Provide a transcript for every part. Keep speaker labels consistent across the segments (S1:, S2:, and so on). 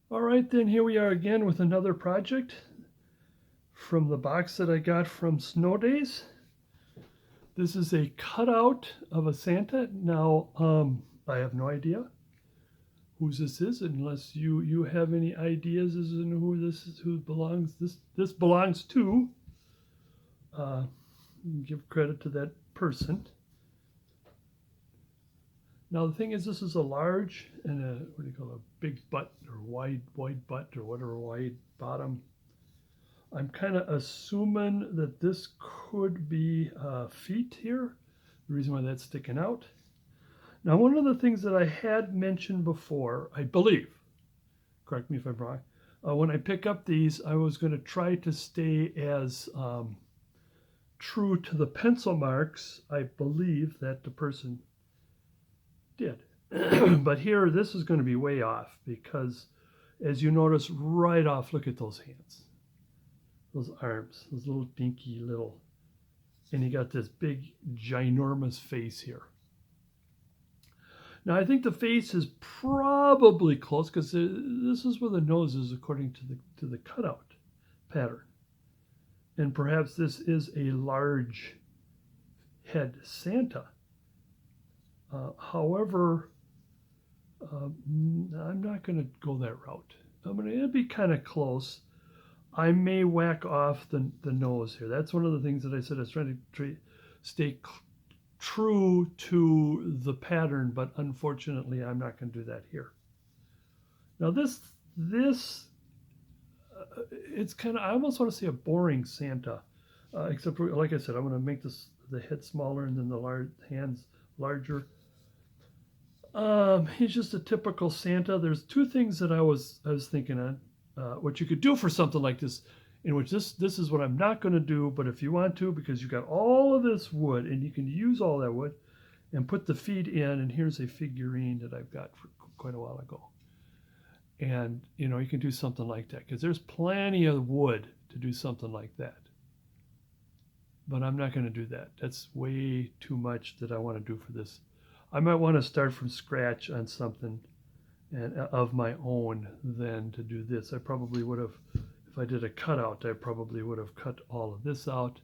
S1: All right, then here we are again with another project from the box that I got from Snow Days. This is a cutout of a Santa. Now, I have no idea whose this is, unless you have any ideas as to who this is, who belongs this belongs to. Give credit to that person. Now the thing is, this is a large and a what do you call it, a big butt or wide butt or whatever, wide bottom. I'm kind of assuming that this could be feet here. The reason why that's sticking out. Now, one of the things that I had mentioned before, I believe, correct me if I'm wrong, when I pick up these, I was going to try to stay as true to the pencil marks, I believe, that the person did. But here, this is going to be way off because, as you notice right off, look at those hands, those arms, those little dinky little, and you got this big, ginormous face here. Now, I think the face is probably close because this is where the nose is according to the cutout pattern. And perhaps this is a large head Santa. However, I'm not going to go that route. It'll be kind of close. I may whack off the nose here. That's one of the things that I said I was trying to stay true to the pattern, but unfortunately I'm not going to do that here. Now this it's kind of, I almost want to say a boring Santa, except for, like I said, I'm going to make the head smaller and then the hands larger. He's just a typical Santa. There's two things that I was thinking on what you could do for something like this, in which this is what I'm not going to do, but if you want to, because you've got all of this wood and you can use all that wood and put the feet in, and here's a figurine that I've got for quite a while ago. And, you can do something like that because there's plenty of wood to do something like that. But I'm not going to do that. That's way too much that I want to do for this. I might want to start from scratch on something and of my own than to do this. I probably would have, if I did a cutout, I probably would have cut all of this out.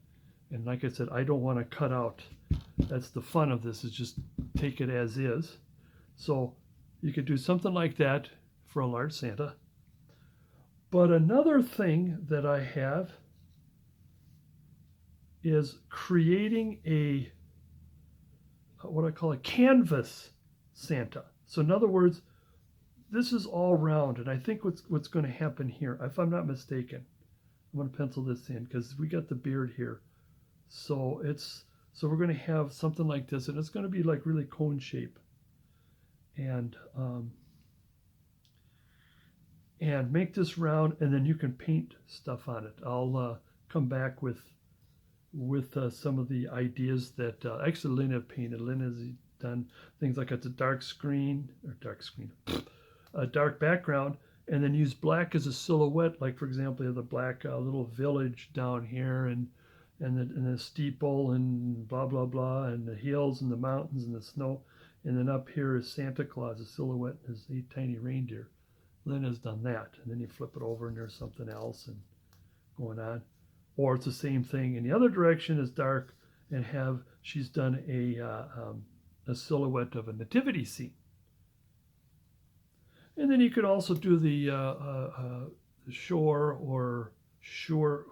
S1: And like I said, I don't want to cut out. That's the fun of this, is just take it as is. So you could do something like that for a large Santa. But another thing that I have is creating a, what I call a canvas Santa. So in other words, this is all round, and I think what's going to happen here, if I'm not mistaken, I'm going to pencil this in because we got the beard here. So we're going to have something like this, and it's going to be like really cone shape, and make this round, and then you can paint stuff on it. I'll come back with some of the ideas that actually Lynn have painted. Lynn has done things like it's a dark background, and then use black as a silhouette. Like, for example, you have the black little village down here, and the steeple, and blah blah blah, and the hills and the mountains and the snow, and then up here is Santa Claus, a silhouette, and his 8 tiny reindeer. Lynn has done that, and then you flip it over, and there's something else and going on, or it's the same thing in the other direction is dark, and she's done a silhouette of a nativity scene. And then you could also do the shore.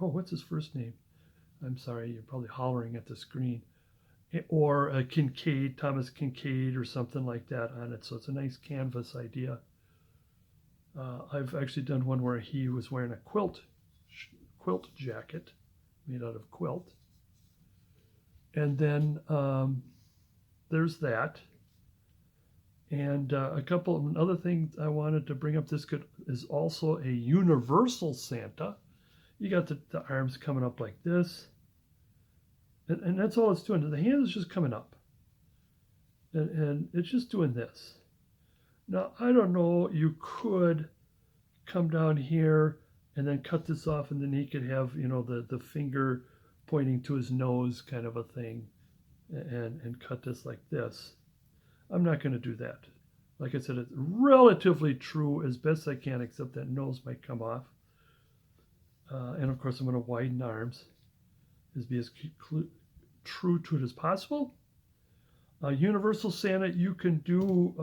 S1: Oh, what's his first name? I'm sorry, you're probably hollering at the screen. Or a Kincaid, Thomas Kincaid, or something like that on it. So it's a nice canvas idea. I've actually done one where he was wearing a quilt jacket made out of quilt. And then there's that. And a couple of other things I wanted to bring up. This is also a universal Santa. You got the arms coming up like this. And that's all it's doing. The hand is just coming up. And it's just doing this. Now, I don't know, you could come down here and then cut this off, and then he could have, the finger pointing to his nose kind of a thing. and cut this like this. I'm not going to do that. Like I said, it's relatively true as best I can, except that nose might come off. And of course, I'm going to widen arms, be as true to it as possible. Universal Santa, you can do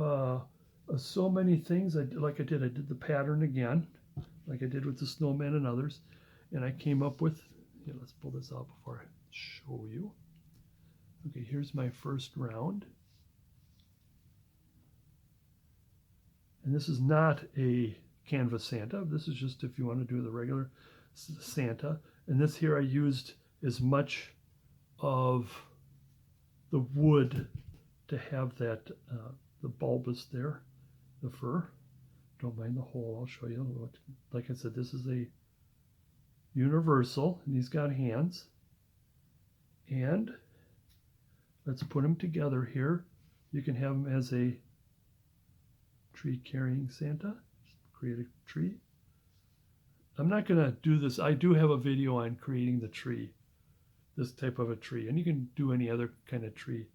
S1: so many things. I did the pattern again, like I did with the snowman and others, and I came up with. Here, let's pull this out before I show you. Okay, here's my first round. And this is not a canvas Santa. This is just if you want to do the regular Santa. And this here I used as much of the wood to have that, the bulbous there, the fur. Don't mind the hole, I'll show you. Like I said, this is a universal, and he's got hands. And let's put them together here. You can have him as a tree carrying Santa. Create a tree. I'm not going to do this. I do have a video on creating the tree, this type of a tree, and you can do any other kind of tree.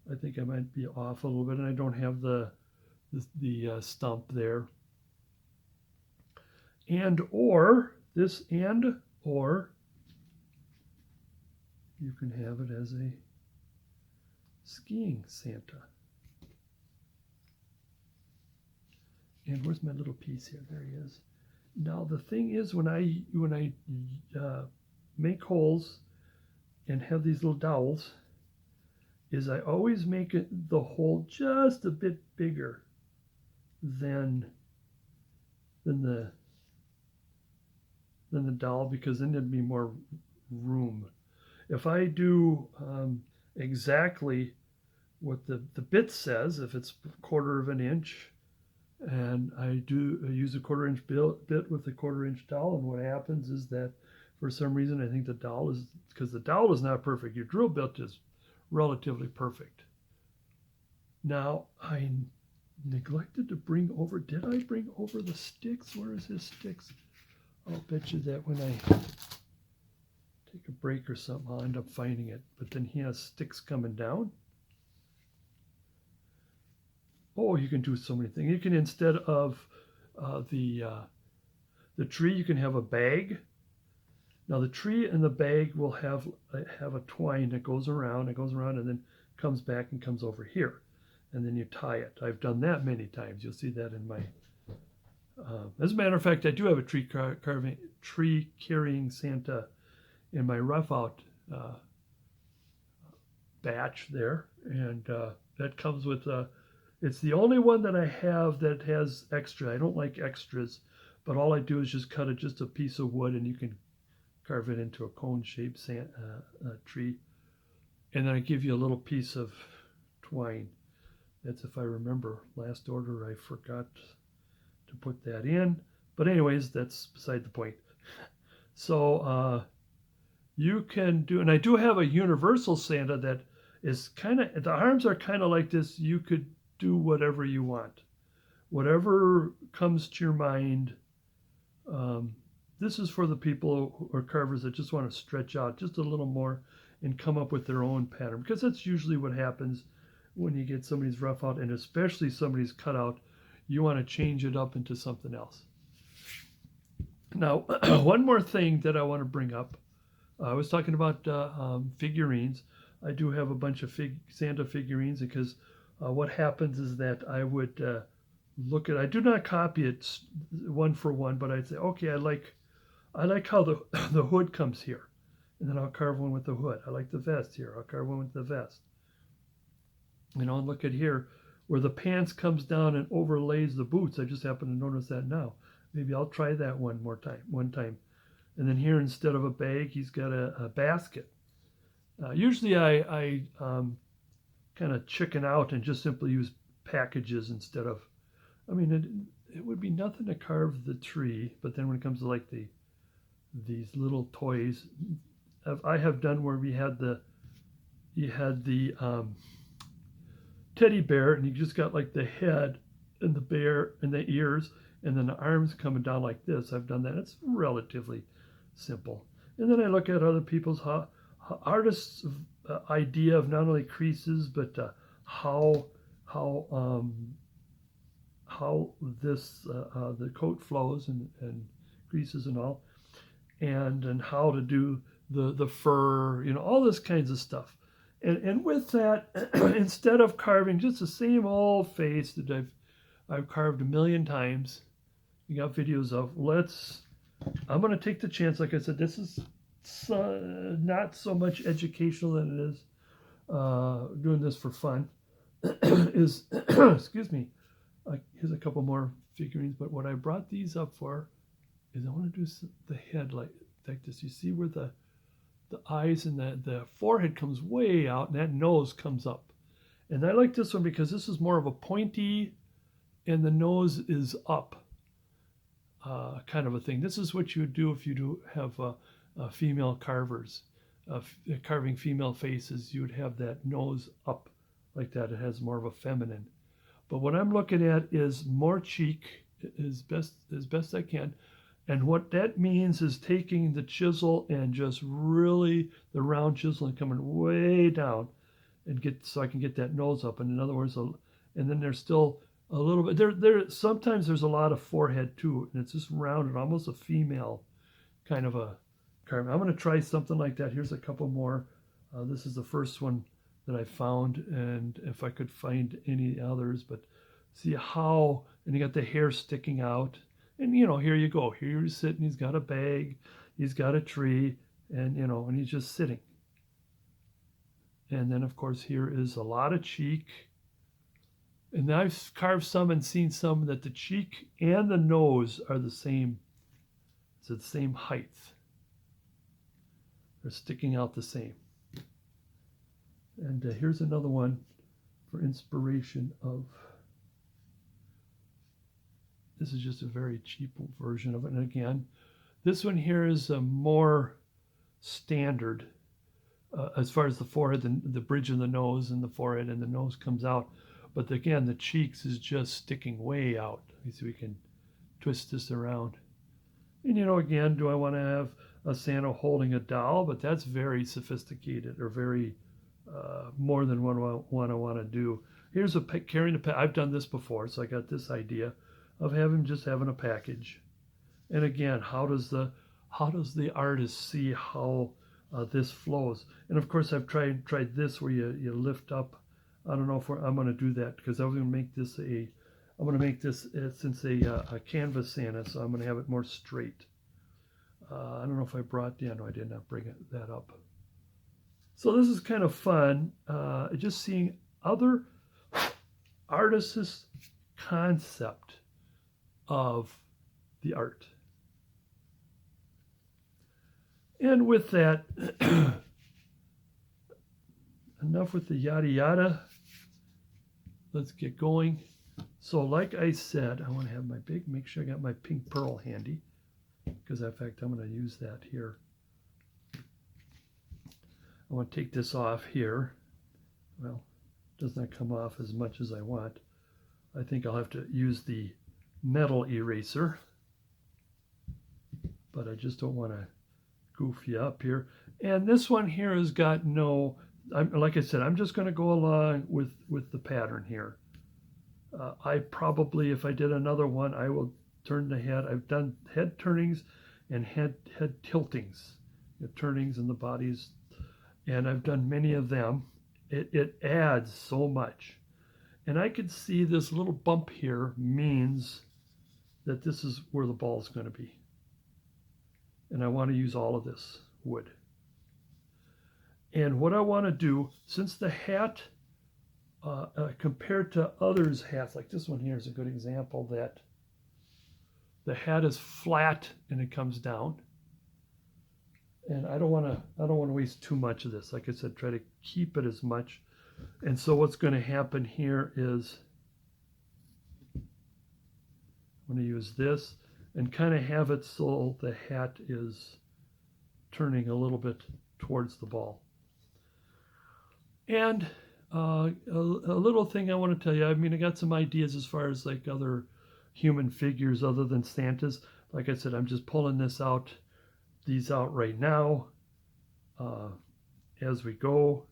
S1: I think I might be off a little bit, and I don't have the stump there. And or you can have it as a skiing Santa. And where's my little piece here? There he is. Now the thing is, when I make holes and have these little dowels, is I always make the hole just a bit bigger than the dowel, because then there'd be more room. If I do exactly what the bit says, if it's 1/4 of an inch, and I use a 1/4 inch bit with a 1/4 inch dowel, and what happens is that for some reason I think the dowel is, because the dowel is not perfect, your drill bit is relatively perfect. Now I neglected to bring over, did I bring over the sticks? Where is his sticks? I'll bet you that when I take a break or something, I'll end up finding it. But then he has sticks coming down. Oh, you can do so many things. You can, instead of the tree, you can have a bag. Now the tree and the bag will have a twine that goes around, and then comes back and comes over here. And then you tie it. I've done that many times. You'll see that in my, as a matter of fact, I do have a tree carrying Santa in my rough out batch there. And that comes with, it's the only one that I have that has extra. I don't like extras, but all I do is just cut it, just a piece of wood, and you can carve it into a cone-shaped tree. And then I give you a little piece of twine. That's, if I remember, last order I forgot to put that in. But anyways, that's beside the point. So you can do, and I do have a universal Santa that is kind of, the arms are kind of like this. You could do whatever you want. Whatever comes to your mind. This is for the people who are carvers that just want to stretch out just a little more and come up with their own pattern, because that's usually what happens when you get somebody's rough out, and especially somebody's cut out. You want to change it up into something else. Now, one more thing that I want to bring up. I was talking about figurines. I do have a bunch of Santa figurines, because what happens is that I would look at, I do not copy it one for one, but I'd say, okay, I like how the hood comes here, and then I'll carve one with the hood. I like the vest here. I'll carve one with the vest. You know, and look at here where the pants comes down and overlays the boots. I just happen to notice that now. Maybe I'll try that one time. And then here, instead of a bag, he's got a basket. Usually I kind of chicken out and just simply use packages instead of, I mean, it would be nothing to carve the tree, but then when it comes to like these little toys, I have done where you had the teddy bear, and you just got like the head and the bear and the ears, and then the arms coming down like this. I've done that. It's relatively simple. And then I look at other people's artists idea of not only creases, but how how um, how this the coat flows and creases and all, and how to do the fur, all this kinds of stuff. And with that, instead of carving just the same old face that I've carved a million times, you got videos of. I'm going to take the chance. Like I said, this is not so much educational than it is doing this for fun. Is excuse me. Here's a couple more figurines, but what I brought these up for is I want to do the head like this. You see where the eyes and the forehead comes way out, and that nose comes up. And I like this one because this is more of a pointy, and the nose is up. Kind of a thing. This is what you would do if you do have female carvers, carving female faces. You would have that nose up like that. It has more of a feminine. But what I'm looking at is more cheek as best I can. And what that means is taking the chisel and just really the round chisel and coming way down and so I can get that nose up. And in other words, and then there's still a little bit there. Sometimes there's a lot of forehead too, and it's just rounded, almost a female kind of a carving. I'm going to try something like that. Here's a couple more. This is the first one that I found, and if I could find any others, but see how, and you got the hair sticking out, and here you go. Here he's sitting. He's got a bag. He's got a tree, and and he's just sitting. And then of course here is a lot of cheek. And I've carved some and seen some that the cheek and the nose are the same. It's the same height. They're sticking out the same. And here's another one for inspiration of. This is just a very cheap version of it. And again, this one here is a more standard as far as the forehead, the bridge of the nose and the forehead and the nose comes out. But again, the cheeks is just sticking way out. So we can twist this around. And again, do I want to have a Santa holding a doll? But that's very sophisticated, or very more than what I want to do. Here's carrying a. I've done this before, so I got this idea of having a package. And again, how does the artist see how this flows? And of course, I've tried this where you lift up. I don't know if I'm going to do that because I was going to make this since a canvas Santa, so I'm going to have it more straight. I don't know if I brought, no, I did not bring that up. So this is kind of fun, just seeing other artists' concept of the art. And with that, enough with the yada yada. Let's get going. So like I said, I want to have make sure I got my pink pearl handy, because in fact I'm going to use that here. I want to take this off here. Well, it does not come off as much as I want. I think I'll have to use the metal eraser, but I just don't want to goof you up here. And this one here has got no, like I said, I'm just going to go along with the pattern here. I probably, if I did another one, I will turn the head. I've done head turnings and head tiltings, the turnings and the bodies, and I've done many of them. It adds so much. And I could see this little bump here means that this is where the ball is going to be. And I want to use all of this wood. And what I want to do, since the hat, compared to others' hats, like this one here is a good example, that the hat is flat and it comes down. And I don't want to waste too much of this. Like I said, try to keep it as much. And so what's going to happen here is I'm going to use this and kind of have it so the hat is turning a little bit towards the ball. And a little thing I want to tell you, I mean, I got some ideas as far as like other human figures other than Santa's. Like I said, I'm just pulling these out right now as we go.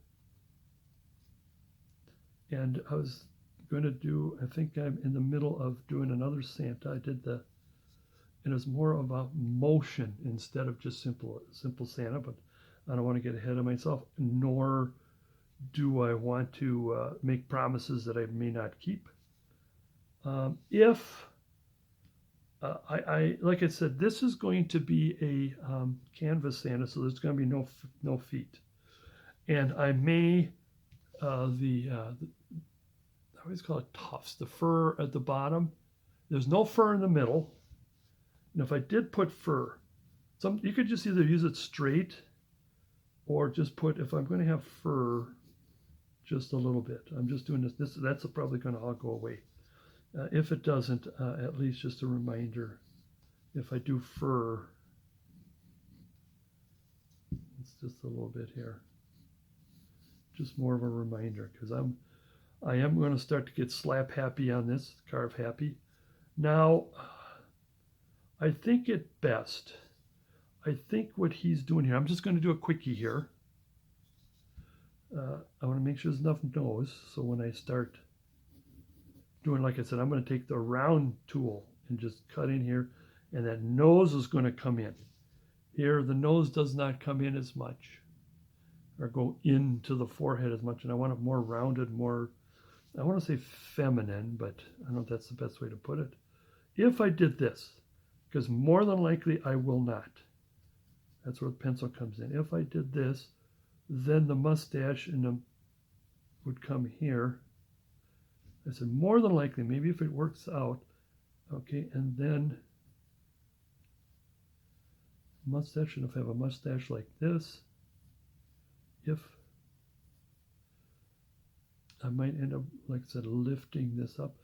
S1: And I was going to do, I think I'm in the middle of doing another Santa. I did and it was more about motion instead of just simple Santa, but I don't want to get ahead of myself, nor do I want to make promises that I may not keep. If I like I said, this is going to be a canvas Santa, so there's going to be no feet, and I may I always call it tufts, the fur at the bottom. There's no fur in the middle, and if I did put fur, you could just either use it straight, or just put, if I'm going to have fur, just a little bit. I'm just doing this. That's probably going to all go away. If it doesn't, at least just a reminder. If I do fur, it's just a little bit here. Just more of a reminder, because I am going to start to get slap happy on this, carve happy. Now, I think it best. I think what he's doing here, I'm just going to do a quickie here. I want to make sure there's enough nose, so when I start doing, like I said, I'm going to take the round tool and just cut in here, and that nose is going to come in. Here, the nose does not come in as much, or go into the forehead as much, and I want it more rounded, more, I want to say feminine, but I don't know if that's the best way to put it. If I did this, because more than likely I will not. That's where the pencil comes in. If I did this, then the mustache would come here. I said more than likely, maybe if it works out, okay, and then mustache, and if I have a mustache like this, if I might end up, like I said, lifting this up,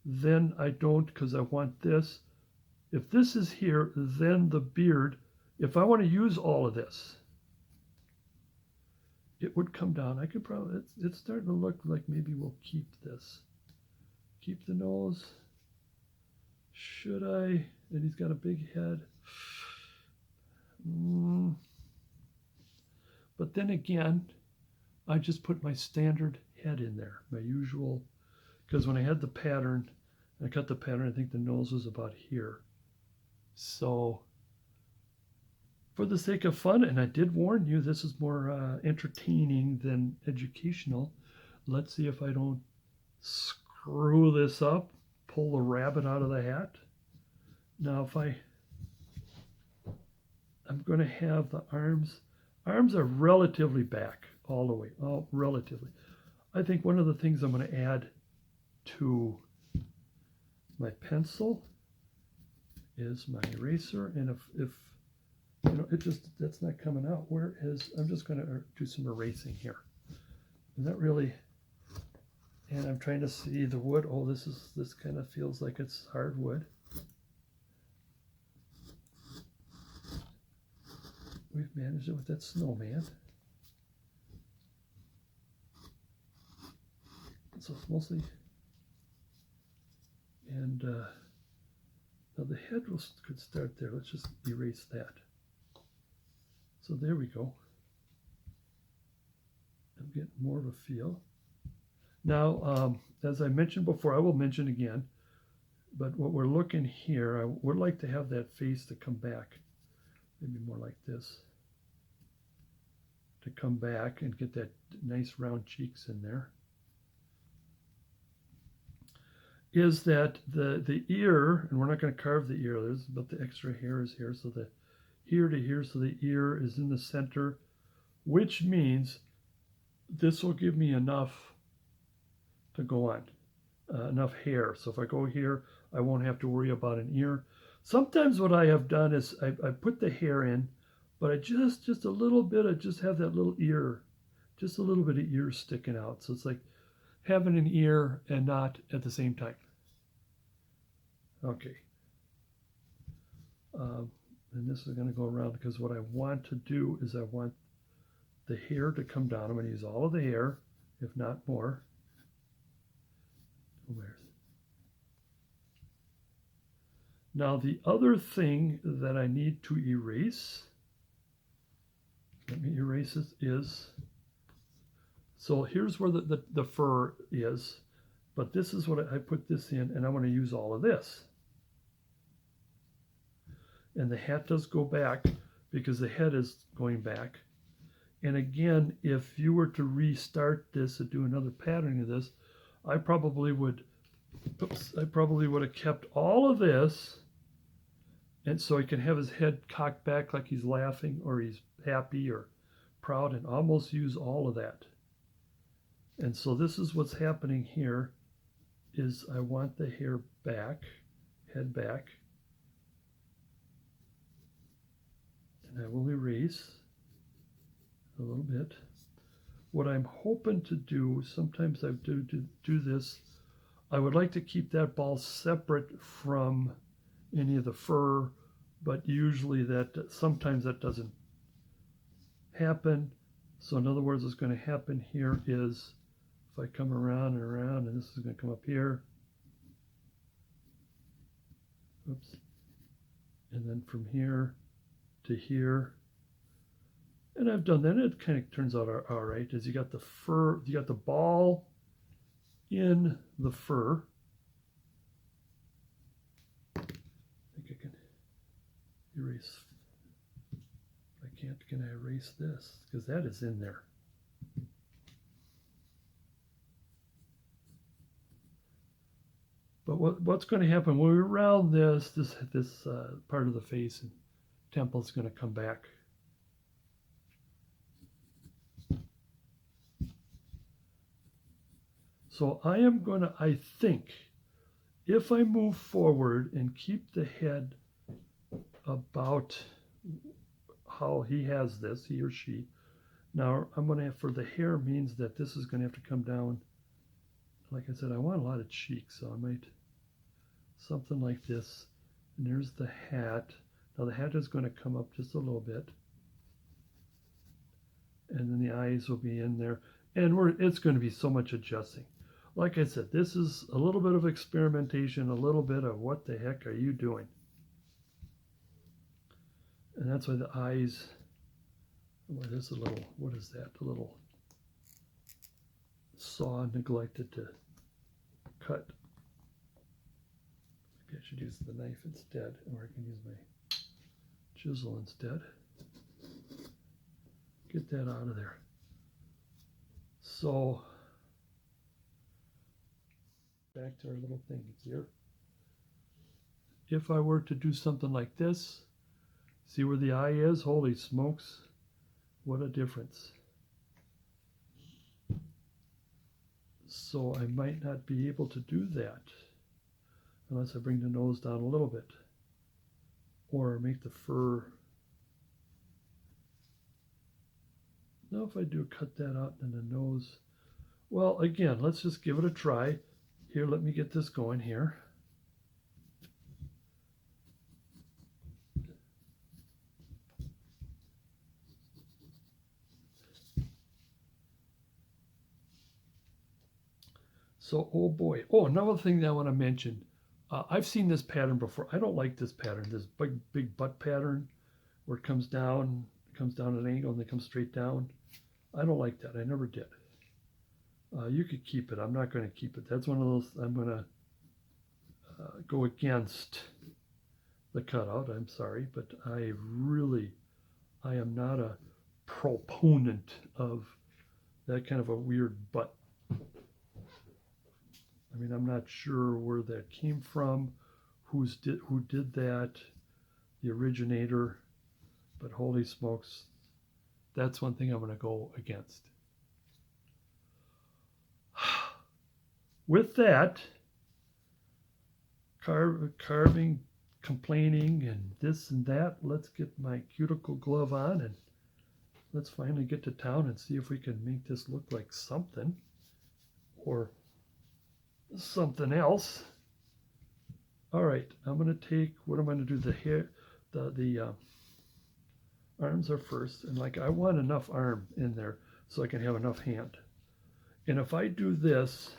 S1: then I don't, because I want this. If this is here, then the beard, if I want to use all of this, it would come down. I could probably, it's starting to look like maybe we'll keep this. Keep the nose. Should I? And he's got a big head. But then again, I just put my standard head in there, my usual, because when I had the pattern, I cut the pattern, I think the nose was about here. So for the sake of fun, and I did warn you, this is more entertaining than educational. Let's see if I don't screw this up, pull the rabbit out of the hat. Now if I'm going to have the arms are relatively back all the way, relatively. I think one of the things I'm going to add to my pencil is my eraser, and if you know, that's not coming out. I'm just going to do some erasing here. And that really, and I'm trying to see the wood. Oh, this kind of feels like it's hardwood. We've managed it with that snowman. So it's mostly, and now the head could start there. Let's just erase that. So there we go. I'm getting more of a feel. Now, as I mentioned before, I will mention again, but what we're looking here, I would like to have that face to come back, maybe more like this, to come back and get that nice round cheeks in there. Is that the ear, and we're not going to carve the ear, but the extra hair is here, so the here to here, so the ear is in the center, which means this will give me enough to go on, enough hair. So if I go here, I won't have to worry about an ear. Sometimes what I have done is I put the hair in, but I just a little bit, I just have that little ear, just a little bit of ear sticking out. So it's like having an ear and not at the same time. Okay. And this is going to go around, because what I want to do is I want the hair to come down. I'm going to use all of the hair, if not more. Now the other thing that I need to erase, let me erase it, is So here's where the fur is, but this is what I put this in, and I'm going to use all of this. And the hat does go back because the head is going back. And again, if you were to restart this and do another patterning of this, I probably would have kept all of this, and so he can have his head cocked back like he's laughing or he's happy or proud, and almost use all of that. And so this is what's happening here, is I want the hair back, head back, and I will erase a little bit. What I'm hoping to do, sometimes I do this, I would like to keep that ball separate from any of the fur, but usually sometimes that doesn't happen. So in other words, what's going to happen here is, if I come around and around, and this is going to come up here, oops, and then from here to here, and I've done that. It kind of turns out all right. Is you got the fur, you got the ball in the fur. I think I can erase. If I can't, can I erase this? Because that is in there. But what's going to happen when we round this part of the face and temple is going to come back. So I am going to, I think, if I move forward and keep the head about how he has this, he or she, now I'm going to have, for the hair means that this is going to have to come down. Like I said, I want a lot of cheeks, so I might, something like this. And there's the hat. Now the hat is going to come up just a little bit. And then the eyes will be in there. And it's going to be so much adjusting. Like I said, this is a little bit of experimentation, a little bit of what the heck are you doing? And that's why the eyes, well, there's a little, what is that? A little saw neglected to cut. Maybe I should use the knife instead, or I can use my chisel instead. Get that out of there. So, back to our little thing here. If I were to do something like this, see where the eye is? Holy smokes, what a difference. So I might not be able to do that unless I bring the nose down a little bit or make the fur. Now if I do cut that out in the nose, well, again, let's just give it a try. Here, let me get this going here. So, oh boy. Oh, another thing that I want to mention. I've seen this pattern before. I don't like this pattern, this big butt pattern where it comes down at an angle and then comes straight down. I don't like that. I never did. You could keep it. I'm not going to keep it. That's one of those, I'm going to go against the cutout. I'm sorry, but I am not a proponent of that kind of a weird butt. I mean, I'm not sure where that came from, who did that, the originator, but holy smokes, that's one thing I'm going to go against. With that, carving, complaining, and this and that, let's get my cuticle glove on and let's finally get to town and see if we can make this look like something or something else. All right, I'm going to take, what I'm going to do, the hair, the arms are first, and like I want enough arm in there so I can have enough hand. And if I do this,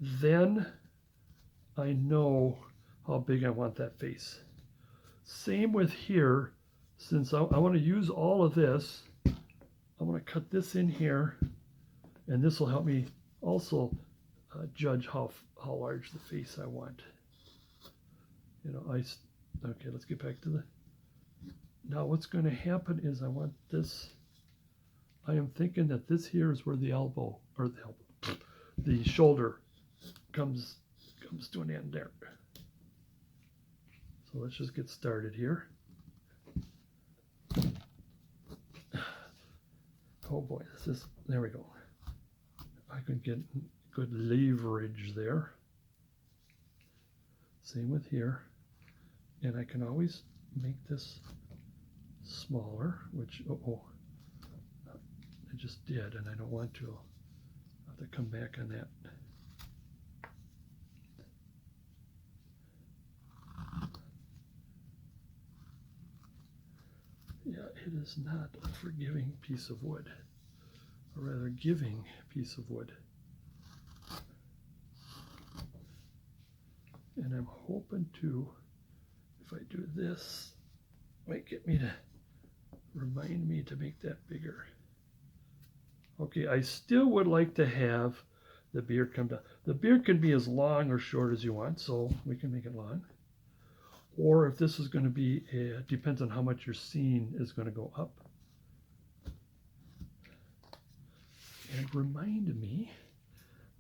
S1: then I know how big I want that face. Same with here, since I want to use all of this, I'm going to cut this in here And this will help me also judge how large the face I want. You know, okay, let's get back to the, now what's going to happen is I want this, I am thinking that this here is where the elbow, or the shoulder comes to an end there. So let's just get started here. Oh boy, there we go. I can get good leverage there. Same with here. And I can always make this smaller, which, I just did, and I don't want to. I'll have to come back on that. Yeah, it is not a forgiving piece of wood, or rather giving piece of wood. And I'm hoping to, if I do this, might get me to remind me to make that bigger. Okay, I still would like to have the beard come down. The beard can be as long or short as you want, so we can make it long. Or if this is going to be, depends on how much your scene is going to go up. And remind me,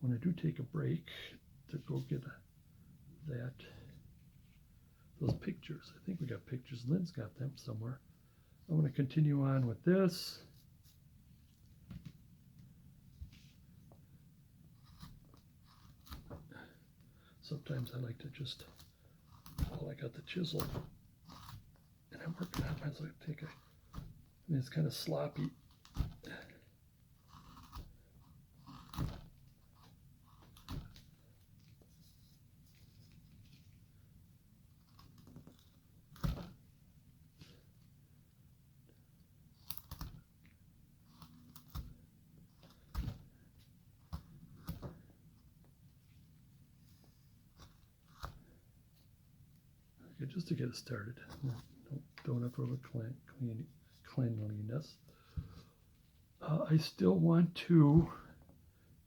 S1: when I do take a break, to go get those pictures. I think we got pictures. Lynn's got them somewhere. I want to continue on with this. Sometimes I like to just, I got the chisel, and I'm working on it. I might take I mean, it's kind of sloppy. Okay, just to get it started. Don't have to look cleanliness. I still want to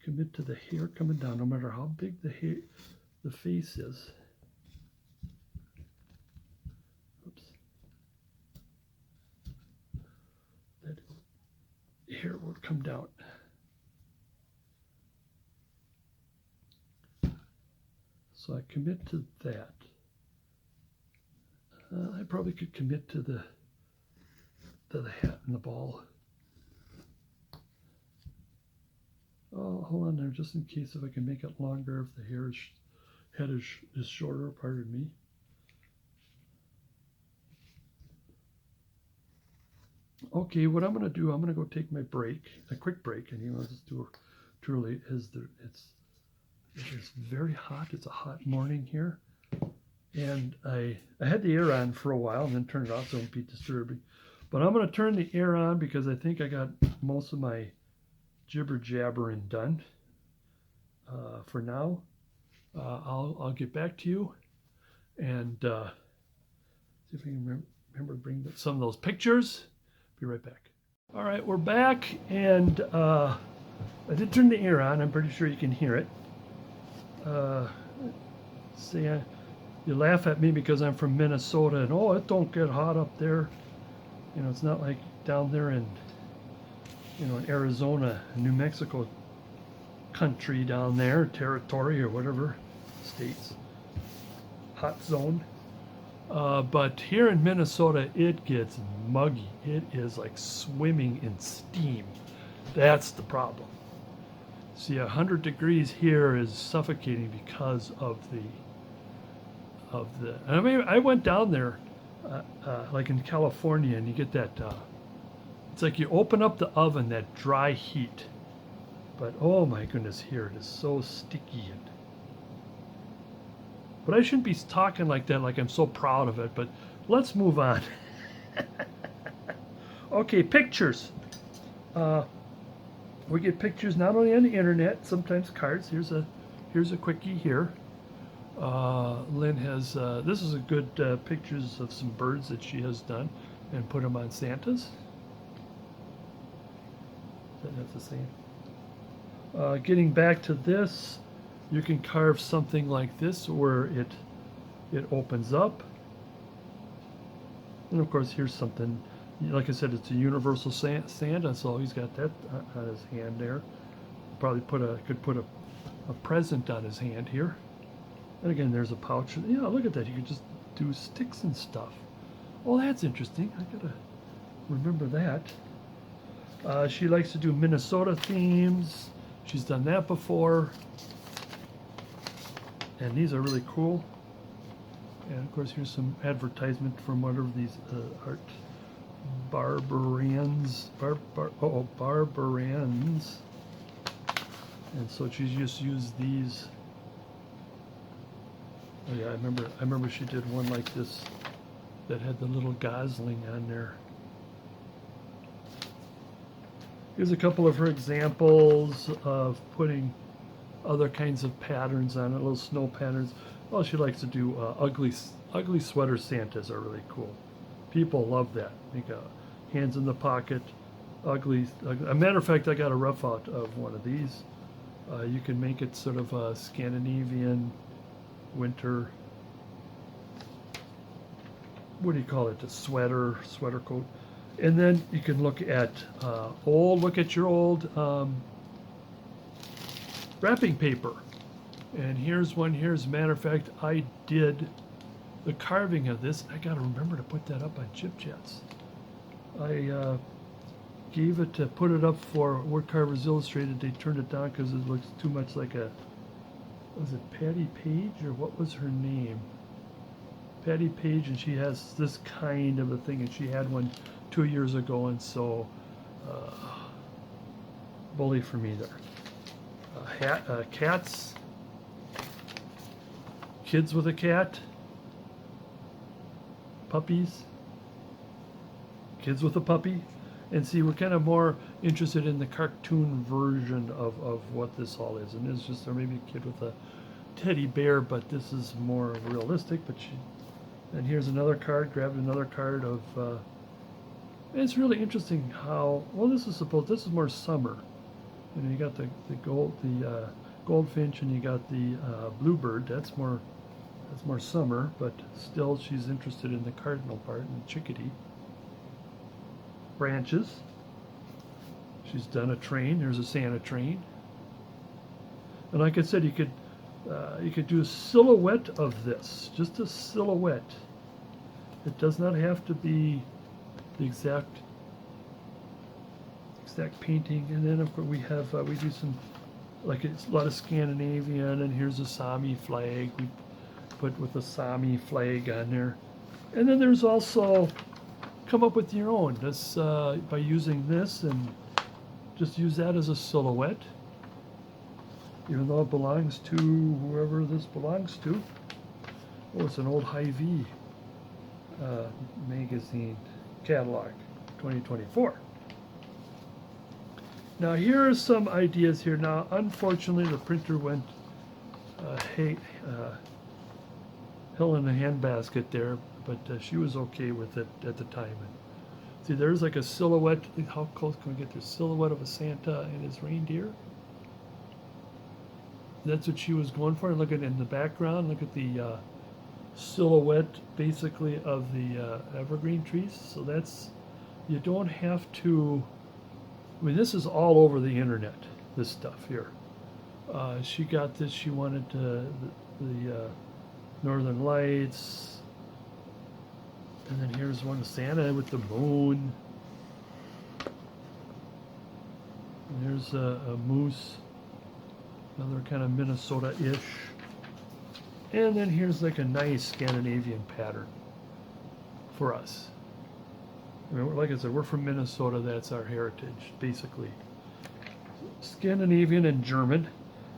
S1: commit to the hair coming down, no matter how big the face is. Oops. That hair would come down. So I commit to that. I probably could commit to the hat and the ball. Oh, hold on there, just in case if I can make it longer, if the head is shorter, pardon me. Okay, what I'm going to do, I'm going to go take my break, a quick break, and you know, just do truly it is very hot. It's a hot morning here. And I had the air on for a while and then turned it off so it won't be disturbing. But I'm going to turn the air on because I think I got most of my jibber jabbering done for now. I'll get back to you and see if I can remember to bring some of those pictures. Be right back. All right, we're back, and I did turn the air on. I'm pretty sure you can hear it. You laugh at me because I'm from Minnesota and oh, it don't get hot up there. You know, it's not like down there in, you know, in Arizona, New Mexico country down there, territory or whatever, states, hot zone. But here in Minnesota, it gets muggy. It is like swimming in steam. That's the problem. See, 100 degrees here is suffocating because of the I mean, I went down there, like in California, and you get that, it's like you open up the oven, that dry heat. But oh my goodness, here it is so sticky. But I shouldn't be talking like that, like I'm so proud of it, but let's move on. Okay, pictures. We get pictures not only on the internet, sometimes cards. Here's a quickie here. Lynn has, this is a good pictures of some birds that she has done and put them on Santas. That's the same. Getting back to this, you can carve something like this where it opens up. And of course, here's something, like I said, it's a universal Santa, so he's got that on his hand there. Probably could put a present on his hand here. And again, there's a pouch. Yeah, look at that. You could just do sticks and stuff. Oh, that's interesting. I gotta remember that. She likes to do Minnesota themes. She's done that before. And these are really cool. And of course, here's some advertisement from one of these art barbarians. Barbarians. And so she's just used these. Oh yeah, I remember she did one like this that had the little gosling on there. Here's a couple of her examples of putting other kinds of patterns on it, little snow patterns. Well, she likes to do ugly sweater Santas are really cool. People love that. Make hands in the pocket, ugly. A matter of fact, I got a rough out of one of these. You can make it sort of a Scandinavian winter. What do you call it? A sweater coat. And then you can look at your old wrapping paper. And here's one here. As a matter of fact, I did the carving of this. I got to remember to put that up on Chip Chats. I gave it to put it up for Wood Carvers Illustrated. They turned it down because it looks too much like was it Patty Page or what was her name? Patty Page, and she has this kind of a thing, and she had one 2 years ago, and so bully for me there. Cats, kids with a cat, puppies, kids with a puppy, and see, we're kind of more interested in the cartoon version of what this all is, and it's just, or maybe a kid with a teddy bear, but this is more realistic. But and here's another card. Grabbed another card of. It's really interesting how well this is more summer. You know, you got the goldfinch, and you got the bluebird. That's more summer, but still she's interested in the cardinal part and the chickadee. Branches. She's done a train. There's a Santa train. And like I said, you could do a silhouette of this, just a silhouette. It does not have to be the exact painting. And then of course we do some, like it's a lot of Scandinavian, and here's a Sami flag. We put with a Sami flag on there. And then there's also come up with your own. This by using this, and just use that as a silhouette, even though it belongs to whoever this belongs to. Oh, it's an old Hy-Vee magazine catalog, 2024. Now here are some ideas here. Now, unfortunately, the printer went hell in a handbasket there, but she was okay with it at the time. And see, there's like a silhouette. How close can we get to a silhouette of a Santa and his reindeer? That's what she was going for. Look at in the background. Look at the silhouette, basically, of the evergreen trees. So that's, you don't have to. I mean, this is all over the internet. This stuff here. She got this. She wanted the Northern Lights. And then here's one of Santa with the moon. And there's a moose. Another kind of Minnesota-ish. And then here's like a nice Scandinavian pattern for us. I mean, like I said, we're from Minnesota. That's our heritage, basically. Scandinavian and German.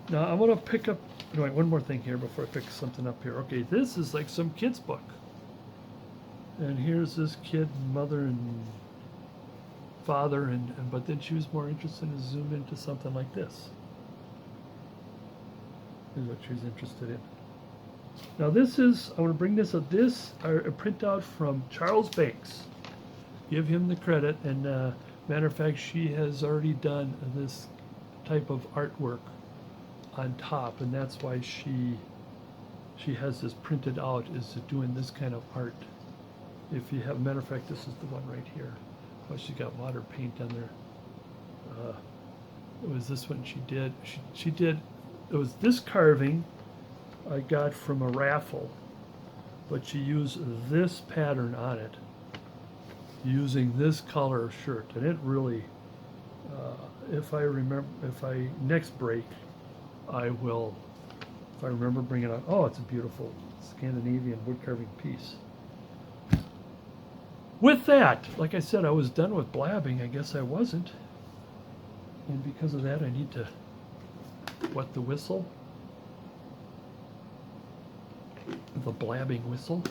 S1: Now, I want to pick up, wait, one more thing here before I pick something up here. Okay, this is like some kid's book. And here's this kid, mother and father, but then she was more interested in zoom into something like this. Is what she's interested in. Now this is, I want to bring this up. This are a printout from Charles Banks. Give him the credit. And matter of fact, she has already done this type of artwork on top, and that's why she has this printed out, is doing this kind of art. If you have, matter of fact, this is the one right here. Oh, she got water paint on there. It was this one she did. She did. It was this carving I got from a raffle, but she used this pattern on it, using this color shirt, and it really. If I remember, if I next break, I will. If I remember, bring it on. Oh, it's a beautiful Scandinavian wood carving piece. With that, like I said, I was done with blabbing. I guess I wasn't. And because of that, I need to wet the whistle. The blabbing whistle.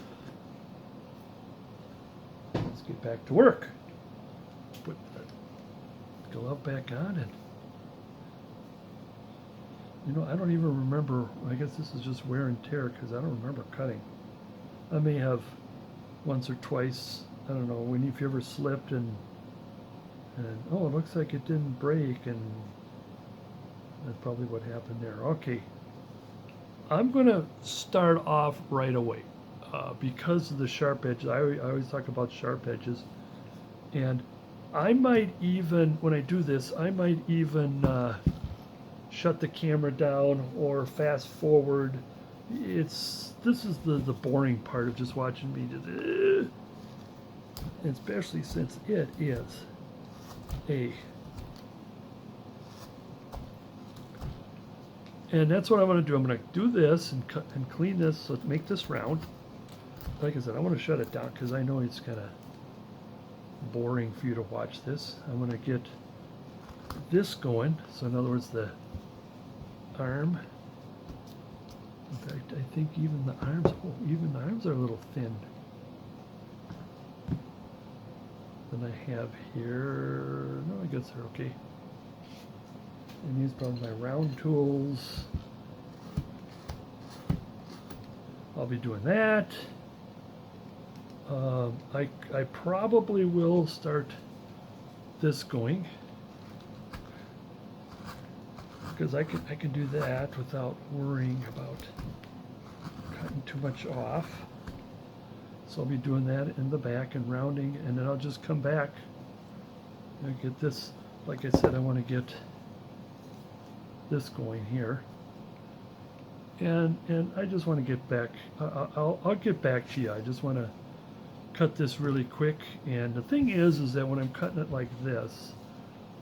S1: Let's get back to work. Put the glove back on, and you know, I don't even remember. I guess this is just wear and tear because I don't remember cutting. I may have once or twice. I don't know, when if you ever slipped and oh, it looks like it didn't break, and that's probably what happened there. Okay, I'm gonna start off right away because of the sharp edges. I always talk about sharp edges, and I might even, when I do this, I might even shut the camera down or fast forward. This is the boring part of just watching me do. Especially since it is and that's what I'm going to do. I'm going to do this and cut and clean this, so make this round. Like I said, I want to shut it down because I know it's kind of boring for you to watch this. I'm going to get this going. So in other words, the arm. In fact, I think even the arms are a little thin. Then I have here, no, I guess they're okay. And these are my round tools. I'll be doing that. I probably will start this going because I can do that without worrying about cutting too much off. So I'll be doing that in the back and rounding, and then I'll just come back and get this. Like I said, I want to get this going here, and I just want to get back. I'll get back to you. I just want to cut this really quick. And the thing is that when I'm cutting it like this,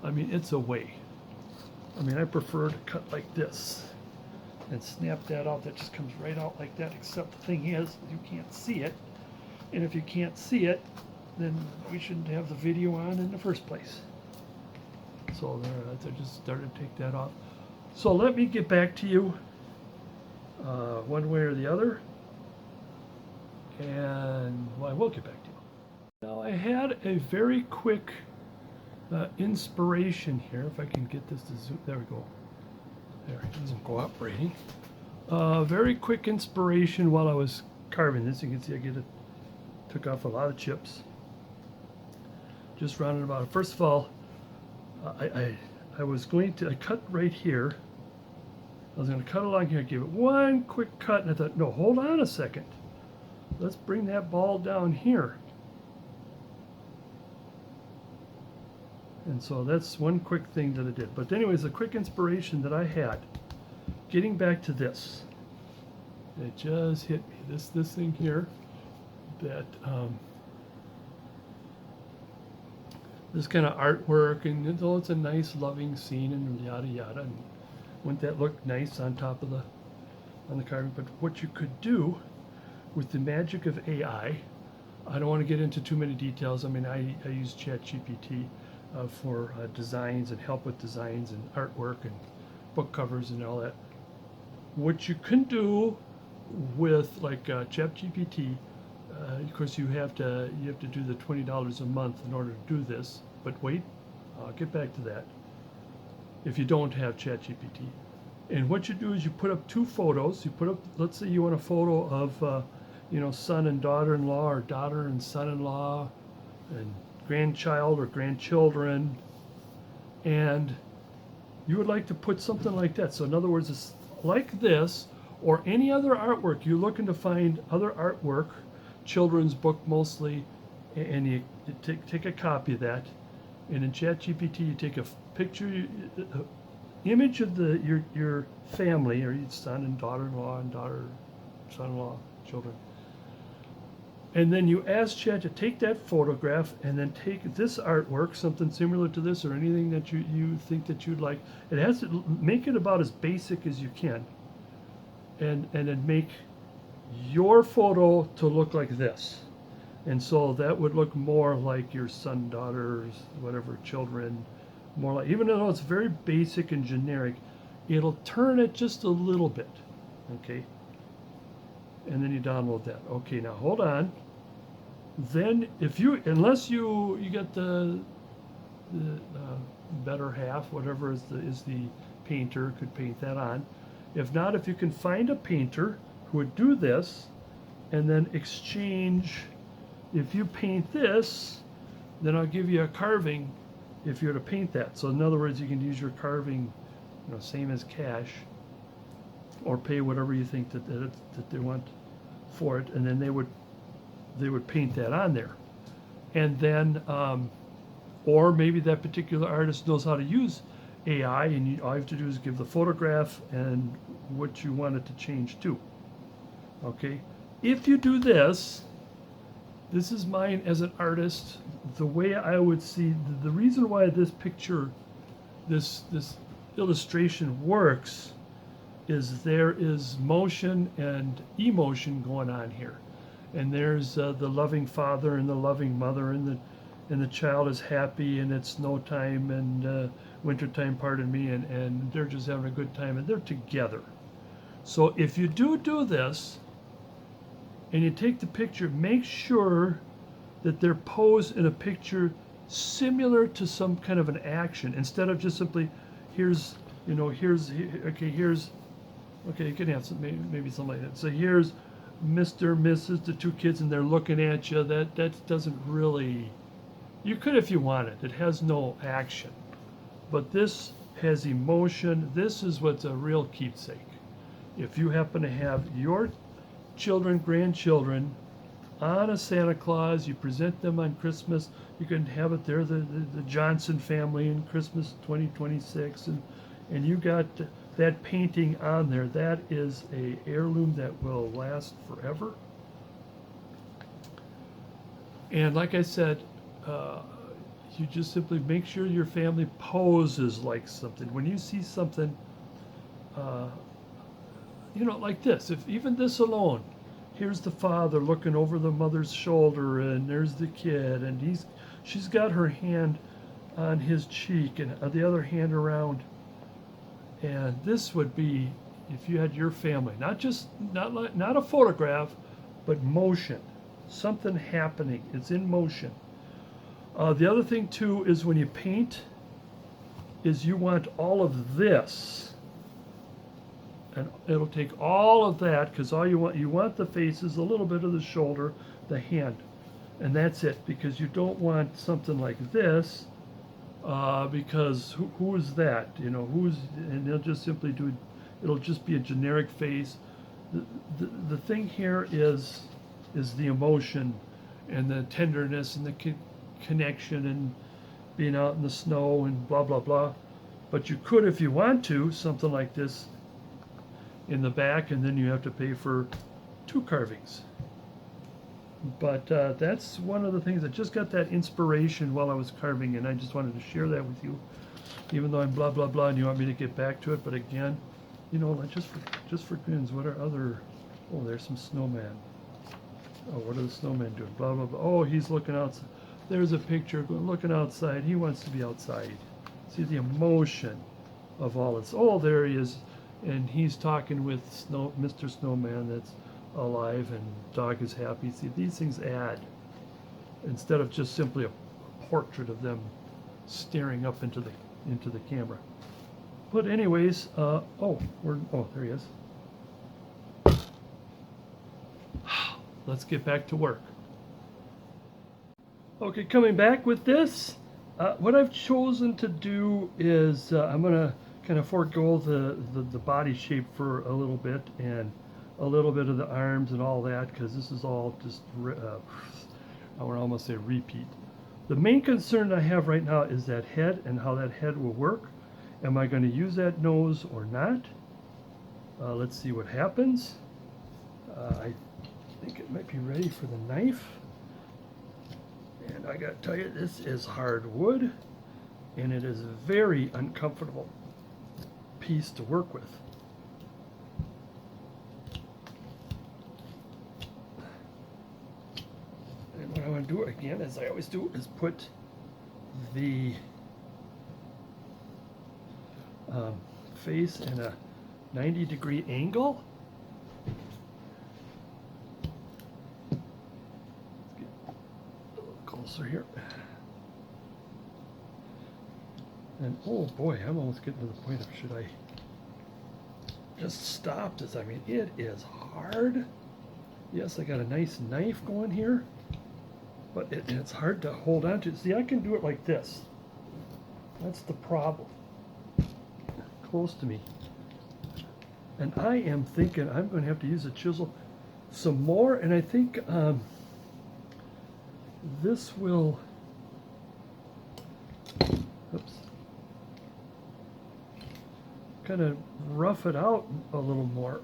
S1: I mean, it's a way. I mean, I prefer to cut like this and snap that out. That just comes right out like that. Except the thing is, you can't see it. And if you can't see it, then we shouldn't have the video on in the first place. So there, I just started to take that off. So let me get back to you one way or the other. And well, I will get back to you. Now I had a very quick inspiration here. If I can get this to zoom, there we go. There, it isn't cooperating. Very quick inspiration while I was carving this. You can see I took off a lot of chips. Just rounded about it. First of all, I was going to, I cut right here. I was going to cut along here, give it one quick cut, and I thought, no, hold on a second. Let's bring that ball down here. And so that's one quick thing that I did. But anyways, a quick inspiration that I had, getting back to this, it just hit me. This thing here, that this kind of artwork, and though it's a nice loving scene and yada yada, and wouldn't that look nice on top of on the carving? But what you could do with the magic of AI, I don't want to get into too many details. I mean, I use ChatGPT for designs and help with designs and artwork and book covers and all that. What you can do with like ChatGPT, of course you have to do the $20 a month in order to do this. But wait, I'll get back to that. If you don't have ChatGPT, and what you do is you put up two photos. You put up, let's say you want a photo of son and daughter-in-law, or daughter and son-in-law, and grandchild or grandchildren, and you would like to put something like that. So in other words, it's like this or any other artwork. You're looking to find other artwork, children's book mostly, and you take a copy of that. And in ChatGPT, you take a picture, image of your family, or your son and daughter-in-law and daughter, son-in-law, children. And then you ask Chat to take that photograph and then take this artwork, something similar to this or anything that you think that you'd like. It has to make it about as basic as you can. And then make your photo to look like this. And so that would look more like your son, daughters, whatever, children, more like, even though it's very basic and generic, it'll turn it just a little bit, okay? And then you download that. Okay, now hold on. Then if you, unless you get the better half, whatever is the painter, could paint that on. If not, if you can find a painter who would do this and then exchange, if you paint this, then I'll give you a carving if you're to paint that. So in other words, you can use your carving, same as cash, or pay whatever you think that they want for it, and then they would paint that on there. And then, or maybe that particular artist knows how to use AI, and all you have to do is give the photograph and what you want it to change to. Okay, if you do this, this is mine as an artist. The way I would see the reason why this picture, this illustration works, is there is motion and emotion going on here, and there's the loving father and the loving mother, and the child is happy, and it's snow time and winter time, pardon me, and they're just having a good time, and they're together. So if you do this, and you take the picture, make sure that they're posed in a picture similar to some kind of an action, instead of just simply, here's, okay, you can have some, maybe something like that. So here's Mr., Mrs., the two kids, and they're looking at you. That doesn't really, you could if you wanted. It has no action. But this has emotion. This is what's a real keepsake. If you happen to have your children, grandchildren on a Santa Claus, you present them on Christmas, you can have it there, the Johnson family in Christmas 2026, and you got that painting on there. That is a heirloom that will last forever. And like I said, you just simply make sure your family poses like something. When you see something, like this, if even this alone, here's the father looking over the mother's shoulder, and there's the kid, and she's got her hand on his cheek and the other hand around. And this would be, if you had your family, not a photograph, but motion, something happening. It's in motion. The other thing too is when you paint, is you want all of this. And it'll take all of that, because you want the faces, a little bit of the shoulder, the hand, and that's it, because you don't want something like this, because who is that? And they'll just simply it'll just be a generic face. The thing here is the emotion and the tenderness and the connection and being out in the snow and blah blah blah. But you could, if you want to, something like this in the back, and then you have to pay for 2 carvings. But that's one of the things that just got that inspiration while I was carving, and I just wanted to share that with you, even though I'm blah blah blah and you want me to get back to it. But again, like just for grins, what are other, oh, there's some snowman. Oh, what are the snowmen doing? Blah blah blah. Oh, he's looking outside. There's a picture looking outside. He wants to be outside. See the emotion of all this. Oh, there he is. And he's talking with Mr. Snowman that's alive, and dog is happy. See, these things add, instead of just simply a portrait of them staring up into the camera. But anyways, there he is. Let's get back to work. Okay, coming back with this, what I've chosen to do is I'm gonna kind of forego the body shape for a little bit and a little bit of the arms and all that, because this is all just, I would almost say repeat. The main concern I have right now is that head and how that head will work. Am I going to use that nose or not? Let's see what happens. I think it might be ready for the knife. And I got to tell you, this is hard wood, and it is a very uncomfortable piece to work with. And what I want to do again, as I always do, is put the face in a 90-degree angle. Let's get a little closer here. And oh boy, I'm almost getting to the point of should I just stop this? I mean, it is hard. Yes, I got a nice knife going here, but it's hard to hold on to. See, I can do it like this. That's the problem. Close to me. And I am thinking I'm going to have to use a chisel some more, and I think this will, oops, kind of rough it out a little more.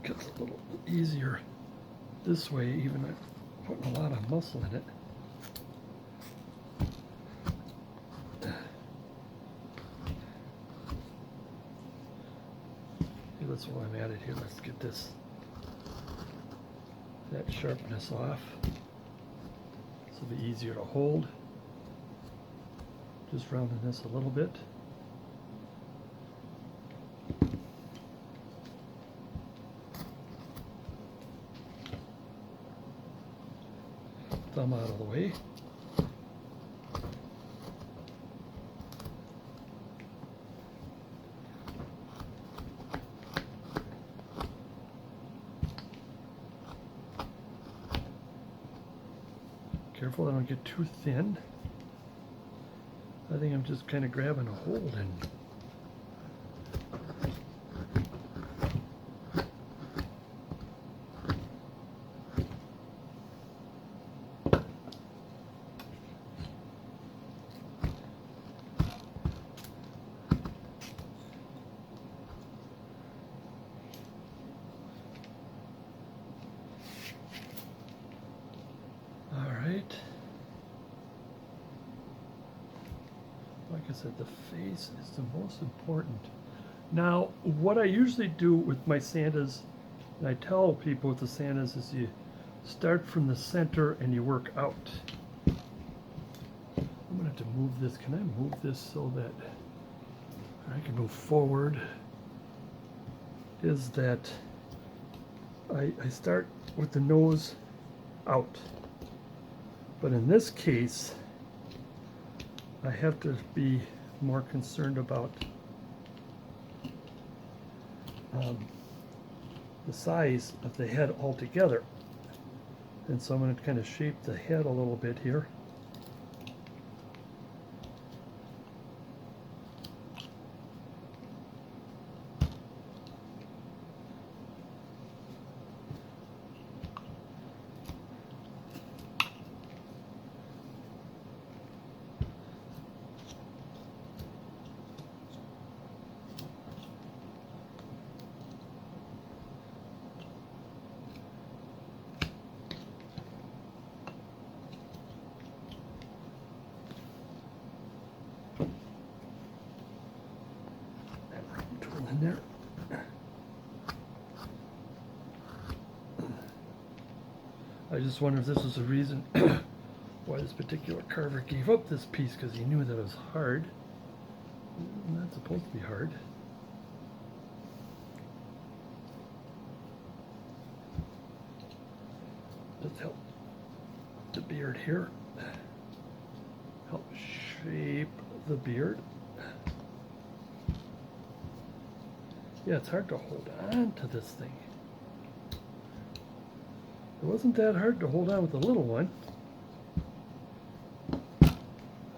S1: Gets a little easier this way, even I'm putting a lot of muscle in it. That's why I'm at it here. Let's get that sharpness off. This will be easier to hold. Just rounding this a little bit. Thumb out of the way. Careful I don't get too thin. I think I'm just kind of grabbing a hold and like I said, the face is the most important. Now, what I usually do with my Santas, and I tell people with the Santas, is you start from the center and you work out. I'm going to have to move this. Can I move this so that I can move forward? Is that I start with the nose out. But in this case, I have to be more concerned about the size of the head altogether. And so I'm going to kind of shape the head a little bit here. In there. I just wonder if this was the reason why this particular carver gave up this piece, because he knew that it was hard. Not supposed to be hard. Just help the beard here. Help shape the beard. Yeah, it's hard to hold on to this thing. It wasn't that hard to hold on with the little one.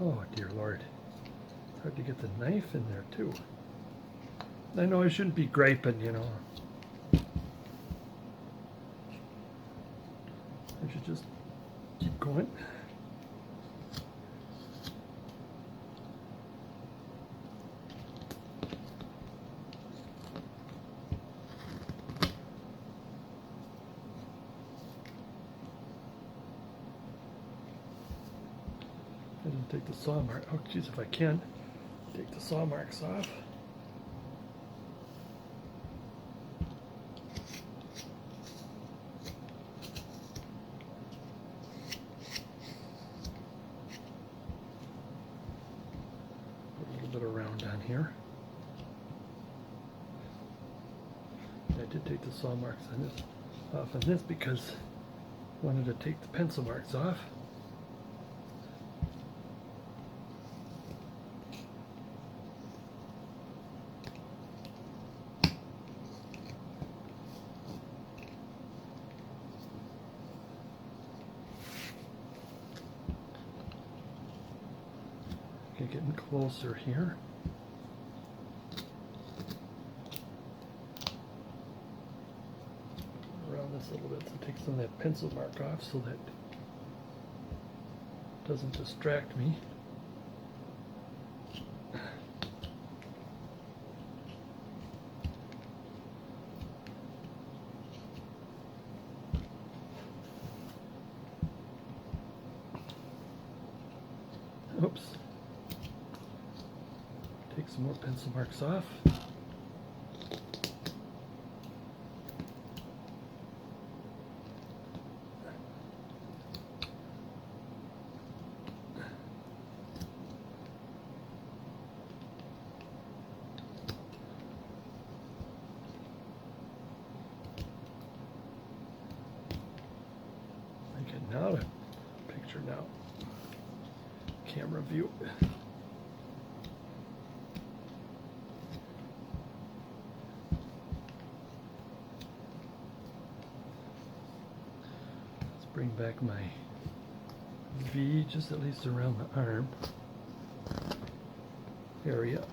S1: Oh, dear Lord. It's hard to get the knife in there, too. I know I shouldn't be griping, you know. I should just keep going. I didn't take the saw mark. Oh, geez, if I can take the saw marks off. Put a little bit of round on here. I did take the saw marks on this off on this because I wanted to take the pencil marks off. Okay, getting closer here. Around this a little bit to take some of that pencil mark off so that it doesn't distract me. Oops. Take some more pencil marks off. Okay, now the picture now. Camera view. Let's bring back my V just at least around the arm area.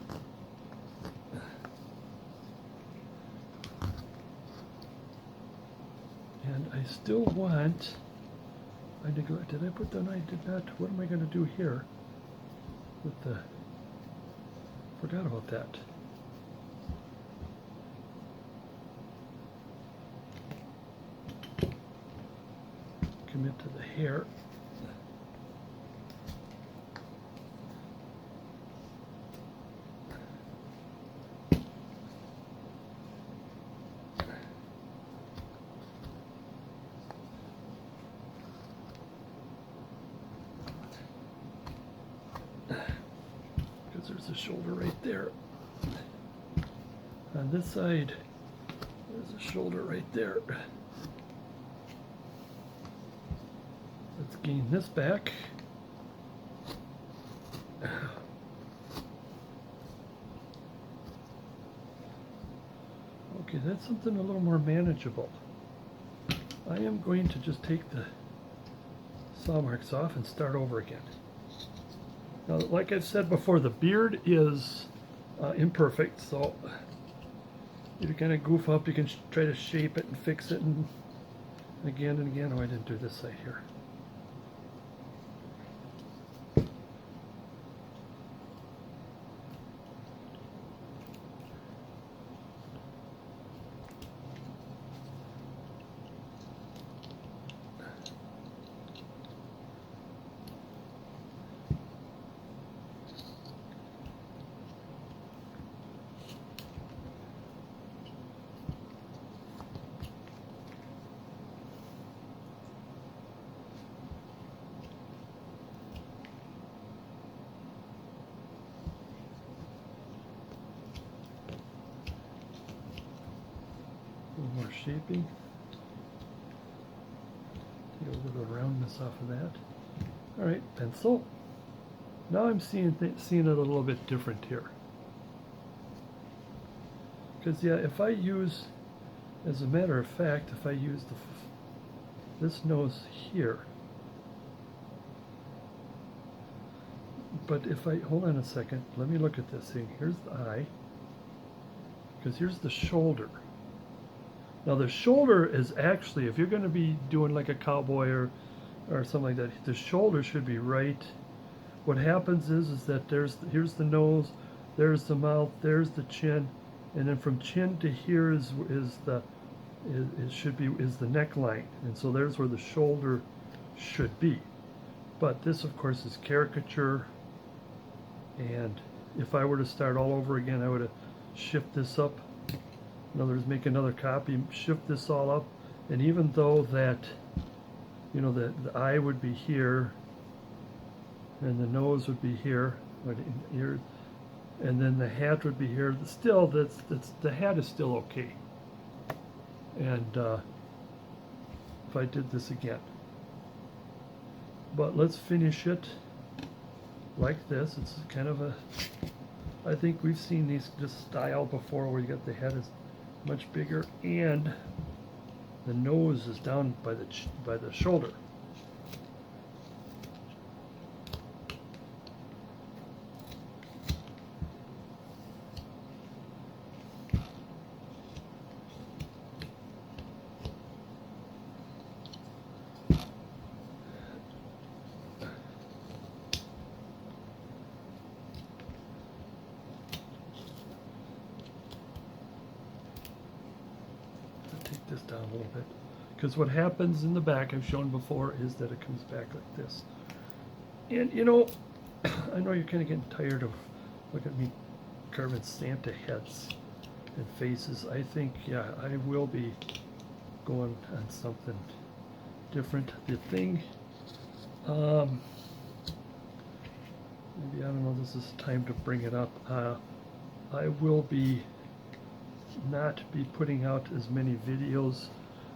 S1: And I still want, did I put the, I did not, what am I going to do here with the, forgot about that. Commit to the hair. There's a shoulder right there. On this side, there's a shoulder right there. Let's gain this back. Okay, that's something a little more manageable. I am going to just take the saw marks off and start over again. Now, like I've said before, the beard is imperfect, so if you kind of goof up, you can try to shape it and fix it, and again and again. Oh, I didn't do this side here. A little more shaping. Take a little bit of roundness off of that. All right, pencil. Now I'm seeing it a little bit different here. Because yeah, if I use, as a matter of fact, if I use this nose here, but if I, hold on a second, let me look at this thing. Here's the eye, because here's the shoulder. Now the shoulder is actually, if you're going to be doing like a cowboy or something like that, the shoulder should be right. What happens is that here's the nose, there's the mouth, there's the chin, and then from chin to here is the neckline, and so there's where the shoulder should be. But this, of course, is caricature, and if I were to start all over again, I would have shift this up. In other words, make another copy, shift this all up, and even though that, you know, the eye would be here, and the nose would be here, and then the hat would be here. Still, the hat is still okay. And if I did this again, but let's finish it like this. It's kind of a, I think we've seen this style before, where you got the head is much bigger and the nose is down by the shoulder. This down a little bit, because what happens in the back, I've shown before, is that it comes back like this. And you know, I know you're kind of getting tired of looking at me carving Santa heads and faces. I think, yeah, I will be going on something different. The thing, maybe, I don't know, this is time to bring it up. I will not be putting out as many videos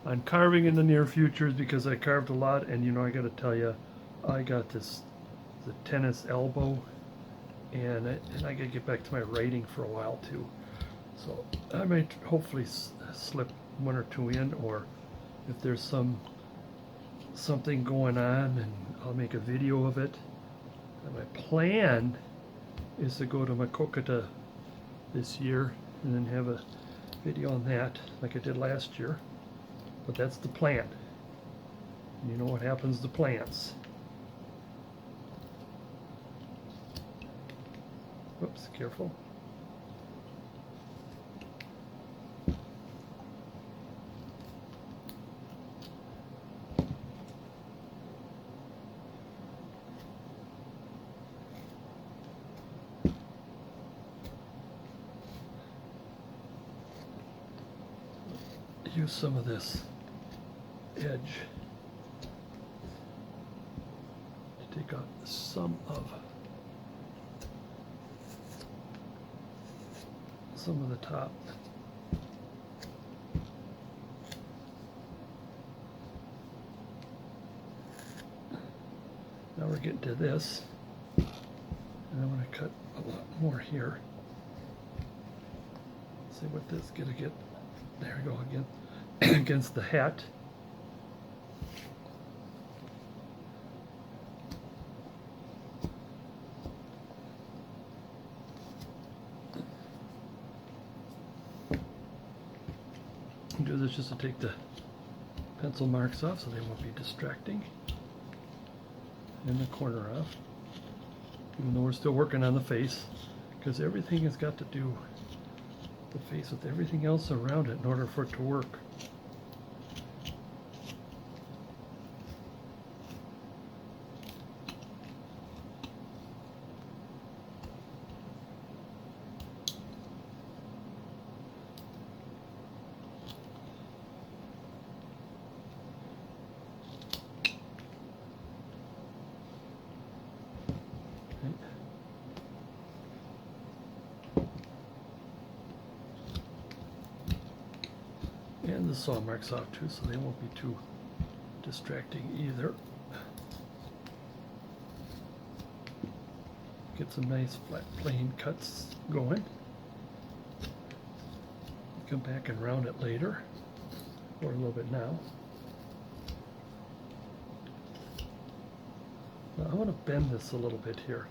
S1: on carving in the near future, because I carved a lot, and you know, I got to tell you, I got the tennis elbow, and I got to get back to my writing for a while too. So I might hopefully slip one or two in, or if there's something going on, and I'll make a video of it. And my plan is to go to Makokata this year and then have a video on that like I did last year, but that's the plan. You know what happens to plans. Whoops, careful. Use some of this edge to take out some of the top. Now we're getting to this, and I'm going to cut a lot more here. See what this is going to get. There we go again. Against the hat. Do this just to take the pencil marks off so they won't be distracting, and the corner off, even though we're still working on the face, because everything has got to do the face with everything else around it in order for it to work. And the saw marks off too, so they won't be too distracting either. Get some nice flat plane cuts going. come back and round it later, or a little bit now. Now I want to bend this a little bit here.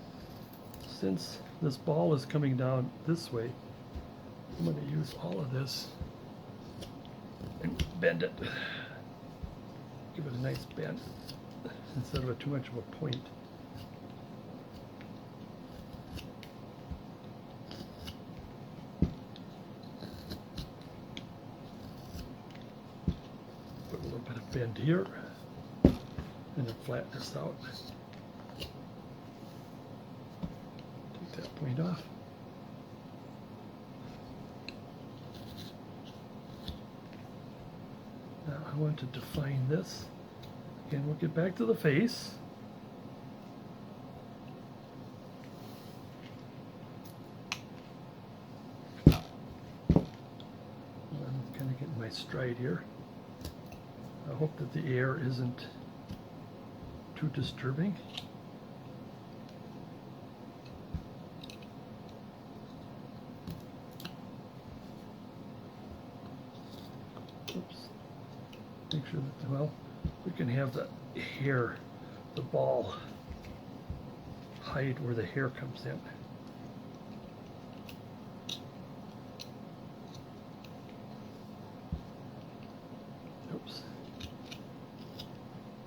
S1: Since this ball is coming down this way, I'm going to use all of this and bend it. Give it a nice bend instead of too much of a point. Put a little bit of bend here and then flatten this out. Take that point off. Now I want to define this. Again, we'll get back to the face. I'm kind of getting my stride here. I hope that the air isn't too disturbing. Oops. Make sure that, well, we can have the hair, the ball, hide where the hair comes in. Oops.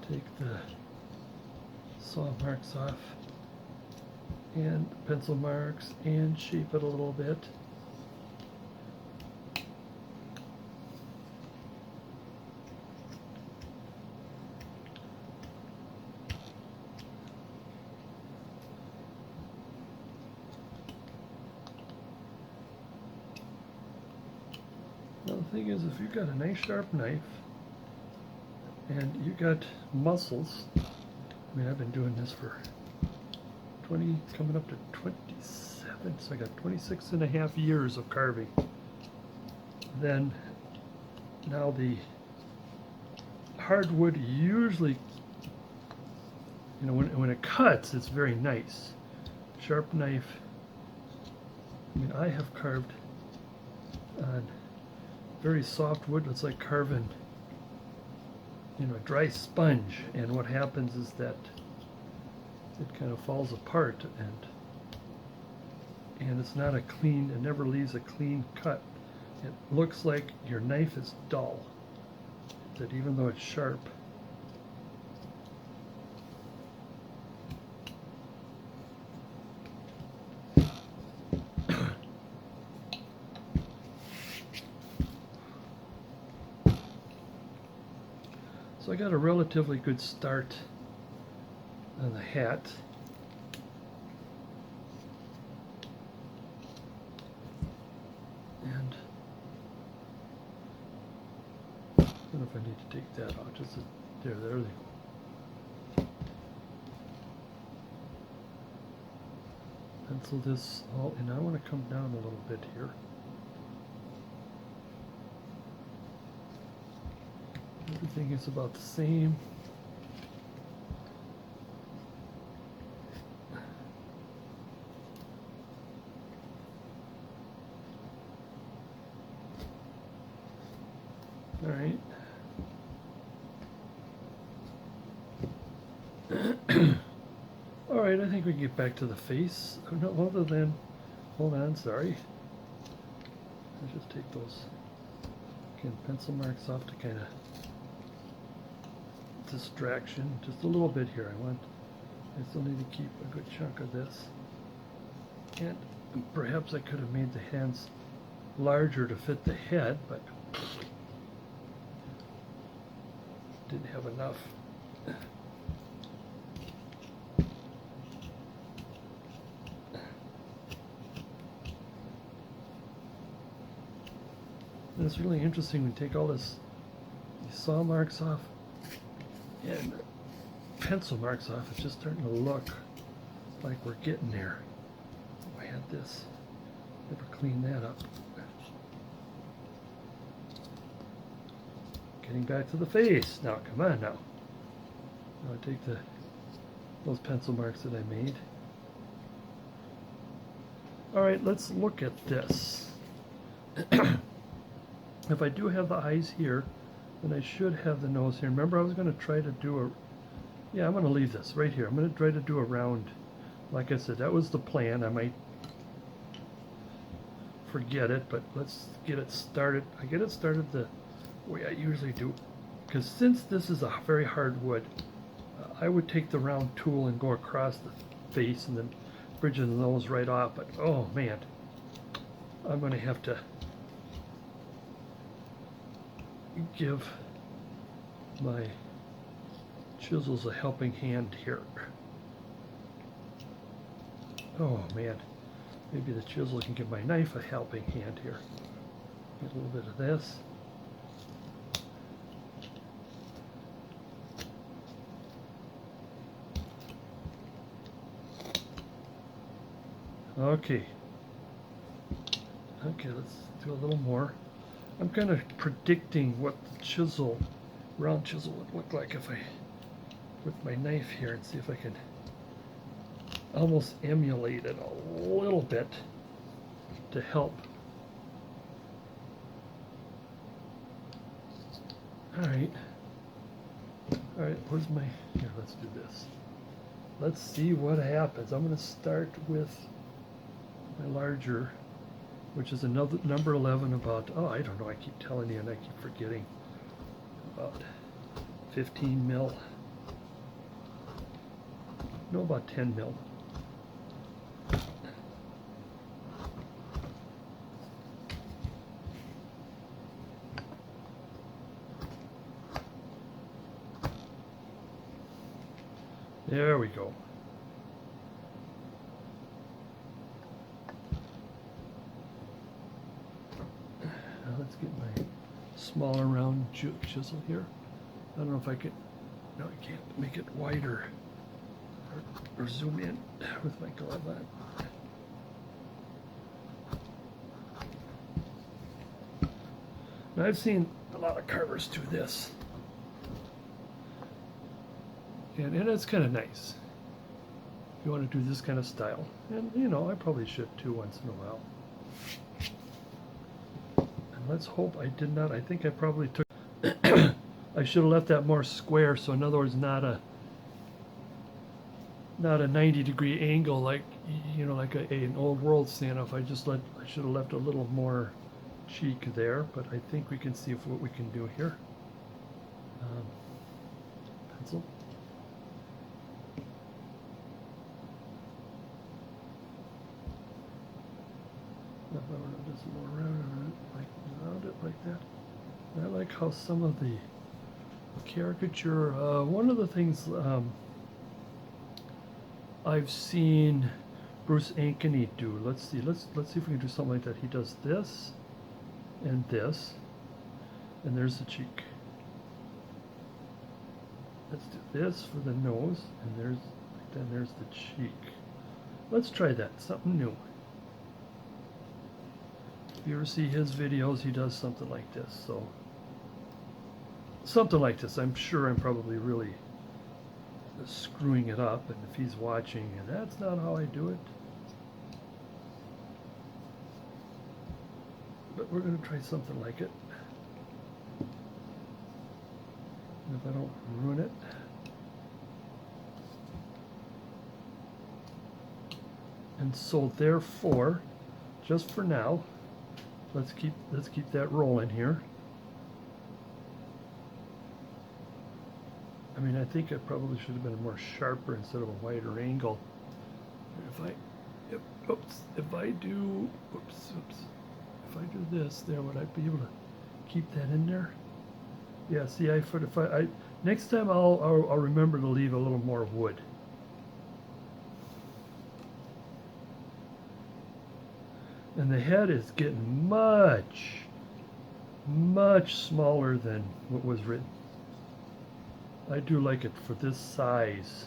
S1: Take the saw marks off and pencil marks and shape it a little bit. Now the thing is, if you've got a nice sharp knife and you got muscles, I mean, I've been doing this for 20, coming up to 27, so I got 26 and a half years of carving. Then now the hardwood usually, you know, when it cuts, it's very nice. Sharp knife, I mean, I have carved on very soft wood. It's like carving, you know, a dry sponge, and what happens is that it kind of falls apart, and it's not a clean, it never leaves a clean cut. It looks like your knife is dull, that even though it's sharp. So I got a relatively good start on the hat. And I don't know if I need to take that out. Just there they go. Pencil this all, and I want to come down a little bit here. Everything is about the same. All right. All right, I think we can get back to the face. No other than, hold on, sorry. Let's just take those, again, pencil marks off to kind of distraction, just a little bit here. I still need to keep a good chunk of this. And perhaps I could have made the hands larger to fit the head, but didn't have enough. And it's really interesting when you take all these saw marks off and pencil marks off, it's just starting to look like we're getting there. Oh, I had this, never cleaned that up. Getting back to the face. Now, come on now. Now I take those pencil marks that I made. All right, let's look at this. if I do have the eyes here, then I should have the nose here. Remember, I was going to try to do a, yeah, I'm going to leave this right here. I'm going to try to do a round. Like I said, that was the plan. I might forget it, but let's get it started. I get it started the way I usually do, because since this is a very hard wood, I would take the round tool and go across the face and then bridge the nose right off. But oh man, I'm going to have to give my chisels a helping hand here. Oh man, maybe the chisel can give my knife a helping hand here. Get a little bit of this. Okay. Okay, let's do a little more. I'm kind of predicting what the chisel, round chisel would look like if I, with my knife here, and see if I can almost emulate it a little bit to help. All right, where's my, here, let's do this. Let's see what happens. I'm going to start with my larger, which is another number 11, about, oh, I don't know, I keep telling you and I keep forgetting, about 15 mil. No, about 10 mil. There we go. Now let's get my smaller round chisel here. I don't know if I can, no, I can't make it wider or zoom in with my glove on. Now I've seen a lot of carvers do this. And it's kind of nice if you want to do this kind of style. And you know, I probably should too once in a while. And let's hope I did not, I think I probably took, I should have left that more square, so in other words, not a 90-degree angle like, you know, like an old world standoff. I should have left a little more cheek there, but I think we can see what we can do here. Pencil. Just more around it like that. I like how some of the caricature. One of the things I've seen Bruce Ankeny do. Let's see. Let's see if we can do something like that. He does this, and there's the cheek. Let's do this for the nose, and there's the cheek. Let's try that. Something new. If you ever see his videos, he does something like this. So something like this. I'm sure I'm probably really screwing it up, and if he's watching, and that's not how I do it. But we're going to try something like it. And if I don't ruin it. And so therefore, just for now, let's keep that rolling here. I mean, I think it probably should have been more sharper instead of a wider angle. If I do this there, would I be able to keep that in there? Yeah, see, next time I'll remember to leave a little more wood. And the head is getting much, much smaller than what was written. I do like it for this size.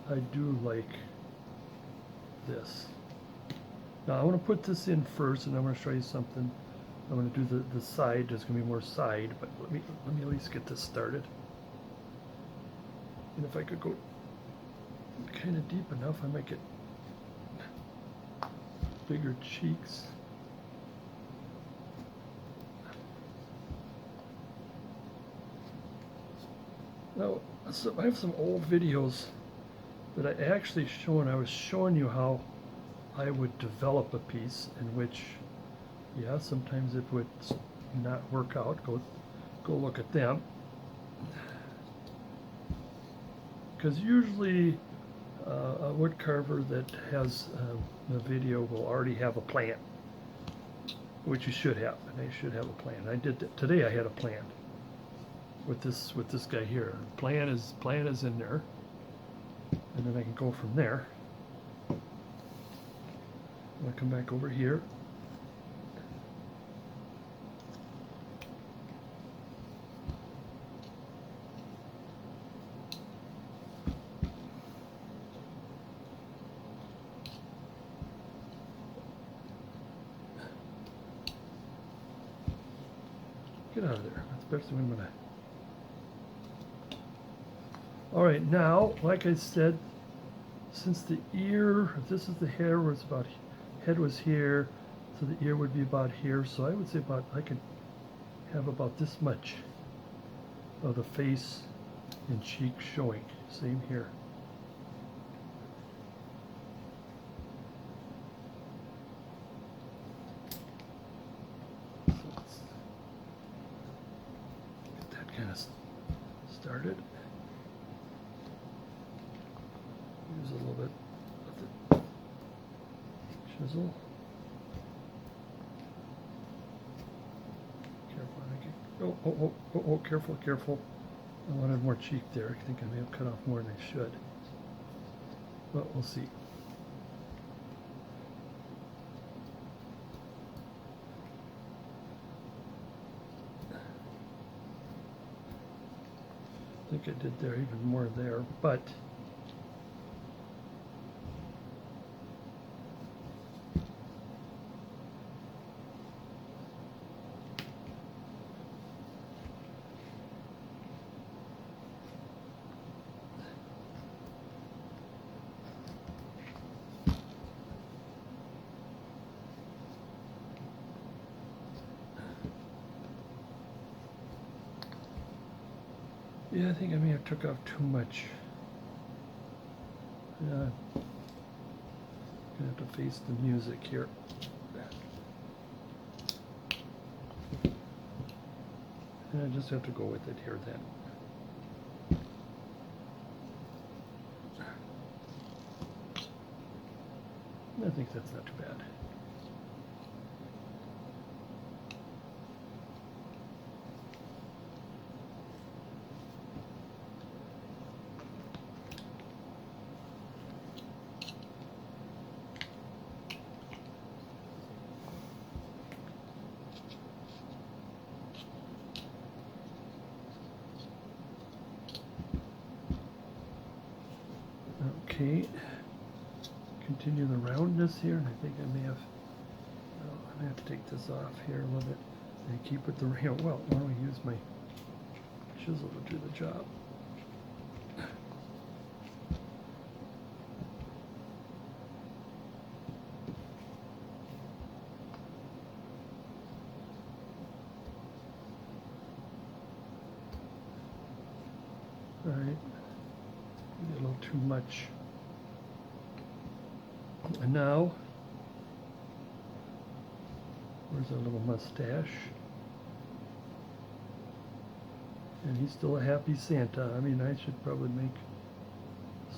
S1: I do like this. Now I want to put this in first, and I'm going to show you something. I'm going to do the side. There's going to be more side, but let me at least get this started. And if I could go kind of deep enough. I might get bigger cheeks. Now, so I have some old videos that I actually shown. I was showing you how I would develop a piece in which, yeah, sometimes it would not work out. Go look at them. Because usually a wood carver that has a video will already have a plan, which you should have, and they should have a plan. I did that. Today I had a plan with this guy here. Plan is in there, and then I can go from there. I'm gonna come back over here. Get out of there. Especially when I'm gonna. All right, now, like I said, since the ear, if this is the hair, was about, head was here, so the ear would be about here. So I would say I could have about this much of the face and cheek showing. Same here. So let's get that kind of started. Use a little bit of the chisel. Careful, oh, careful. I wanted more cheek there. I think I may have cut off more than I should. But we'll see. I think I did there even more there, but yeah, I think I may have took off too much. Gonna have to face the music here. And I just have to go with it here then. I think that's not too bad. Okay, continue the roundness here, and I think I may have, I may have to take this off here a little bit and keep it the real. Well, why don't we use my chisel to do the job? All right, a little too much. And now, where's our little mustache? And he's still a happy Santa. I mean, I should probably make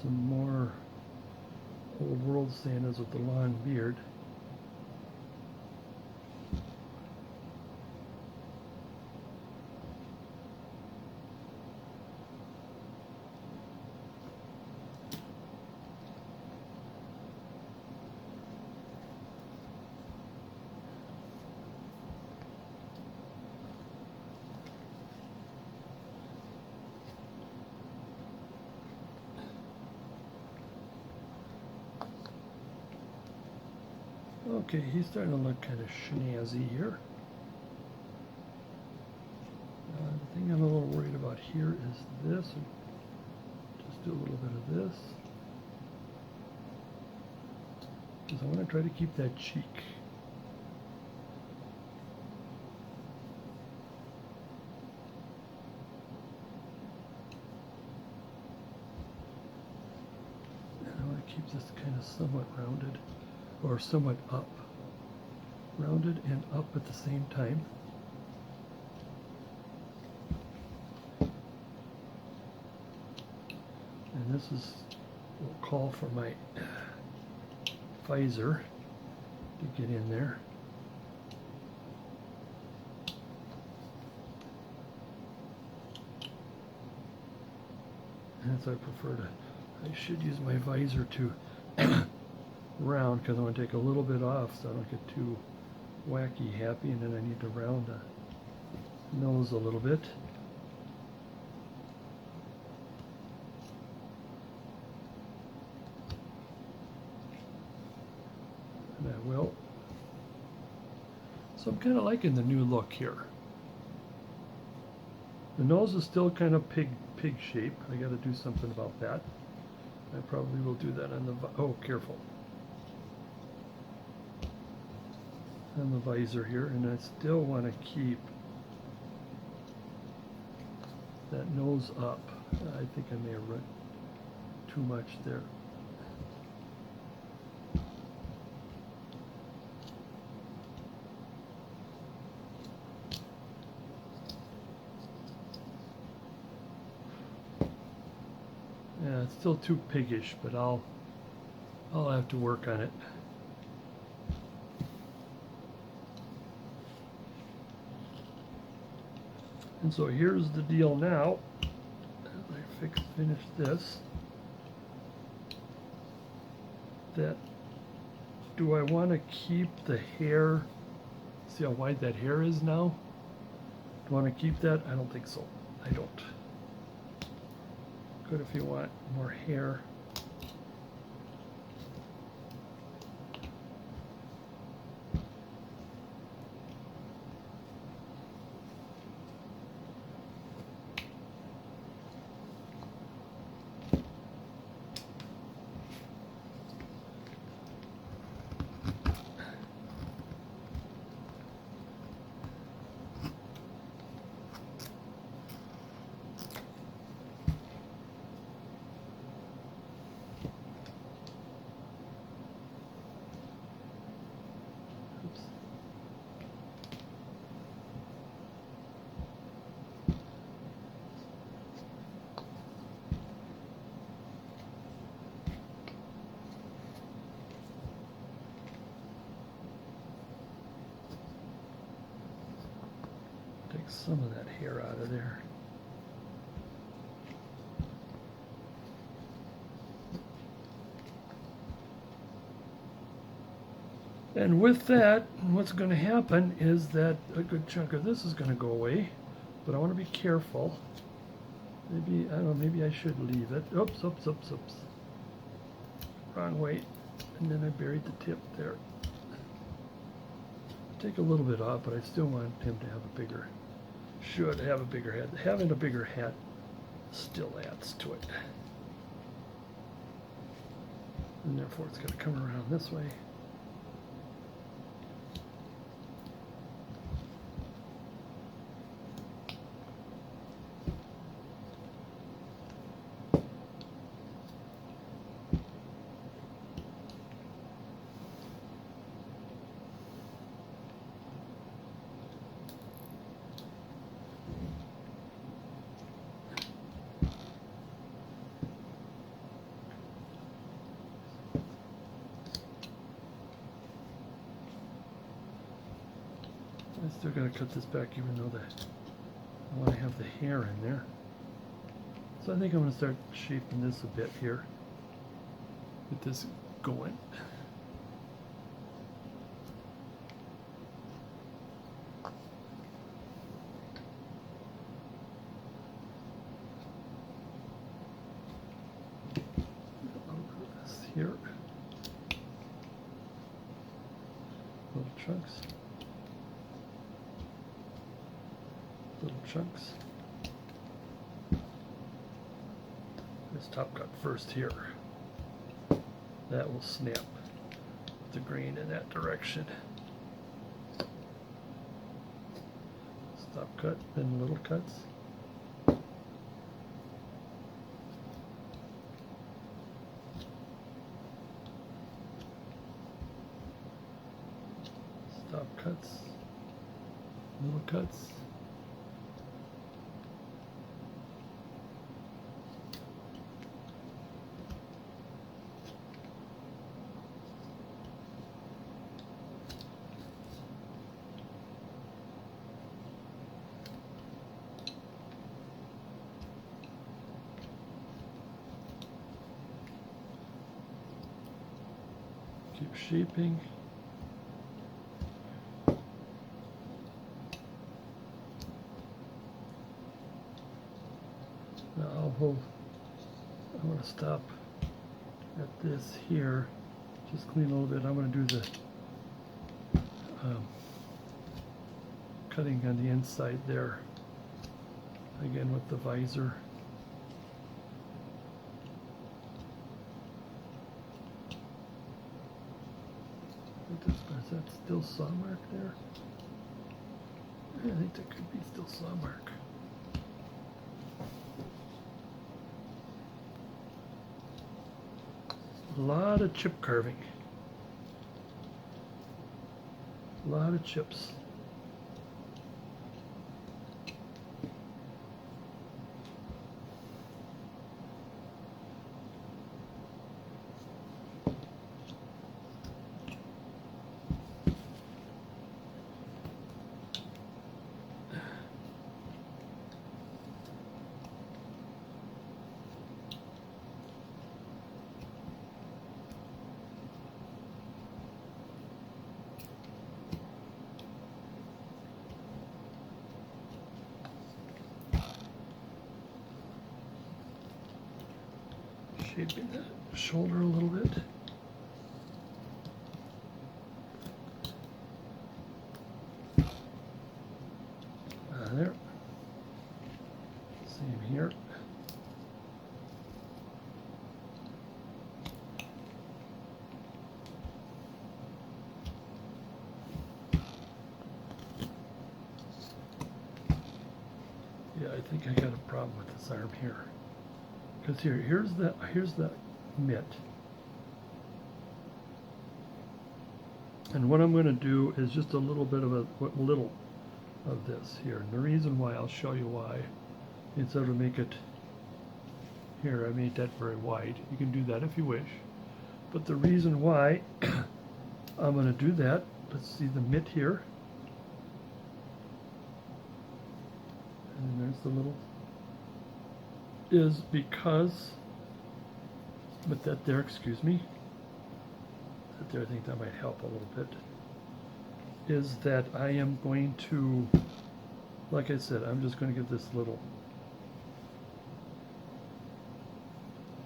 S1: some more old world Santas with the long beard. Okay, he's starting to look kind of snazzy here. The thing I'm a little worried about here is this. Just do a little bit of this. because I want to try to keep that cheek. And I want to keep this kind of somewhat rounded, or somewhat up. Rounded and up at the same time. And this is, we'll call for my visor to get in there. And so I prefer to, I should use my visor to round, because I want to take a little bit off so I don't get too wacky happy, and then I need to round the nose a little bit. And I will. So I'm kind of liking the new look here. The nose is still kind of pig shape. I got to do something about that. I probably will do that on the, oh, careful. On the visor here, and I still want to keep that nose up. I think I may have run too much there. Yeah, it's still too piggish, but I'll have to work on it. And so here's the deal now. As I finish this, that do I want to keep the hair? See how wide that hair is now? Do I want to keep that? I don't think so. I don't. Good if you want more hair. Take some of that hair out of there. And with that, what's going to happen is that a good chunk of this is going to go away, but I want to be careful. Maybe, I don't know, maybe I should leave it. Oops, oops, oops, oops. Wrong way. And then I buried the tip there. Take a little bit off, but I still want him to have a bigger, should have a bigger head. Having a bigger head still adds to it. And therefore it's going to come around this way. I'm still going to cut this back even though I want to have the hair in there. So I think I'm going to start shaping this a bit here. Get this going. This here. Little chunks. Little chunks. This top cut first here. That will snap. the grain in that direction. Stop cut, then little cuts. Stop cuts, little cuts. Keep shaping. Now I'm going to stop at this here. Just clean a little bit. I'm going to do the cutting on the inside there. Again with the visor. Is that still saw mark there? I think there could be still saw mark. A lot of chip carving. A lot of chips. Shaping the shoulder a little bit. There. Same here. Yeah, I think I got a problem with this arm here. Because here's the mitt. And what I'm going to do is just a little bit of of this here. And the reason why, I'll show you why. Instead of make it here, I made that very wide. You can do that if you wish. But the reason why I'm going to do that, let's see the mitt here. And there's the little, is because, but that there, excuse me, that there, I think that might help a little bit, is that I am going to, like I said, I'm just going to give this little,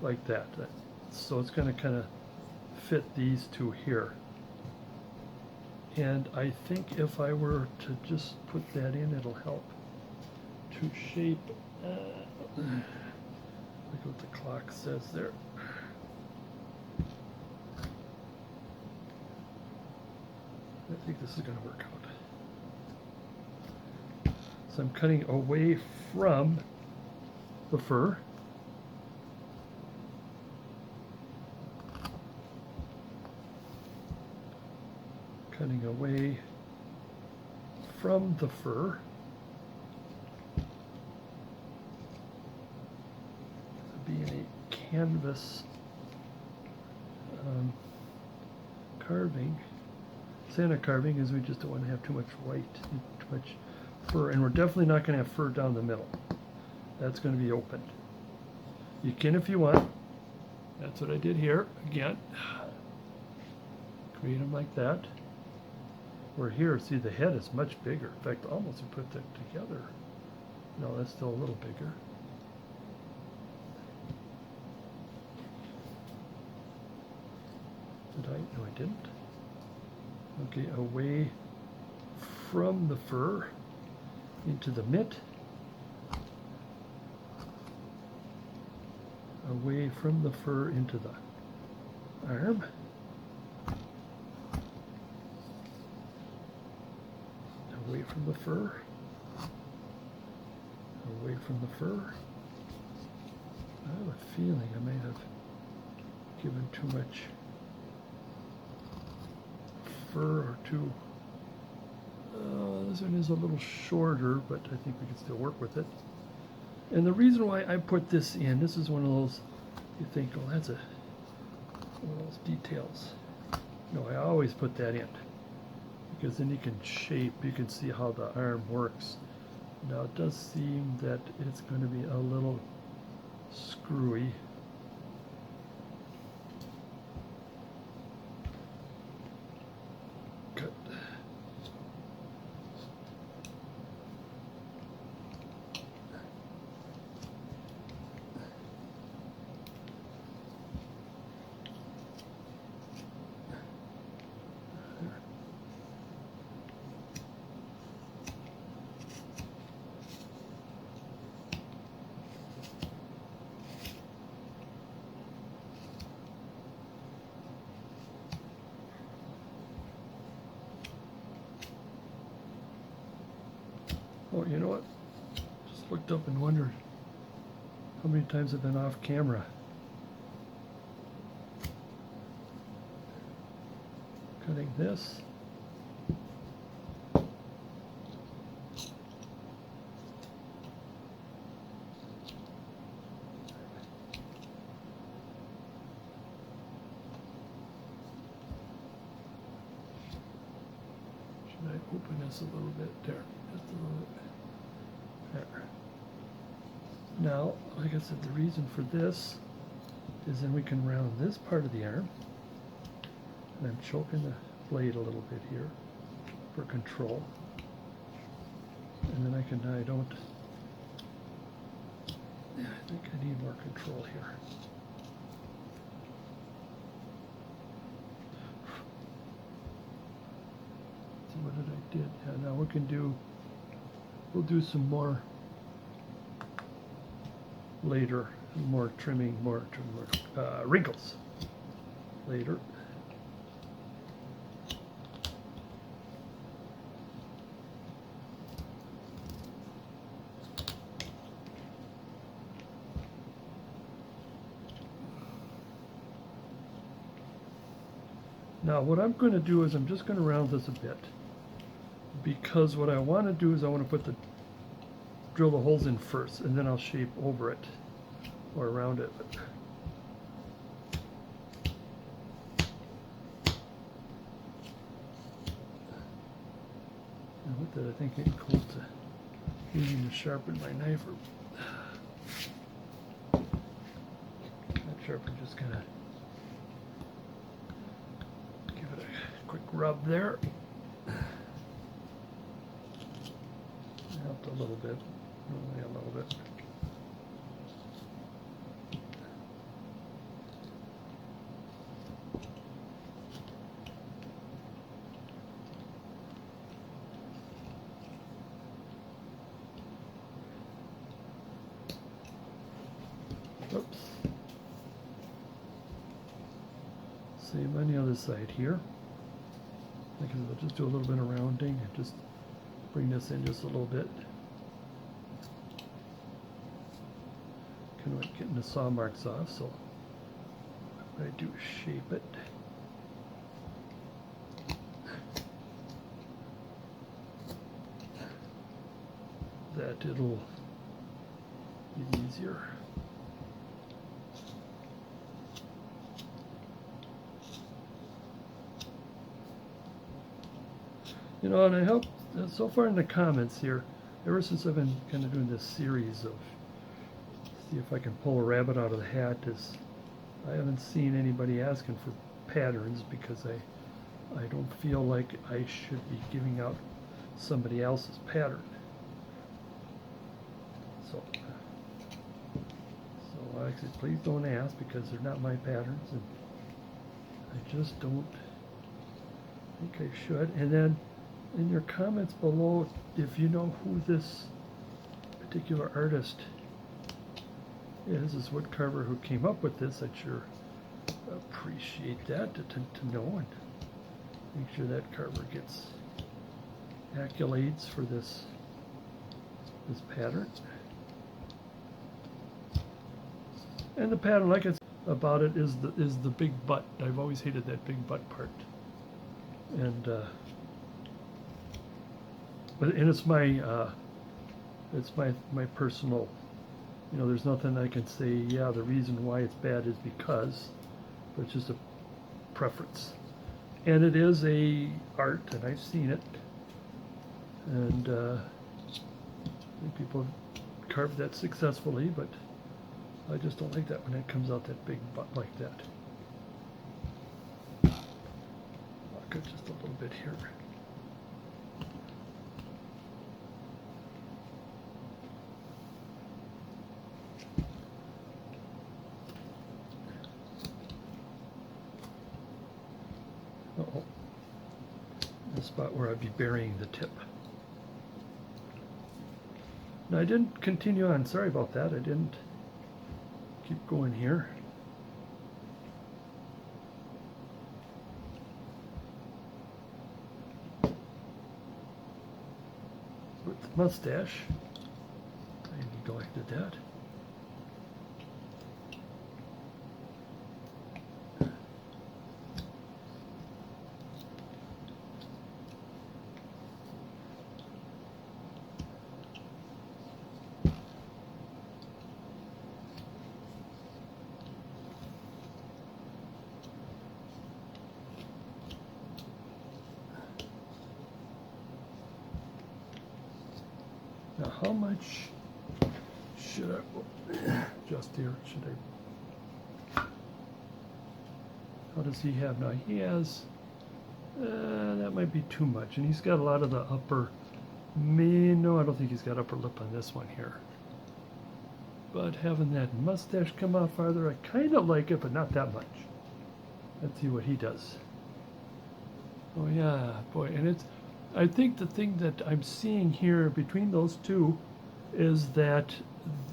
S1: like that. So it's going to kind of fit these two here. And I think if I were to just put that in, it'll help to shape, look what the clock says there. I think this is going to work out. So I'm cutting away from the fur. Cutting away from the fur. Being a canvas carving. Santa carving is we just don't want to have too much white, too much fur, and we're definitely not going to have fur down the middle. That's going to be open. You can if you want. That's what I did here. Again, create them like that. Where here, see, the head is much bigger. In fact, almost you put that together. No, that's still a little bigger. Did I? No, I didn't. Okay, away from the fur into the mitt. Away from the fur into the arm. from the fur. Away from the fur. I have a feeling I may have given too much fur or too. This one is a little shorter, but I think we can still work with it. And the reason why I put this in, this is one of those, you think, oh, that's one of those details. No, I always put that in, because then you can shape, you can see how the arm works. Now it does seem that it's going to be a little screwy. Cut. Oh, you know what? Just looked up and wondered how many times I've been off camera. Cutting this. Should I open this a little bit there? Just a little bit. There. Now, like I said, the reason for this is then we can round this part of the arm. And I'm choking the blade a little bit here for control. And then I don't, yeah, I think I need more control here. So what did I did? Yeah, now we can do, we'll do some more later, more trimming, more wrinkles later. Now what I'm going to do is I'm just going to round this a bit, because what I want to do is I want to drill the holes in first, and then I'll shape over it or around it. And with that, I think it's close to needing to sharpen my knife. Not sharpen, just kind of give it a quick rub there. Helped a little bit, only a little bit. Oops. Same on the other side here. Like I said, I'll just do a little bit of rounding and just bring this in just a little bit. Kind of like getting the saw marks off, so what I do is shape it. That it'll be easier. You know, and I hope so far in the comments here, ever since I've been kind of doing this series of see if I can pull a rabbit out of the hat, is I haven't seen anybody asking for patterns, because I don't feel like I should be giving out somebody else's pattern. So like I said, please don't ask, because they're not my patterns, and I just don't think I should. And then in your comments below, if you know who this particular artist is, this wood carver who came up with this, I'd sure appreciate that to know, and make sure that carver gets accolades for this pattern. And the pattern, like I said about it, is the big butt. I've always hated that big butt part. And it's my personal, there's nothing I can say, yeah, the reason why it's bad is because, but it's just a preference. And it is a art, and I've seen it. And I think people have carved that successfully, but I just don't like that when it comes out that big butt like that. Lock it just a little bit here. Uh-oh. The spot where I'd be burying the tip. Now I didn't continue on, sorry about that, I didn't keep going here. With the mustache, I neglected that. Now, how much should I just here? Should I? How does he have now? He has that might be too much, and he's got a lot of the upper. No, I don't think he's got upper lip on this one here. But having that mustache come out farther, I kind of like it, but not that much. Let's see what he does. Oh yeah, boy, and it's. I think the thing that I'm seeing here between those two is that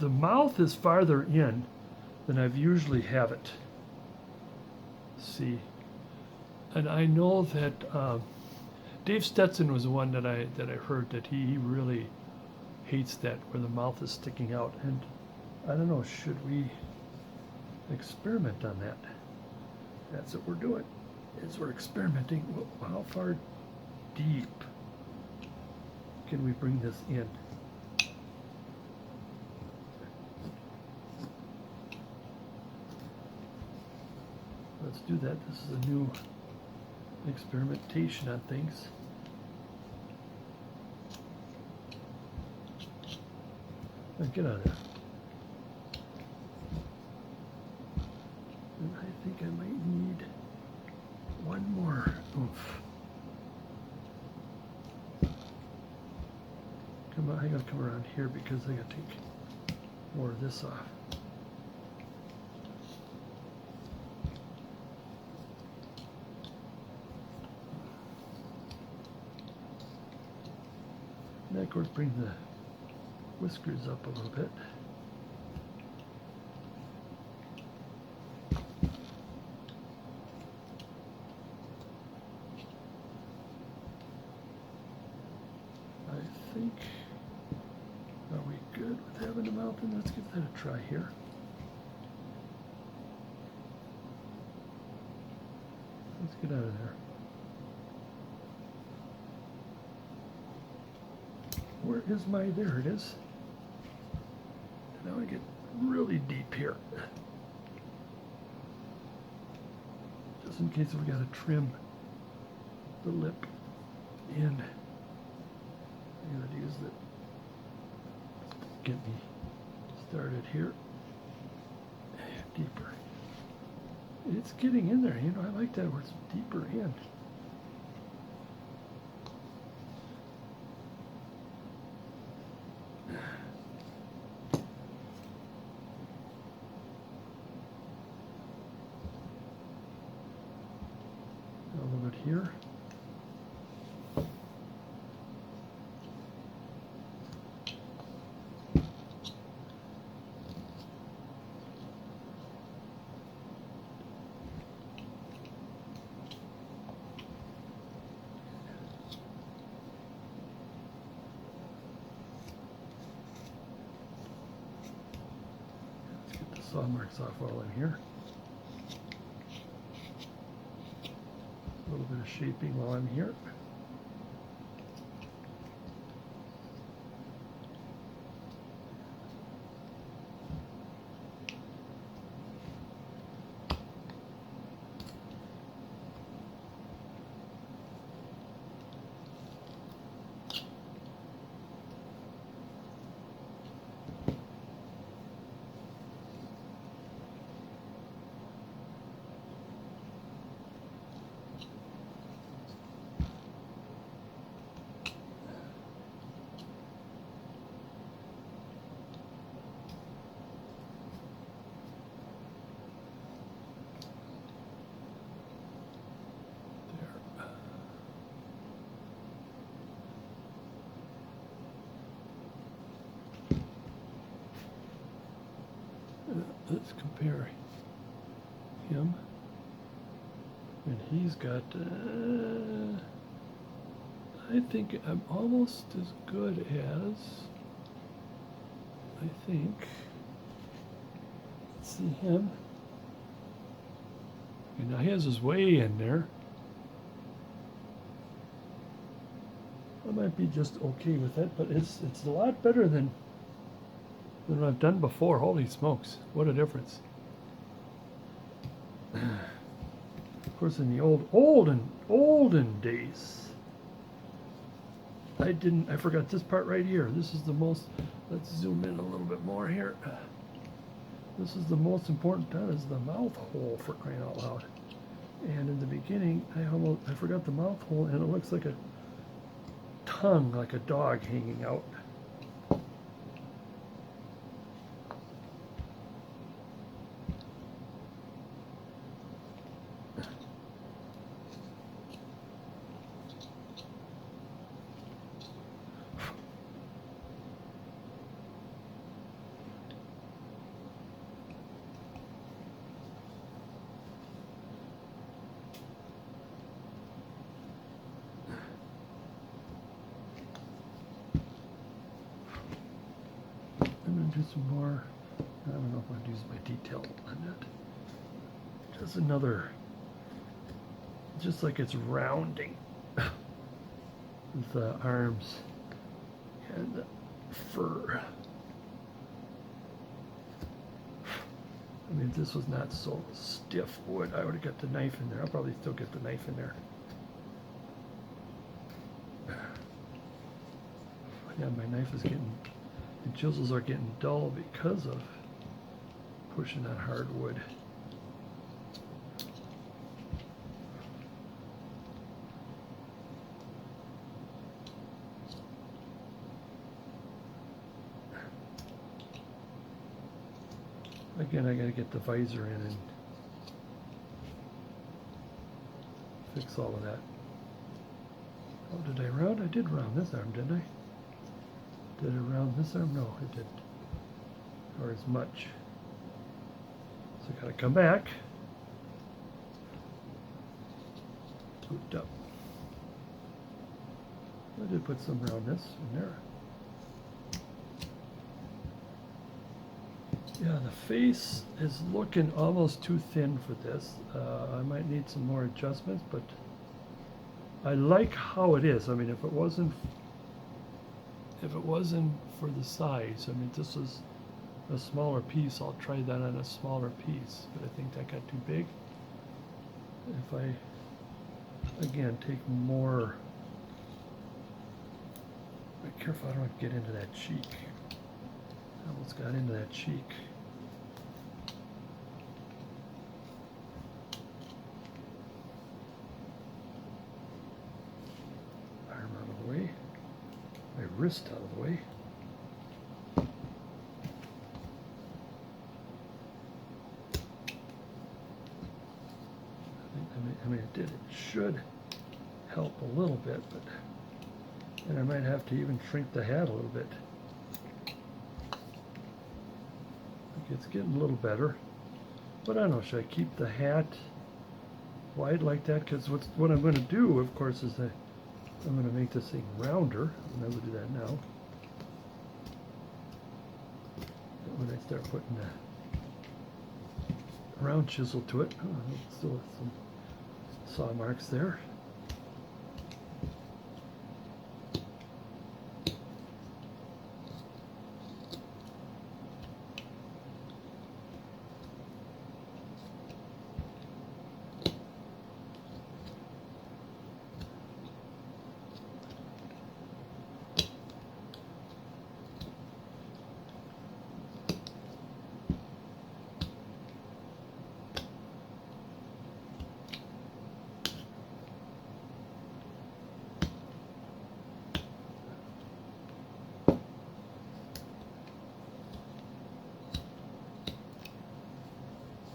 S1: the mouth is farther in than I've usually have it. See, and I know that Dave Stetson was the one that I heard that he really hates that where the mouth is sticking out, and I don't know, should we experiment on that? That's what we're doing. Is we're experimenting. How far deep can we bring this in? Let's do that. This is a new experimentation on things. Now get out of there. And I think I might need one more oomph. Come on, I gotta come around here because I gotta take more of this off. And of course, bring the whiskers up a little bit. I think, are we good with having the mouth in? Let's give that a try here. Let's get out of there. Where is my, there it is. Now I get really deep here. Just in case we got to trim the lip in. I'm going to use the, get me started here. Deeper. It's getting in there, I like that where it's deeper in. A little bit here. saw marks off all in here. A little bit of shaping while I'm here. Let's compare him, and he's got, I think I'm almost as good as, I think, let's see him, and now his is way in there. I might be just okay with it, but it's a lot better than what I've done before. Holy smokes, what a difference. Of course, in the olden days, I forgot this part right here. This is the most, let's zoom in a little bit more here. This is the most important, that is the mouth hole, for crying out loud. And in the beginning, I forgot the mouth hole, and it looks like a tongue, like a dog hanging out. Do some more. I don't know if I'm going to use my detail on that. Just another, just like it's rounding with the arms and the fur. I mean, if this was not so stiff wood, I would have got the knife in there. I'll probably still get the knife in there. Yeah, my knife is getting, the chisels are getting dull because of pushing on hardwood. Again, I gotta get the visor in and fix all of that. Oh, did I round? I did round this arm, didn't I? Did I round this arm? No, I didn't. Or as much. So I gotta come back. Scooped up. I did put some roundness in there. Yeah, the face is looking almost too thin for this. I might need some more adjustments, but I like how it is. I mean, if it wasn't for the size, I mean, this is a smaller piece. I'll try that on a smaller piece, but I think that got too big. If I, again, take more, be careful I don't get into that cheek. I almost got into that cheek. Arm out of the way. My wrist out of the way. I mean, it did. It should help a little bit, but and I might have to even shrink the hat a little bit. It's getting a little better, but I don't know, should I keep the hat wide like that? Because what I'm going to do, of course, is I'm going to make this thing rounder. I'm going to do that now. When I start putting round chisel to it. Still some saw marks there.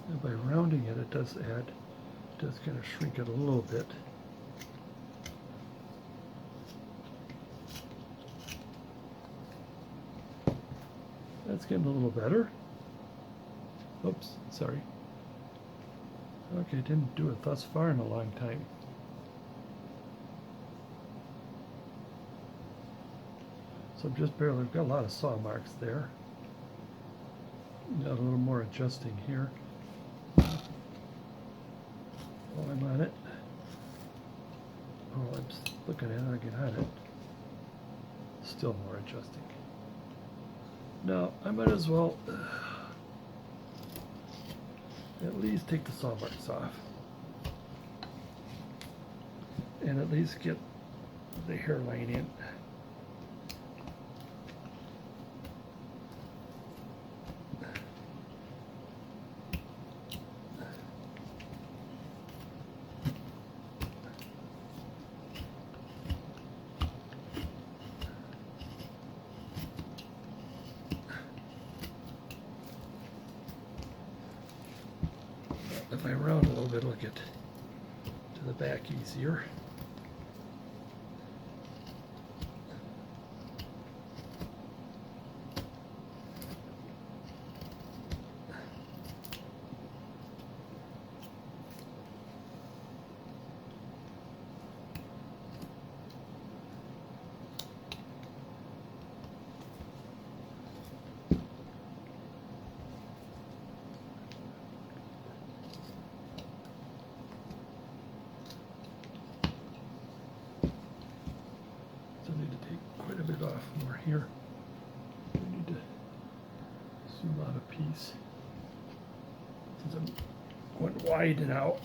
S1: And by rounding it, it does kind of shrink it a little bit. That's getting a little better. Oops, sorry. Okay, didn't do it thus far in a long time. So I'm just barely, I've got a lot of saw marks there. Got a little more adjusting here. While I'm on it. Oh, I'm looking at it, I get on it. Still more adjusting. Now, I might as well at least take the saw marks off. And at least get the hairline in. If I round a little bit, it'll get to the back easier. Off more here. We need to zoom out a piece since I'm going wide and out.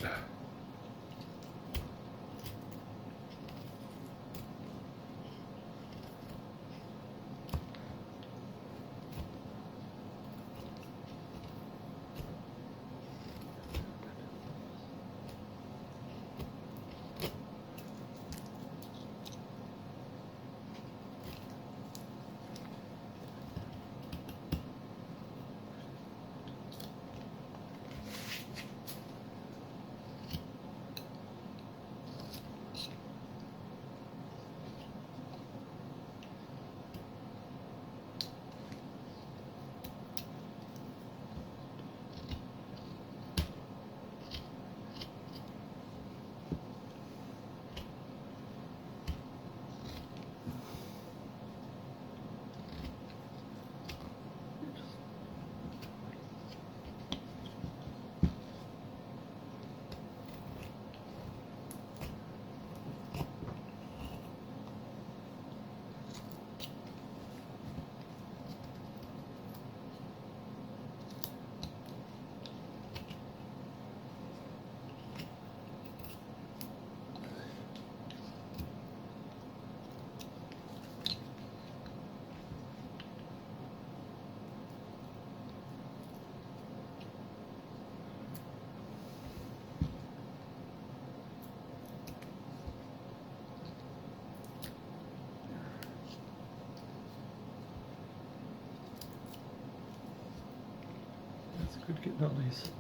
S1: Good getting all these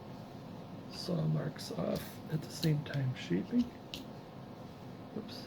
S1: saw marks off at the same time shaping. Oops.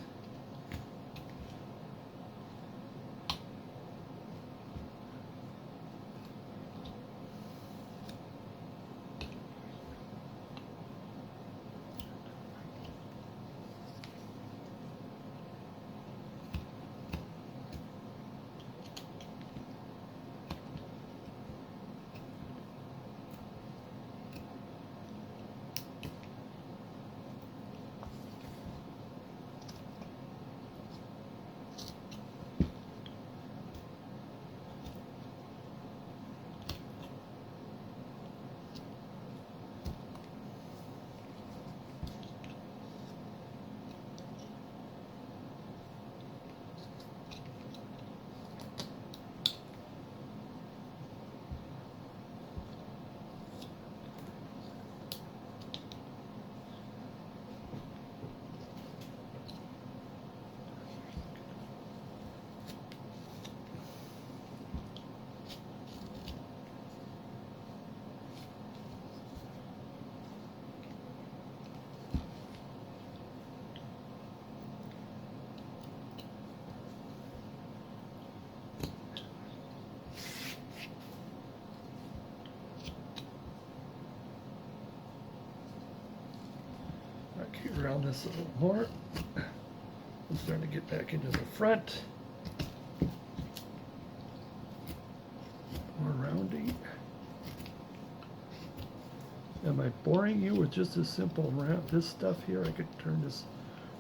S1: around this a little more. I'm starting to get back into the front. More rounding. Am I boring you with just this simple this stuff here? I could turn this,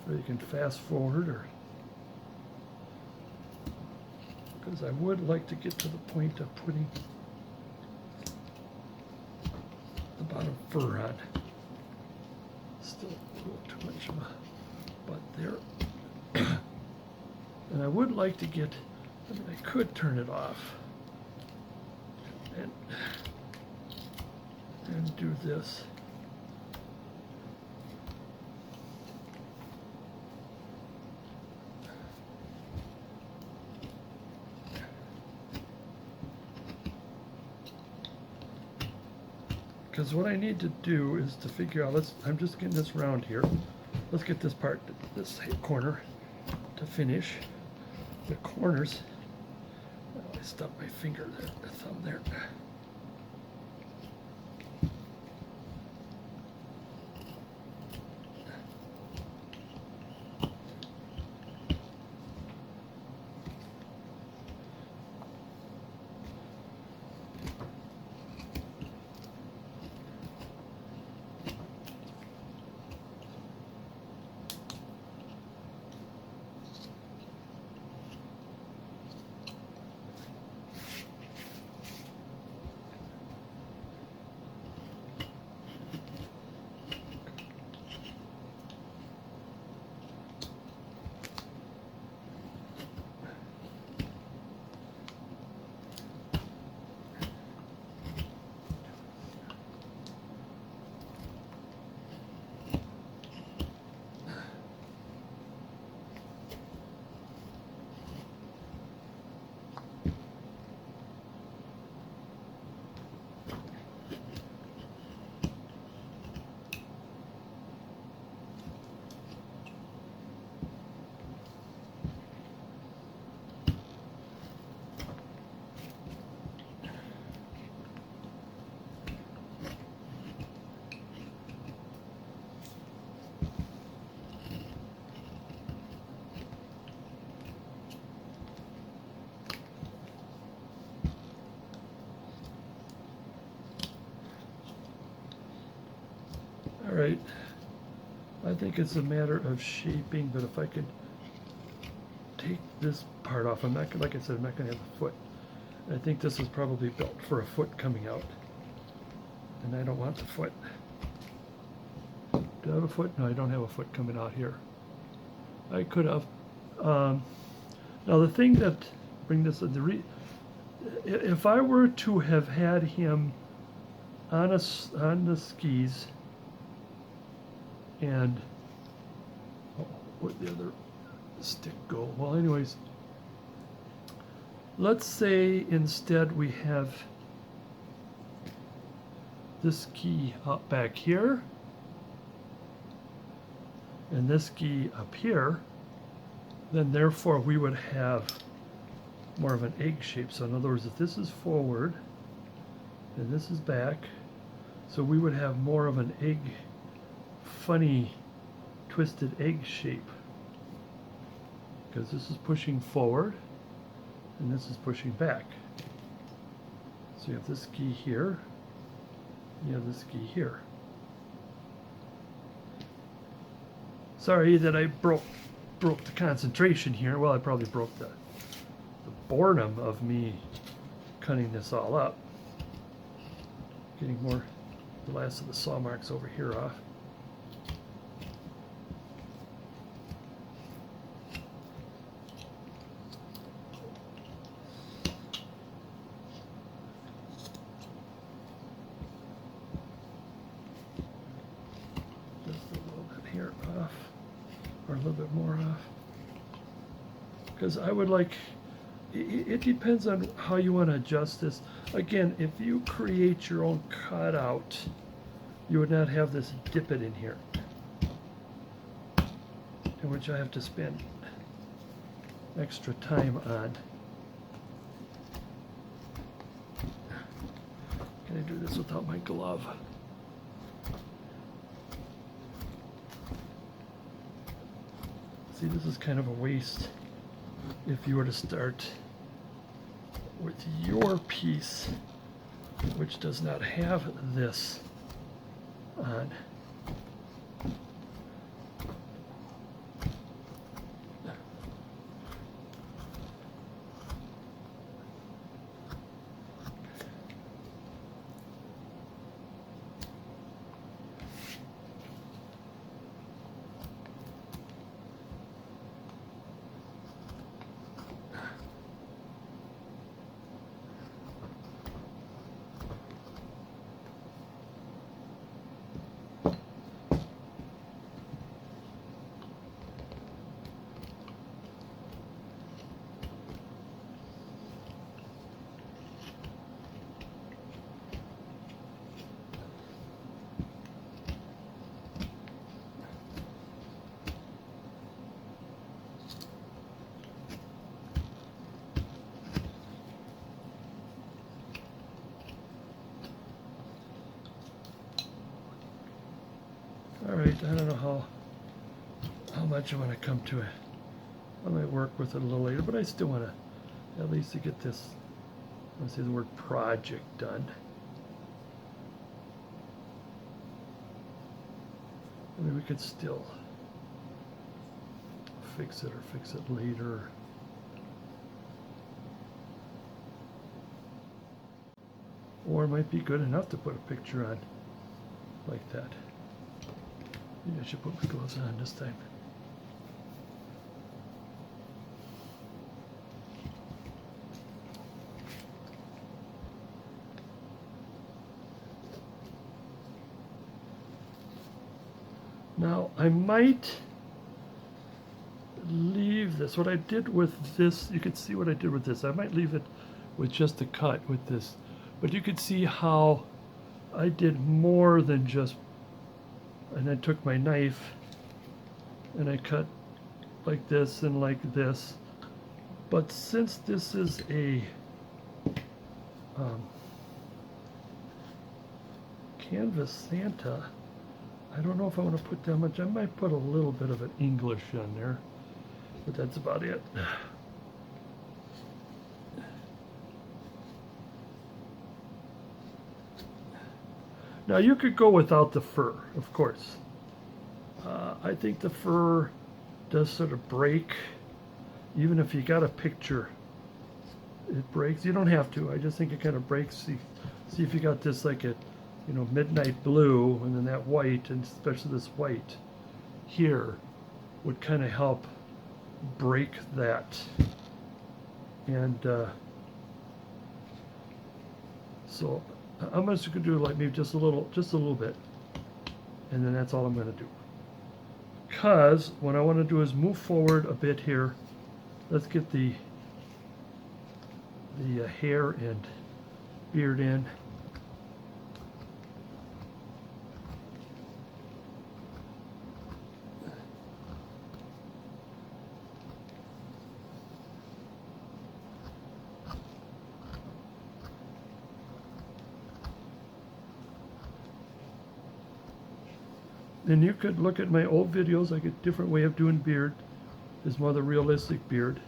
S1: or you can fast forward, or because I would like to get to the point of putting the bottom fur on. Still a little too much of a butt there. And I would like to get, I mean, I could turn it off and do this. Because what I need to do is to figure out, I'm just getting this round here. Let's get this part, this corner to finish. The corners, oh, I stuck my finger there, the thumb there. All right, I think it's a matter of shaping, but if I could take this part off, I'm not, like I said, I'm not going to have a foot. I think this is probably built for a foot coming out, and I don't want the foot. Do I have a foot? No, I don't have a foot coming out here. I could have. Now the thing that, bring this, if I were to have had him on the skis, and where'd the other stick go? Well, anyways, let's say instead we have this ski up back here and this ski up here, then therefore we would have more of an egg shape. So in other words, if this is forward and this is back, so we would have more of an egg, funny twisted egg shape, because this is pushing forward and this is pushing back. So you have this ski here, you have this ski here. Sorry that I broke the concentration here. Well, I probably broke the boredom of me cutting this all up. Getting more, the last of the saw marks over here off. Or a little bit more off, because I would like, it depends on how you want to adjust this. Again, if you create your own cutout, you would not have this dip it in here, in which I have to spend extra time on. Can I do this without my glove? See, this is kind of a waste if you were to start with your piece, which does not have this on. All right, I don't know how much I want to come to it. I might work with it a little later, but I still want to at least to get this, let's say the word project done. I mean, we could still fix it or fix it later. Or it might be good enough to put a picture on like that. Maybe I should put my gloves on this time. Now, I might leave this. What I did with this, you can see what I did with this. I might leave it with just a cut with this. But you could see how I did more than just, and I took my knife and I cut like this and like this. But since this is a canvas Santa, I don't know if I want to put that much. I might put a little bit of an English on there, but that's about it. Now you could go without the fur, of course. I think the fur does sort of break, even if you got a picture, it breaks. You don't have to. I just think it kind of breaks. See if you got this like a, you know, midnight blue, and then that white, and especially this white here would kind of help break that. And so I'm just going to do like maybe just a little bit, and then that's all I'm going to do. Because what I want to do is move forward a bit here. Let's get the hair and beard in. And you could look at my old videos, like a different way of doing beard. Is more the realistic beard.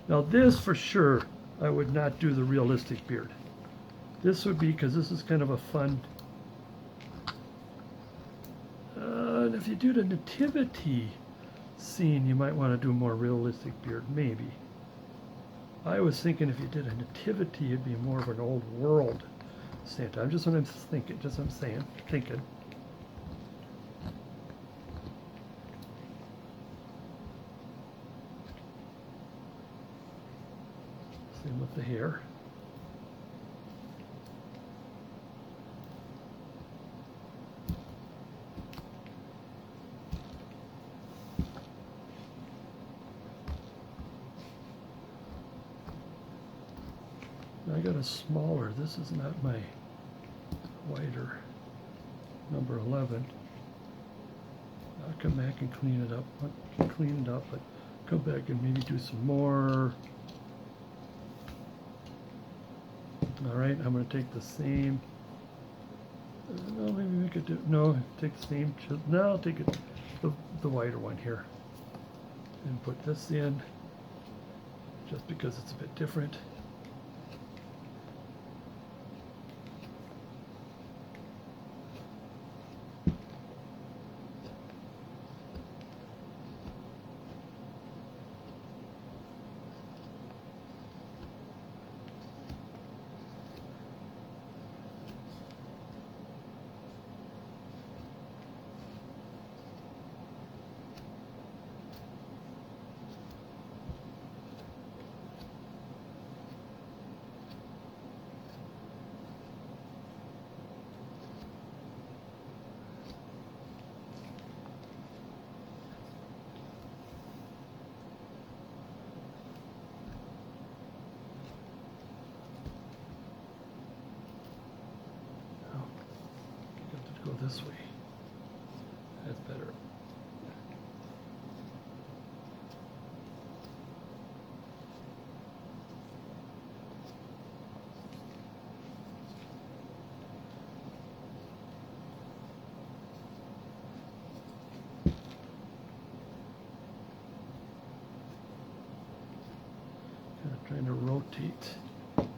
S1: Now this for sure, I would not do the realistic beard. This would be, because this is kind of a fun, and if you do the nativity scene, you might want to do a more realistic beard, maybe. I was thinking if you did a nativity, it'd be more of an old world Santa. I'm just what I'm thinking, just what I'm saying, thinking. Same with the hair. I got a smaller. This is not my wider number 11. I'll come back and clean it up. I can clean it up, but come back and maybe do some more. All right, I'm going to take the same. No, maybe we could do. No, take the same. No, I'll take it the wider one here. and put this in just because it's a bit different. Go this way. That's better. Kind of trying to rotate while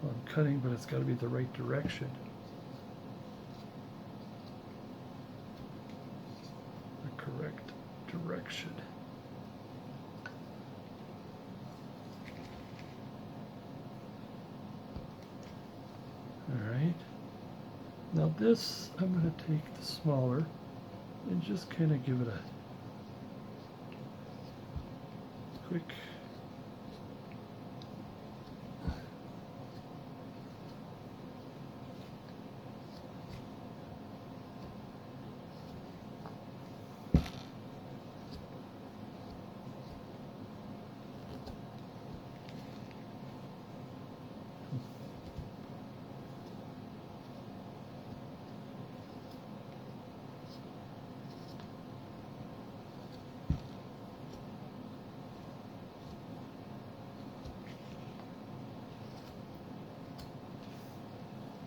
S1: I'm cutting, but it's got to be the right direction. Correct direction. All right. Now this, I'm going to take the smaller and just kind of give it a quick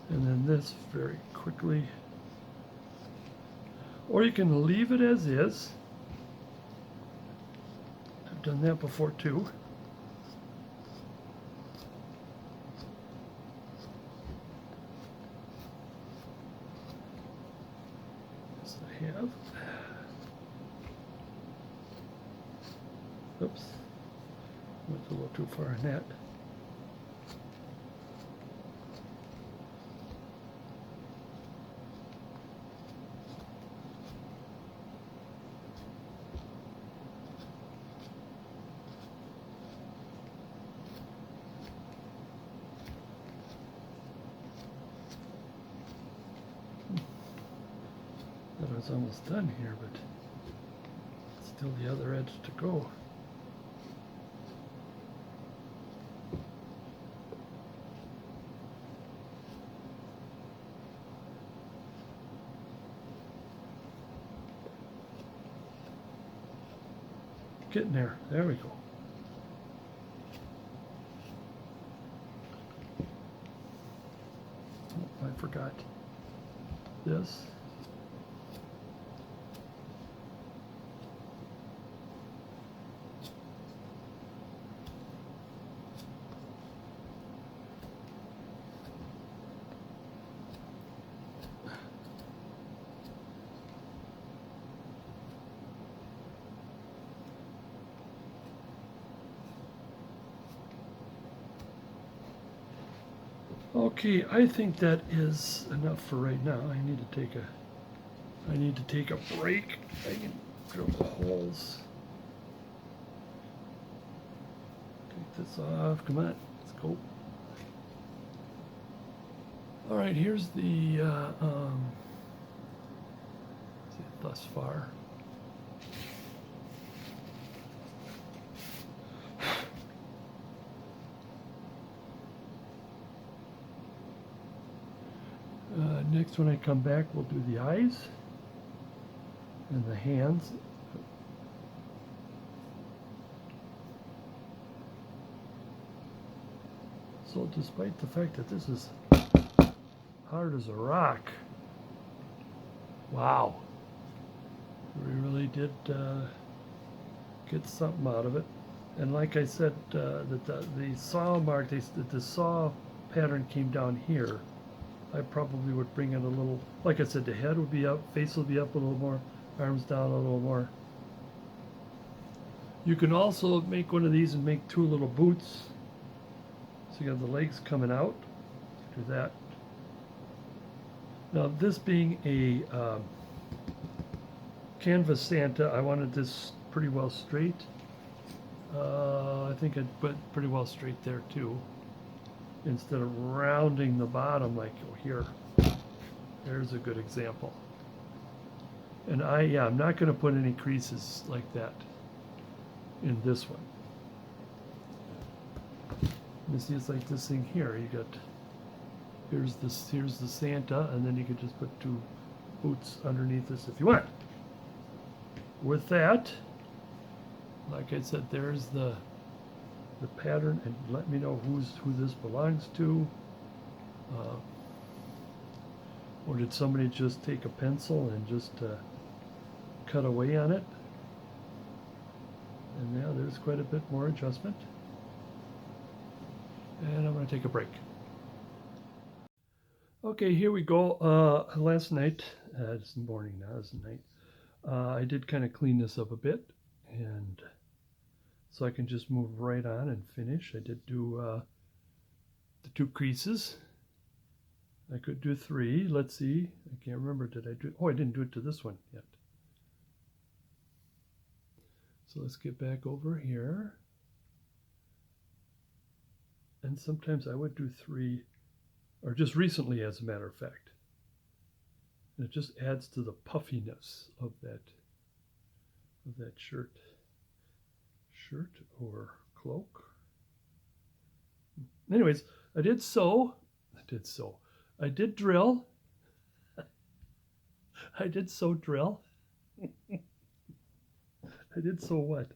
S1: and then this very quickly. Or you can leave it as is. I've done that before too. Yes, I have. Oops. Went a little too far in that. That was almost done here, but still the other edge to go. Getting there. There we go. Oh, I forgot this. Okay, I think that is enough for right now. I need to take a break. I can drill the holes. Take this off. Come on, let's go. All right, here's the see it thus far. Next, when I come back, we'll do the eyes and the hands. So despite the fact that this is hard as a rock, wow, we really did get something out of it. And like I said, the saw mark, the saw pattern came down here. I probably would bring it a little, like I said, the head would be up, face will be up a little more, arms down a little more. You can also make one of these and make two little boots. So you have the legs coming out. Do that. Now this being a canvas Santa, I wanted this pretty well straight. I think I'd put pretty well straight there too. Instead of rounding the bottom like here. There's a good example. And I'm not going to put any creases like that in this one. You see, it's like this thing here. You got here's the Santa, and then you could just put two boots underneath this if you want. With that, like I said, there's the pattern, and let me know who this belongs to. Or did somebody just take a pencil and just cut away on it? And now there's quite a bit more adjustment. And I'm going to take a break. Okay, here we go. Last night, it's morning now, it's night. I did kind of clean this up a bit, and so I can just move right on and finish. I did do the two creases. I could do three. Let's see. I can't remember. Did I do? Oh, I didn't do it to this one yet. So let's get back over here. And sometimes I would do three, or just recently, as a matter of fact. And it just adds to the puffiness of that shirt or cloak. Anyways, I did drill. I did sew drill. I did sew what?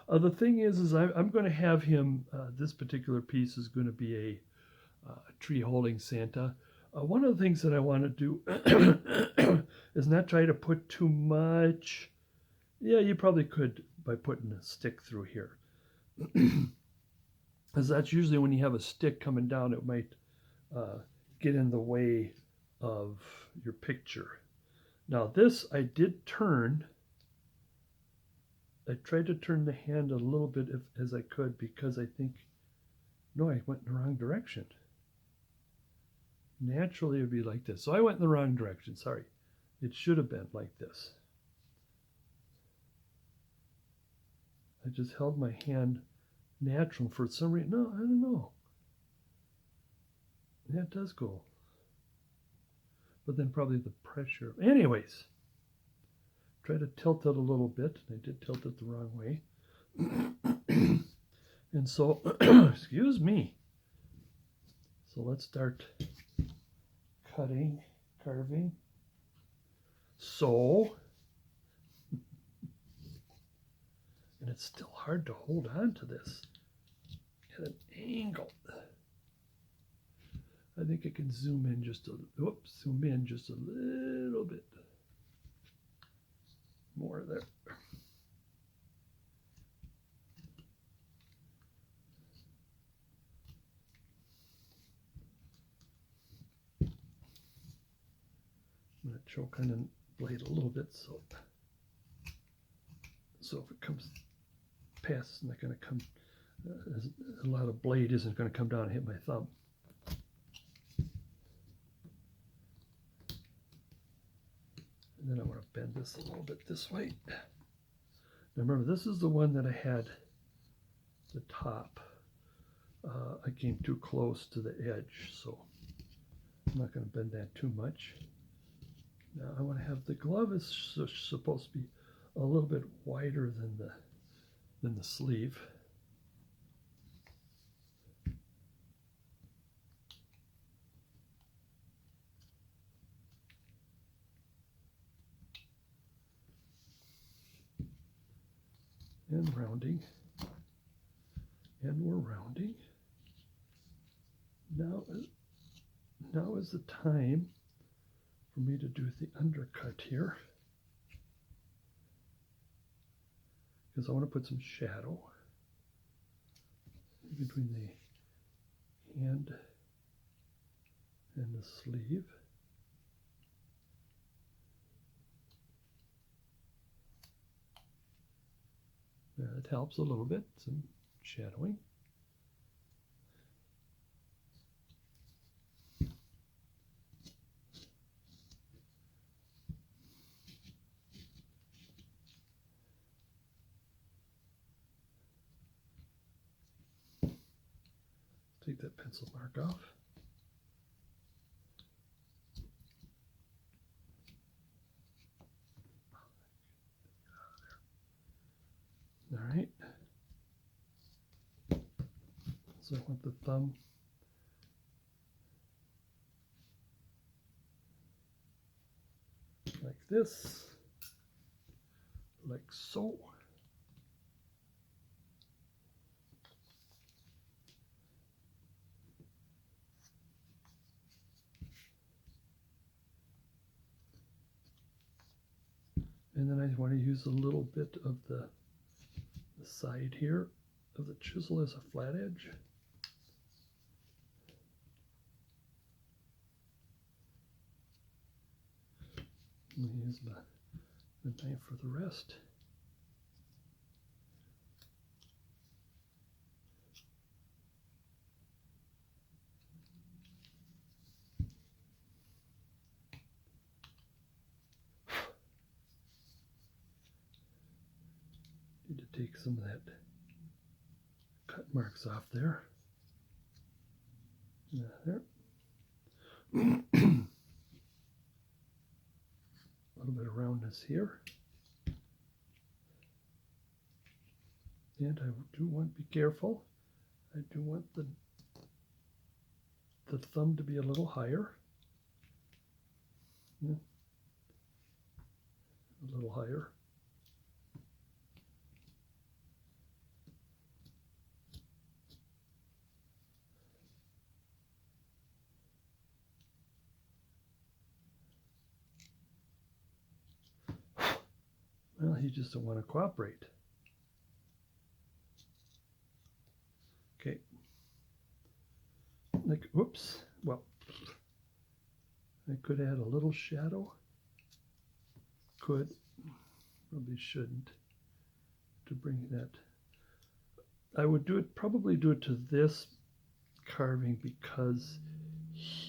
S1: The thing is I'm going to have him, this particular piece is going to be a tree holding Santa. One of the things that I want to do is not try to put too much. Yeah, you probably could by putting a stick through here. Because that's usually when you have a stick coming down, it might get in the way of your picture. Now this I did turn. I tried to turn the hand a little bit as I could, because I think, no, I went in the wrong direction. Naturally it would be like this. So I went in the wrong direction, sorry. It should have been like this. I just held my hand natural for some reason. No, I don't know. Yeah, it does go. But then probably the pressure. Anyways, try to tilt it a little bit. I did tilt it the wrong way. And so, excuse me. So let's start carving. So, and it's still hard to hold on to this at an angle. I think I can zoom in just a little bit more there. I'm going to choke on the blade a little bit so if it comes past, it's not going to come, a lot of blade isn't going to come down and hit my thumb. And then I want to bend this a little bit this way. Now remember, this is the one that I had the top. I came too close to the edge, so I'm not going to bend that too much. Now I want to have the glove is supposed to be a little bit wider than the sleeve. And rounding, and we're rounding. Now is the time for me to do the undercut here, because I want to put some shadow between the hand and the sleeve. That helps a little bit, some shadowing. Take that pencil mark off. All right. So I want the thumb like this, like so. And then I want to use a little bit of the side here of the chisel as a flat edge. And use the knife for the rest. Need to take some of that cut marks off there. Yeah, there. A little bit of roundness here. And I do want to be careful. I do want the thumb to be a little higher. Yeah. A little higher. Well, he just don't want to cooperate. Okay. Like, whoops. Well, I could add a little shadow. Could. Probably shouldn't. To bring that. I would do it, probably do it to this carving because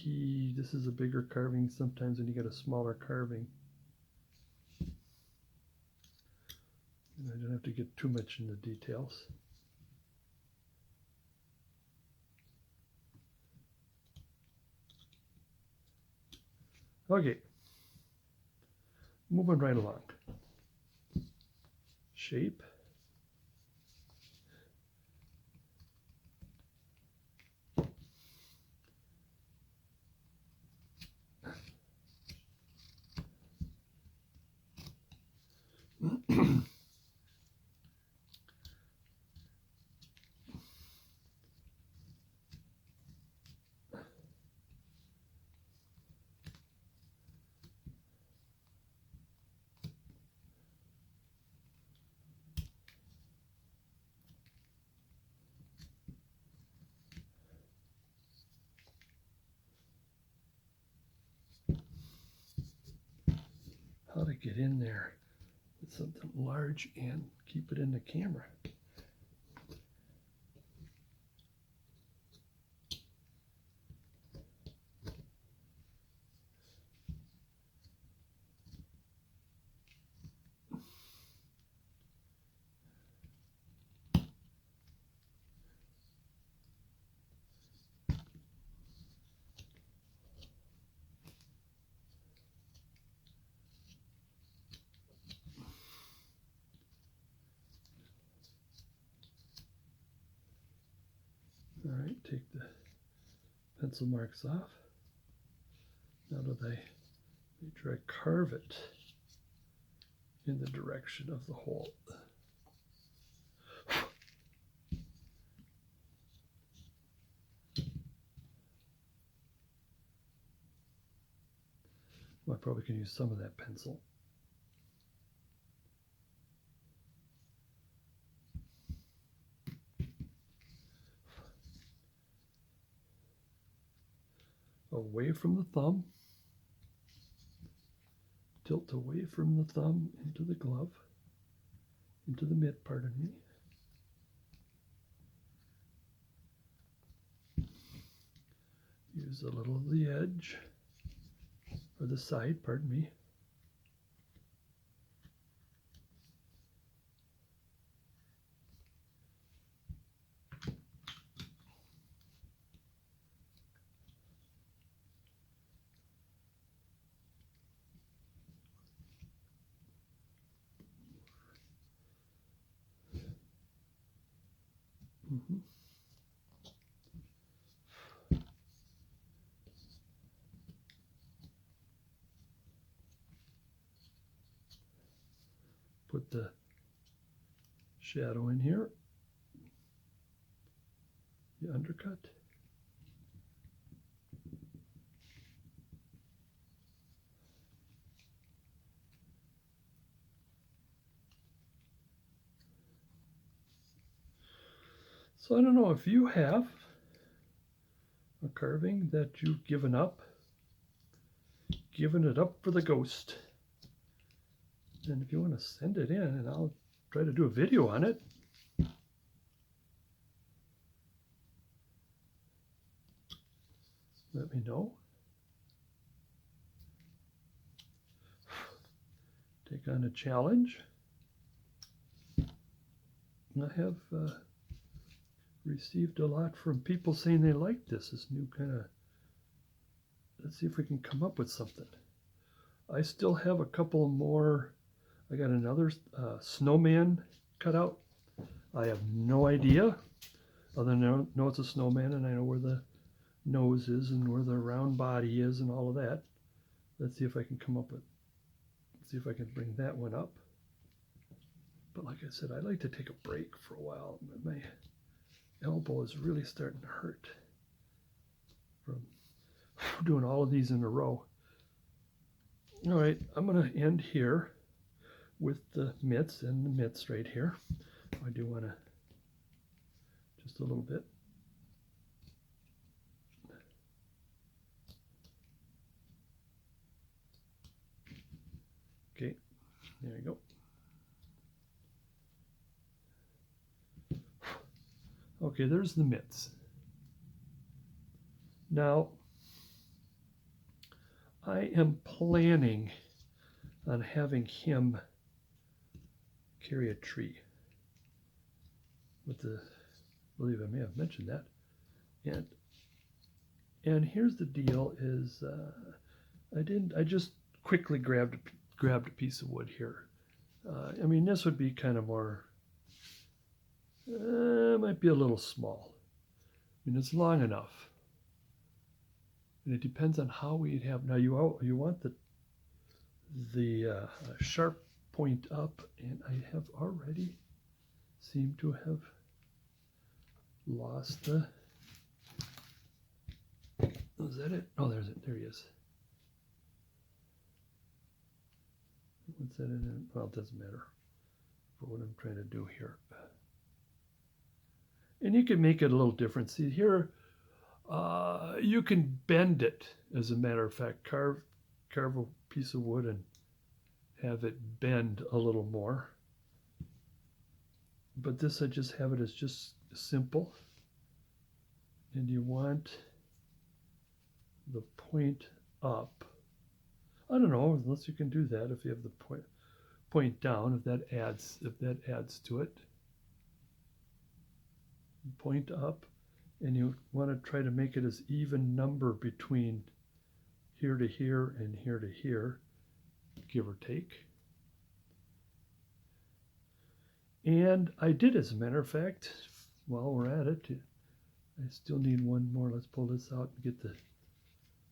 S1: this is a bigger carving sometimes when you get a smaller carving. I don't have to get too much into details. Okay, moving right along. Shape. How to get in there with something large and keep it in the camera. All right, take the pencil marks off. Now that I make sure I carve it in the direction of the hole. Well, I probably can use some of that pencil. away from the thumb. Tilt away from the thumb into the glove, into the mitt, pardon me. Use a little of the edge, or the side, pardon me. Mm-hmm. Put the shadow in here, the undercut. So I don't know if you have a carving that you've given it up for the ghost. And if you want to send it in, and I'll try to do a video on it. Let me know. Take on a challenge. I have received a lot from people saying they like this new kind of, let's see if we can come up with something. I still have a couple more. I got another snowman cut out. I have no idea, other than I know it's a snowman and I know where the nose is and where the round body is and all of that. Let's see if I can come up with, see if I can bring that one up. But like I said, I'd like to take a break for a while. My elbow is really starting to hurt from doing all of these in a row. All right, I'm going to end here with the mitts and the mitts right here. I do want to just a little bit. Okay, there you go. Okay, there's the mitts. Now, I am planning on having him carry a tree. With the, I believe I may have mentioned that. And here's the deal: is I just quickly grabbed a piece of wood here. I mean, this would be kind of more. Might be a little small. I mean, it's long enough. And it depends on how we'd have. Now you want the sharp point up, and I have already seemed to have lost the. Oh, is that it? Oh, there's it. There he is. What's that in it? Well, it doesn't matter for what I'm trying to do here. And you can make it a little different. See here, you can bend it. As a matter of fact, carve a piece of wood and have it bend a little more. But this, I just have it as just simple. And you want the point up. I don't know, unless you can do that if you have the point down, if that adds to it. Point up, and you want to try to make it as even number between here to here and here to here, give or take. And I did, as a matter of fact, while we're at it, I still need one more. Let's pull this out and get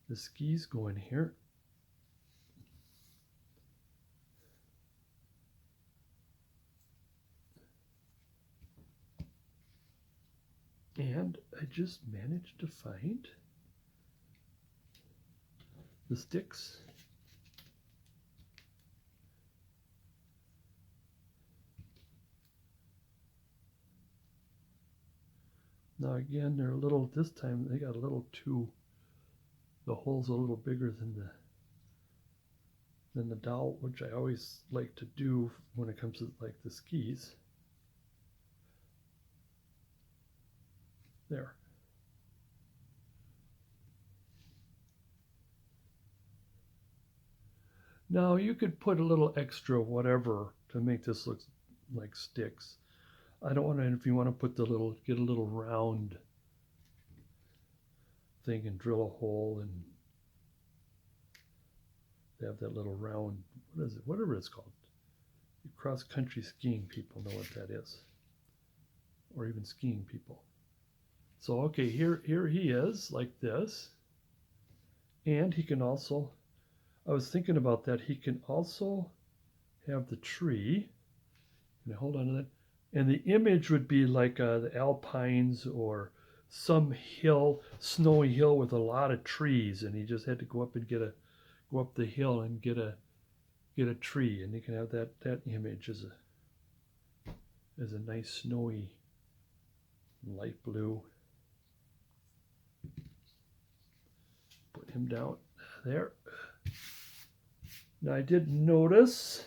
S1: the skis going here. And I just managed to find the sticks. Now again, they're a little, this time they got a little too the hole's a little bigger than the dowel, which I always like to do when it comes to like the skis. There. Now you could put a little extra whatever to make this look like sticks. I don't want to, if you want to put get a little round thing and drill a hole and have that little round, what is it, whatever it's called. You cross-country skiing people know what that is, or even skiing people. So okay, here he is like this, and he can also, I was thinking about that, he can also have the tree, and hold on to that, and the image would be like the Alpines or some hill, snowy hill with a lot of trees, and he just had to go up the hill and get a tree, and you can have that image as a nice snowy light blue. Put him down there. Now I did notice,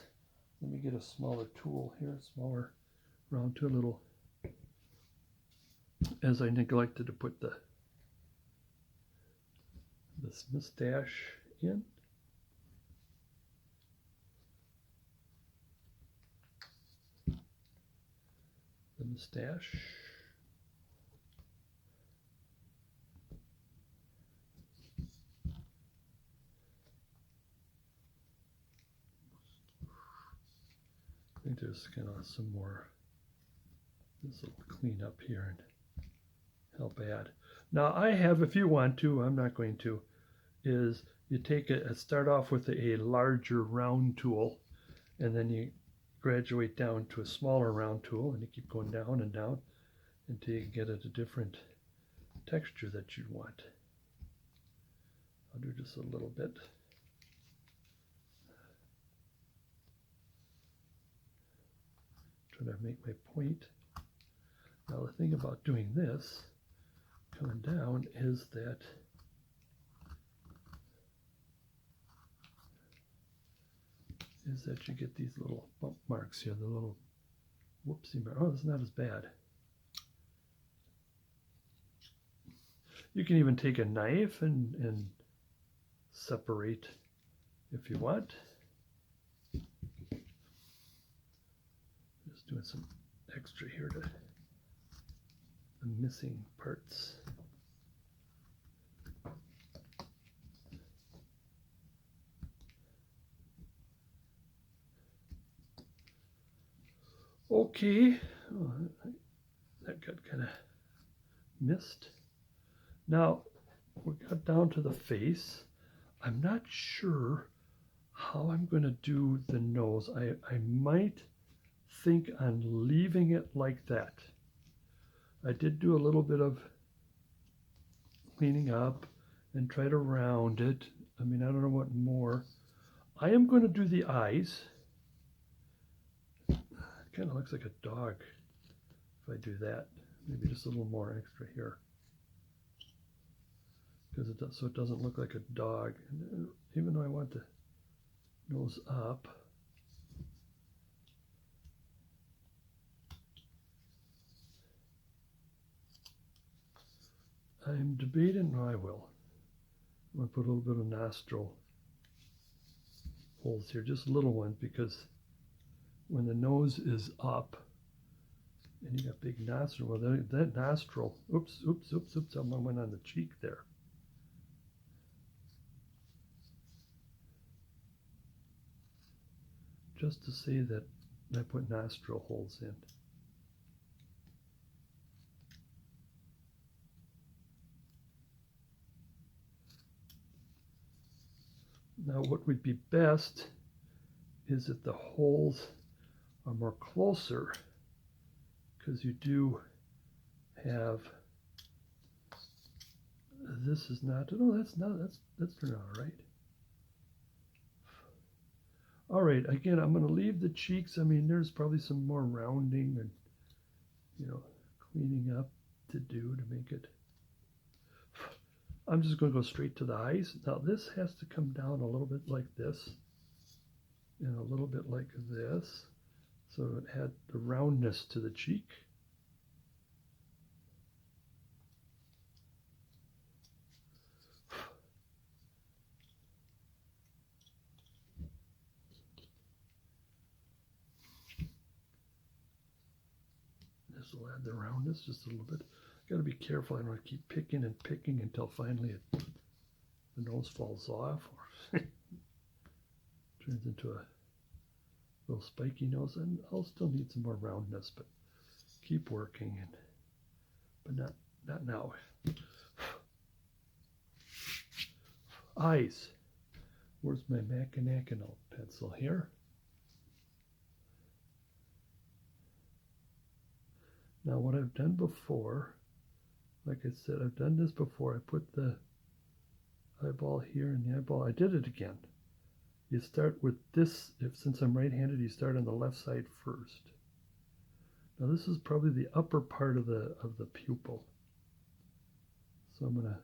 S1: let me get a smaller tool here, smaller round tool, little, as I neglected to put this mustache in. The mustache. I think there's kind of some more, this will clean up here and help add. Now I have, if you want to, I'm not going to, is you take start off with a larger round tool, and then you graduate down to a smaller round tool, and you keep going down and down until you get at a different texture that you want. I'll do just a little bit. Try to make my point. Now the thing about doing this, coming down, is that you get these little bump marks here, the little whoopsie mark. Oh, it's not as bad. You can even take a knife and separate if you want. Just doing some extra here to the missing parts. Okay, oh, that got kind of missed. Now we got down to the face. I'm not sure how I'm going to do the nose. I might think on leaving it like that. I did do a little bit of cleaning up and try to round it. I mean, I don't know what more. I am going to do the eyes. Kind of looks like a dog if I do that. Maybe just a little more extra here, because so it doesn't look like a dog. And even though I want the nose up, I'm debating. No, I will. I'm going to put a little bit of nostril holes here, just little ones, because when the nose is up and you got big nostril, well, that nostril, oops, someone went on the cheek there. Just to say that I put nostril holes in. Now what would be best is that the holes are more closer, because you do have, this is not, oh, that's turned out all right. All right, again, I'm going to leave the cheeks. I mean, there's probably some more rounding and, cleaning up to do to make it. I'm just going to go straight to the eyes. Now this has to come down a little bit like this and a little bit like this, so it had the roundness to the cheek. This will add the roundness just a little bit. Got to be careful. I don't want to keep picking and picking until finally the nose falls off or turns into a little spiky nose. And I'll still need some more roundness, but keep working. But not now. Eyes. Where's my Mackinac pencil here? Now what I've done before, like I said, I've done this before. I put the eyeball here and the eyeball. I did it again. You start with this, since I'm right-handed, you start on the left side first. Now this is probably the upper part of the pupil. So I'm gonna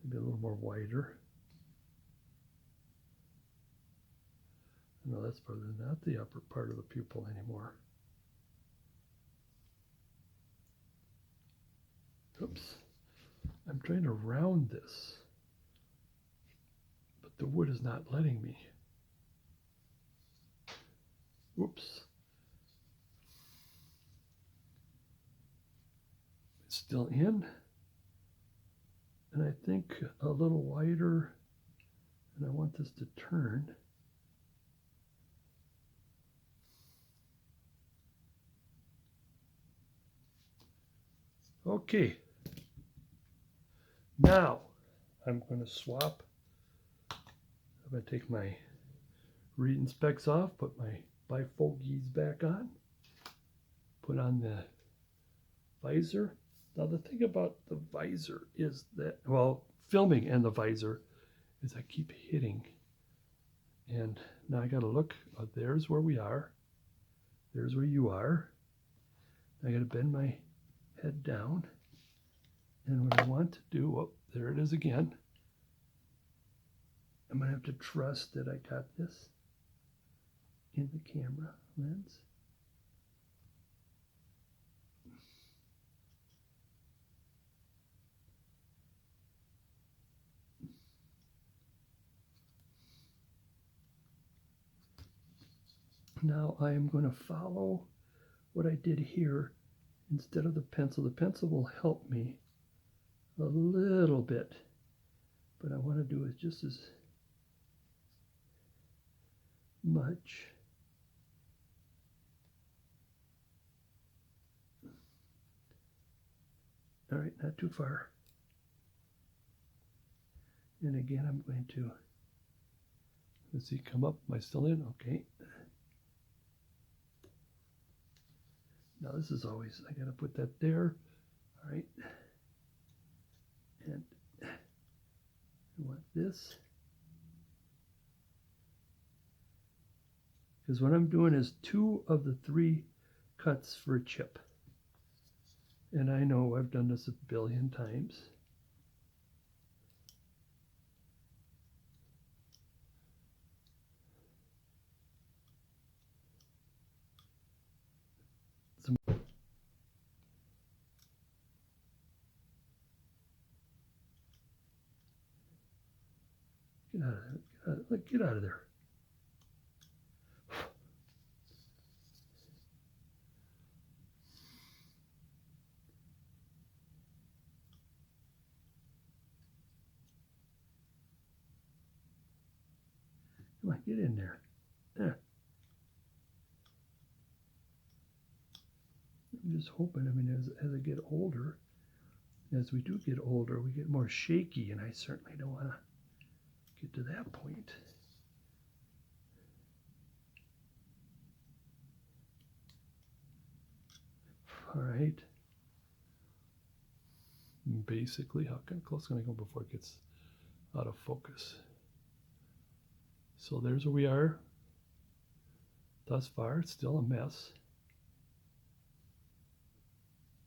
S1: maybe a little more wider. No, that's probably not the upper part of the pupil anymore. Oops. I'm trying to round this, but the wood is not letting me. Oops. It's still in. And I think a little wider, and I want this to turn. Okay, now I'm going to swap. I'm going to take my reading specs off, put my bifogies back on, put on the visor. Now the thing about the visor is that, well, filming and the visor, is I keep hitting. And now I got to look, there's where we are. There's where you are. I got to bend my head down, and what I want to do, oh, there it is again. I'm going to have to trust that I got this in the camera lens. Now I am going to follow what I did here. Instead of the pencil will help me a little bit, but I want to do it just as much. All right, not too far. And again, I'm going to, let's see, come up. Am I still in? Okay. Now this is always, I got to put that there. All right. And I want this. Because what I'm doing is 2 of the 3 cuts for a chip. And I know I've done this a billion times. Get out of there. Come on, get in there. There. I'm just hoping, I mean, as I get older, as we do get older, we get more shaky, and I certainly don't want to get to that point. All right. Basically, how close can I go before it gets out of focus? So there's where we are. Thus far, it's still a mess.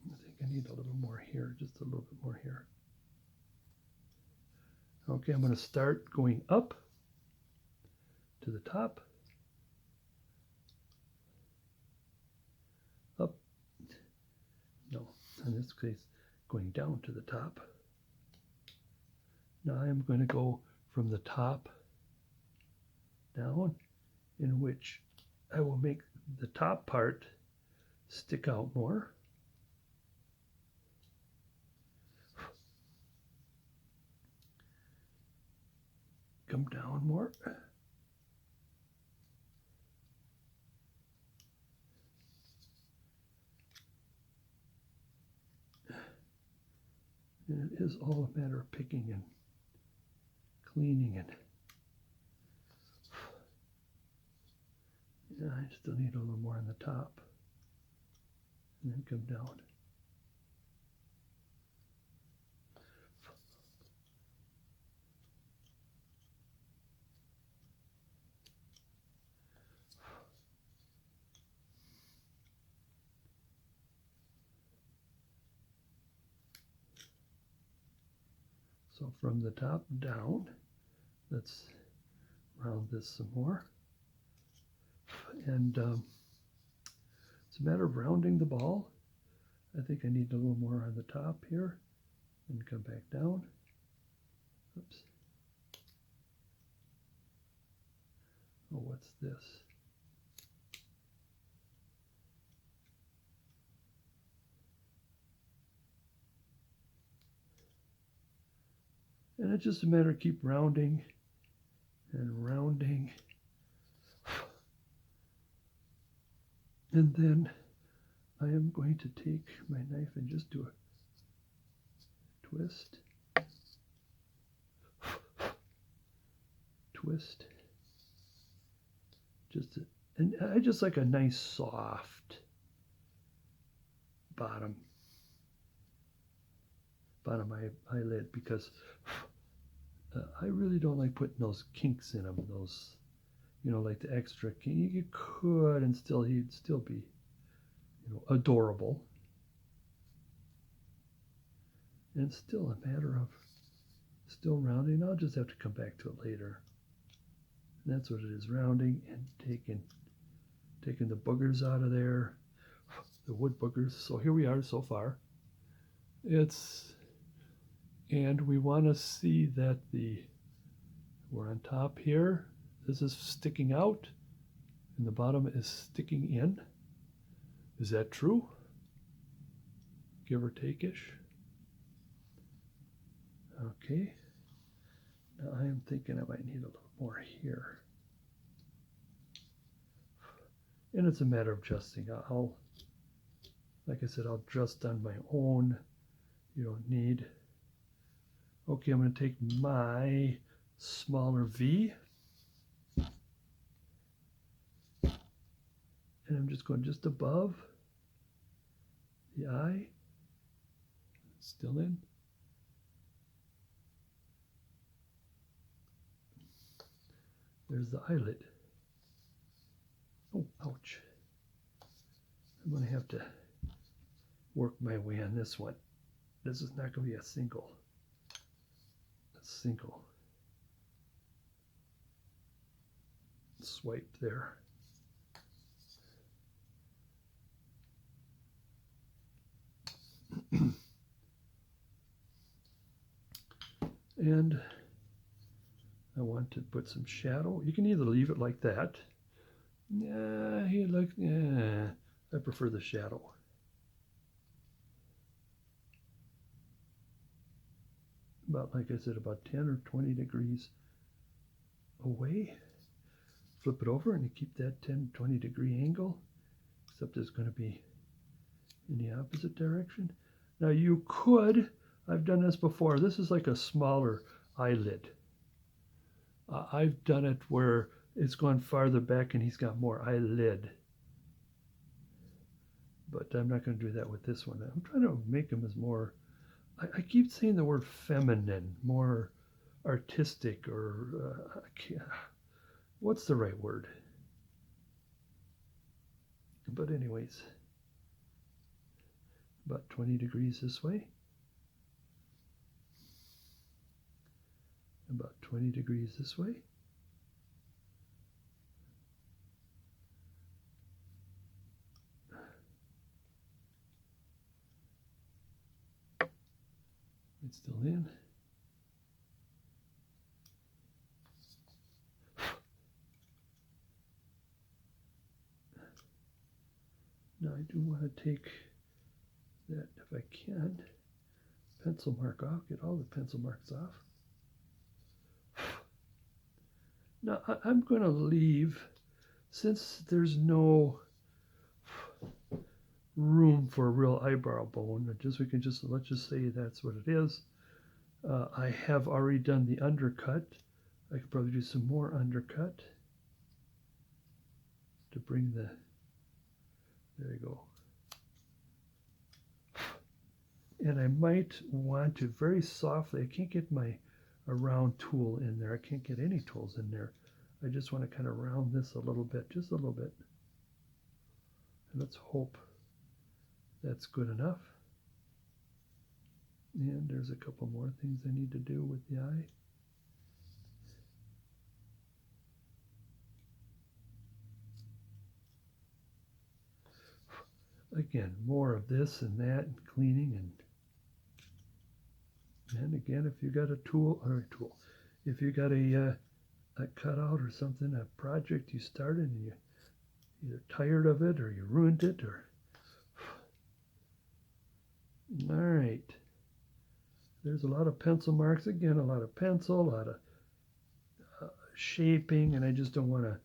S1: I think I need a little more here, just a little bit more here. Okay, I'm going to start going up to the top. Up. No, in this case, going down to the top. Now I'm going to go from the top down, in which I will make the top part stick out more. Come down more. And it is all a matter of picking and cleaning it. Yeah, I still need a little more on the top. And then come down. So from the top down, let's round this some more. And it's a matter of rounding the ball. I think I need a little more on the top here and come back down. Oops. Oh, what's this? And it's just a matter of keep rounding and rounding. And then I am going to take my knife and just do a twist. Twist. And I just like a nice soft bottom eyelid, because I really don't like putting those kinks in them. Those, you know, like the extra kink. You could, and he'd still be, you know, adorable. And it's still a matter of still rounding. I'll just have to come back to it later. And that's what it is, rounding and taking the boogers out of there, the wood boogers. So here we are so far. And we want to see that we're on top here. This is sticking out and the bottom is sticking in. Is that true? Give or take-ish. Okay. Now I am thinking I might need a little more here. And it's a matter of adjusting. Like I said, I'll adjust on my own. You don't need. Okay, I'm going to take my smaller V. And I'm just going just above the eye. Still in. There's the eyelid. Oh, ouch. I'm going to have to work my way on this one. This is not going to be a single swipe there. And I want to put some shadow. You can either leave it like that. I prefer the shadow. About, like I said, about 10 or 20 degrees away. Flip it over and you keep that 10, 20 degree angle, except it's going to be in the opposite direction. Now you could, I've done this before, this is like a smaller eyelid. I've done it where it's gone farther back and he's got more eyelid. But I'm not going to do that with this one. I'm trying to make him as more, I keep saying the word feminine, more artistic, or what's the right word? But anyways, about 20 degrees this way, about 20 degrees this way. It's still in. Now I do want to take that, if I can, pencil mark off, get all the pencil marks off. Now I'm going to leave, since there's no room for a real eyebrow bone, let's just say that's what it is. I have already done the undercut. I could probably do some more undercut to bring the, there you go. And I might want to very softly, I can't get a round tool in there. I can't get any tools in there. I just want to kind of round this a little bit, just a little bit. And let's hope that's good enough. And there's a couple more things I need to do with the eye. Again, more of this and that, and cleaning, and again, if you got a tool, if you got a cutout or something, a project you started and you either tired of it or you ruined it, or all right. There's a lot of pencil marks again, a lot of pencil, a lot of shaping, and I just don't want to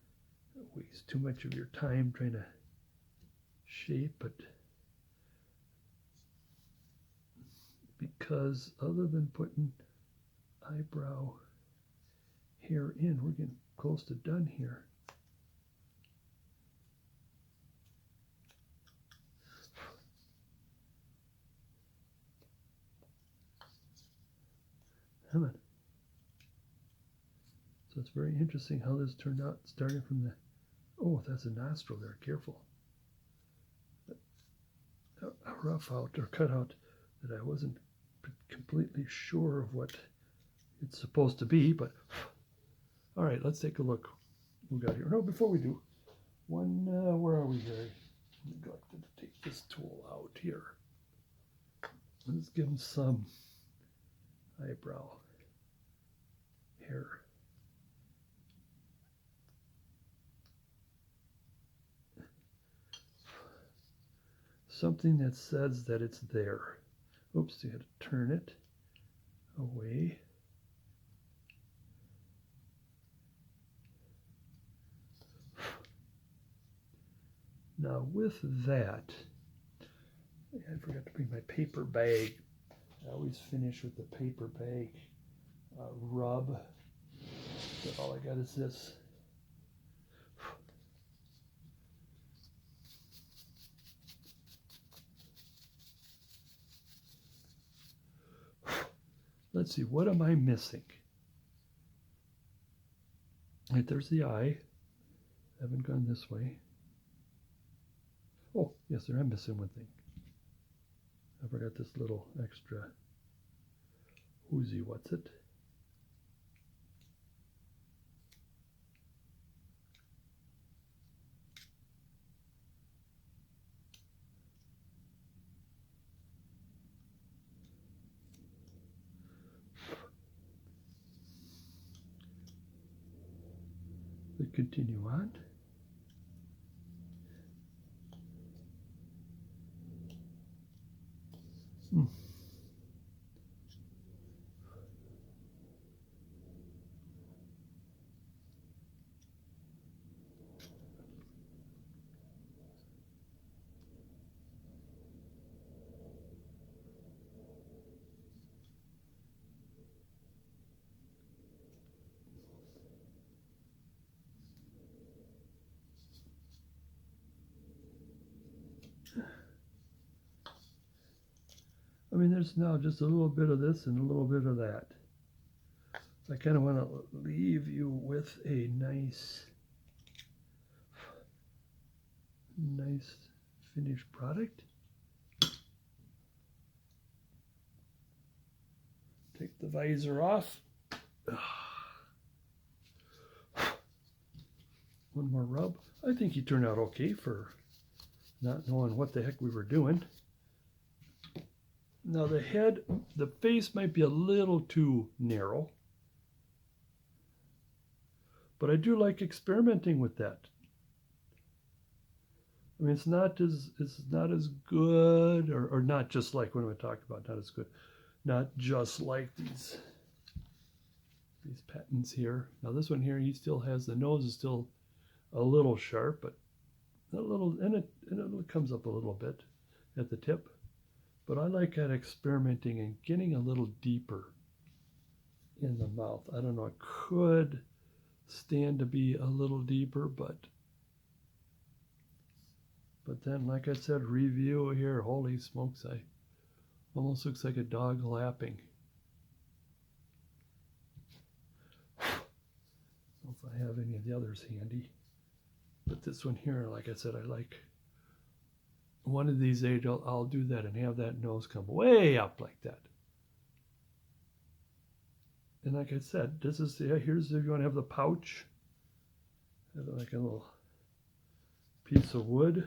S1: waste too much of your time trying to shape it, because other than putting eyebrow hair in, we're getting close to done here. Come on. So it's very interesting how this turned out, starting from the, oh, that's a nostril there, careful. A rough out or cut out that I wasn't completely sure of what it's supposed to be, but all right, let's take a look. We got here. No, before we do, where are we here? I neglected to take this tool out here. Let's give him some eyebrow hair. Something that says that it's there. Oops, you had to turn it away. Now with that, I forgot to bring my paper bag. I always finish with the paper bag rub. So all I got is this. Let's see, what am I missing? Right, there's the eye. I haven't gone this way. Oh, yes, there, I'm missing one thing. I forgot this little extra oozy, what's it? We continue on. I mean, there's now just a little bit of this and a little bit of that. I kind of want to leave you with a nice finished product. Take the visor off. One more rub. I think he turned out okay for not knowing what the heck we were doing. Now the head, the face might be a little too narrow, but I do like experimenting with that. I mean, it's not as good, or not just like, what am I talking about? Not as good, not just like these patents here. Now this one here, he still has, the nose is still a little sharp, but a little, and it comes up a little bit at the tip. But I like that experimenting and getting a little deeper in the mouth. I don't know, it could stand to be a little deeper, but then, like I said, review here, holy smokes, I almost looks like a dog lapping. I don't know if I have any of the others handy, but this one here, like I said, I like. One of these days I'll do that and have that nose come way up like that. And like I said, this is, here's if you want to have the pouch, like a little piece of wood.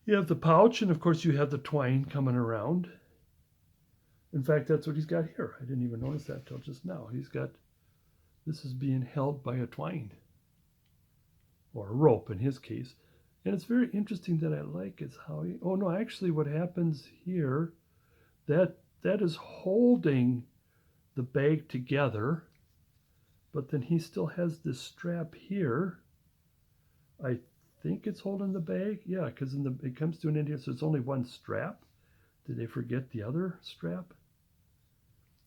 S1: You have the pouch, and of course you have the twine coming around. In fact, that's what he's got here. I didn't even notice that till just now. He's got, this is being held by a twine, or a rope in his case. And it's very interesting that I like is how he, oh no, actually what happens here, that is holding the bag together, but then he still has this strap here. I think it's holding the bag. Yeah, because it comes to an end here, so it's only one strap. Did they forget the other strap?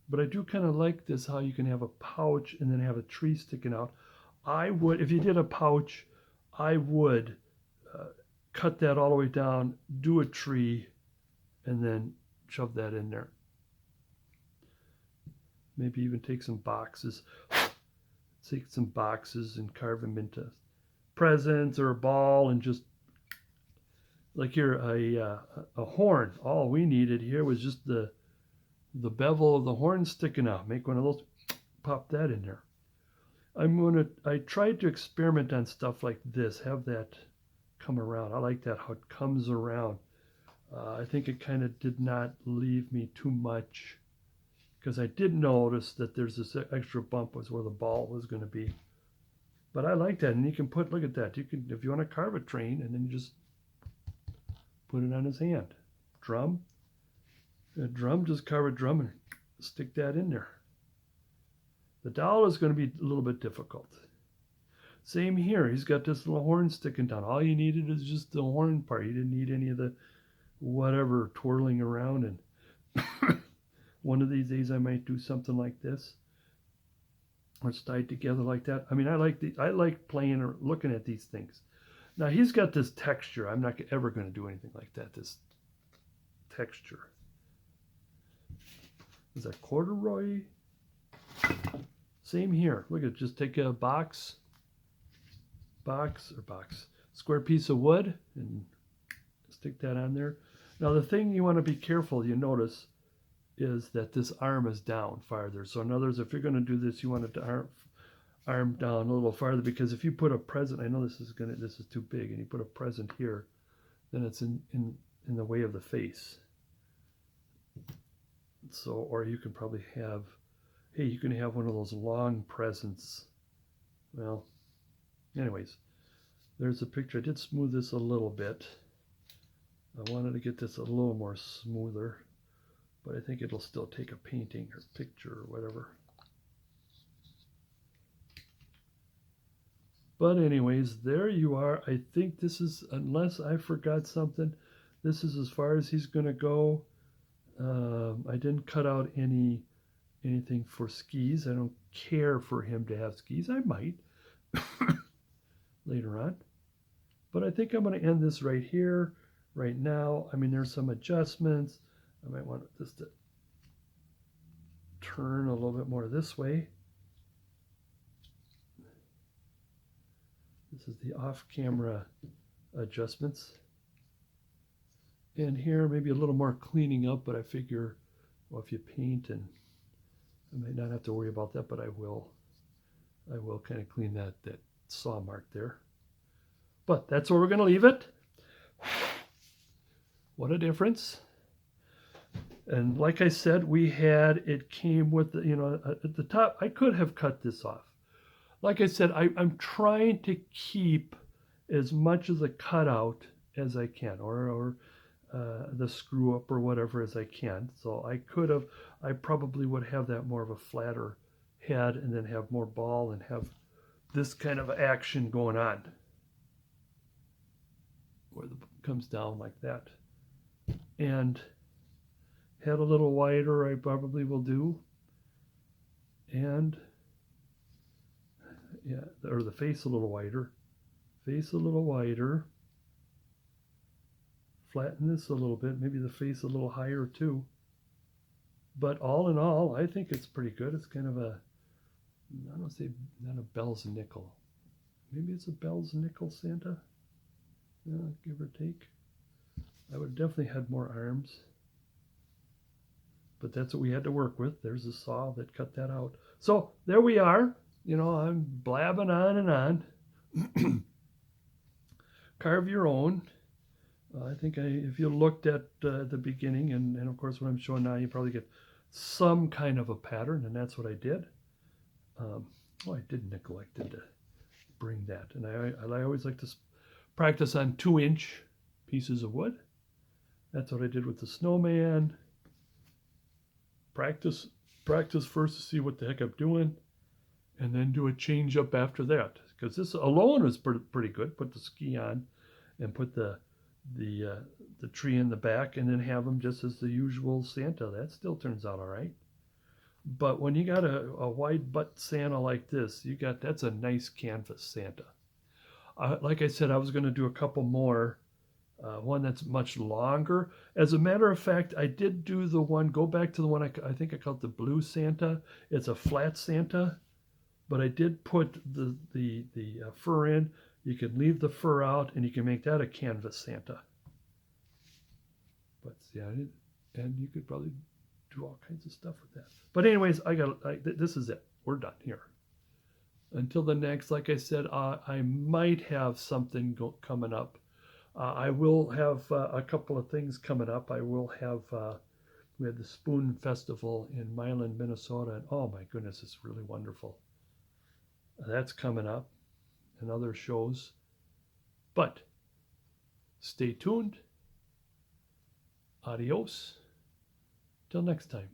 S1: But I do kind of like this, how you can have a pouch and then have a tree sticking out. I would, if you did a pouch, I would cut that all the way down, do a tree, and then shove that in there. Maybe even take some boxes, and carve them into presents or a ball, and just like here a horn. All we needed here was just the bevel of the horn sticking out. Make one of those, pop that in there. I tried to experiment on stuff like this, have that come around. I like that, how it comes around. I think it kind of did not leave me too much, because I did notice that there's this extra bump was where the ball was going to be. But I like that, and you can put, look at that, you can, if you want to carve a train, and then you just put it on his hand. Drum, just carve a drum and stick that in there. The dowel is going to be a little bit difficult. Same here, he's got this little horn sticking down. All you needed is just the horn part. You didn't need any of the whatever twirling around. And one of these days I might do something like this, or it's tied together like that. I mean, I like playing or looking at these things. Now he's got this texture. I'm not ever going to do anything like that. This texture. Is that corduroy? Same here. Look at, just take a square piece of wood and stick that on there. Now the thing you want to be careful, you notice, is that this arm is down farther. So in other words, if you're going to do this, you want it to arm down a little farther, because if you put a present, I know this is too big, and you put a present here, then it's in the way of the face. So, or you can probably have, hey, you can have one of those long presents. Well, anyways, there's a picture. I did smooth this a little bit. I wanted to get this a little more smoother, but I think it'll still take a painting or picture or whatever. But anyways, there you are. I think this is, unless I forgot something, this is as far as he's going to go. I didn't cut out anything for skis. I don't care for him to have skis. I might later on. But I think I'm going to end this right here, right now. I mean, there's some adjustments. I might want this to turn a little bit more this way. This is the off-camera adjustments. And here maybe a little more cleaning up, but I figure, well, if you paint, and I might not have to worry about that, but I will kind of clean that saw mark there. But that's where we're going to leave it. What a difference. And like I said, it came with, at the top, I could have cut this off. Like I said, I'm trying to keep as much of the cutout as I can, or the screw up or whatever as I can. So I probably would have that more of a flatter head and then have more ball and have this kind of action going on where it comes down like that. And head a little wider, I probably will do. And yeah, or the face a little wider. Face a little wider. Flatten this a little bit, maybe the face a little higher too. But all in all, I think it's pretty good. It's kind of I don't say, not a Bell's nickel. Maybe it's a Bell's nickel Santa, give or take. I would definitely had more arms, but that's what we had to work with. There's a saw that cut that out. So there we are. I'm blabbing on and on. Carve your own. I think if you looked at the beginning, and of course what I'm showing now, you probably get some kind of a pattern, and that's what I did. I did neglect to bring that. And I always like to practice on 2-inch pieces of wood. That's what I did with the snowman. Practice first to see what the heck I'm doing, and then do a change up after that. Because this alone is pretty good. Put the ski on, and put the tree in the back, and then have them just as the usual Santa. That still turns out all right. But when you got a wide butt Santa like this, that's a nice canvas Santa. Like I said, I was going to do a couple more. One that's much longer. As a matter of fact, I did do go back to the one I think I called the blue Santa. It's a flat Santa, but I did put the fur in. You can leave the fur out, and you can make that a canvas Santa. But yeah, and you could probably do all kinds of stuff with that. But anyways, this is it. We're done here. Until the next, like I said, I might have something coming up. I will have a couple of things coming up. I will have, we had the Spoon Festival in Milan, Minnesota, and oh my goodness, it's really wonderful. That's coming up, and other shows. But stay tuned. Adios. Till next time.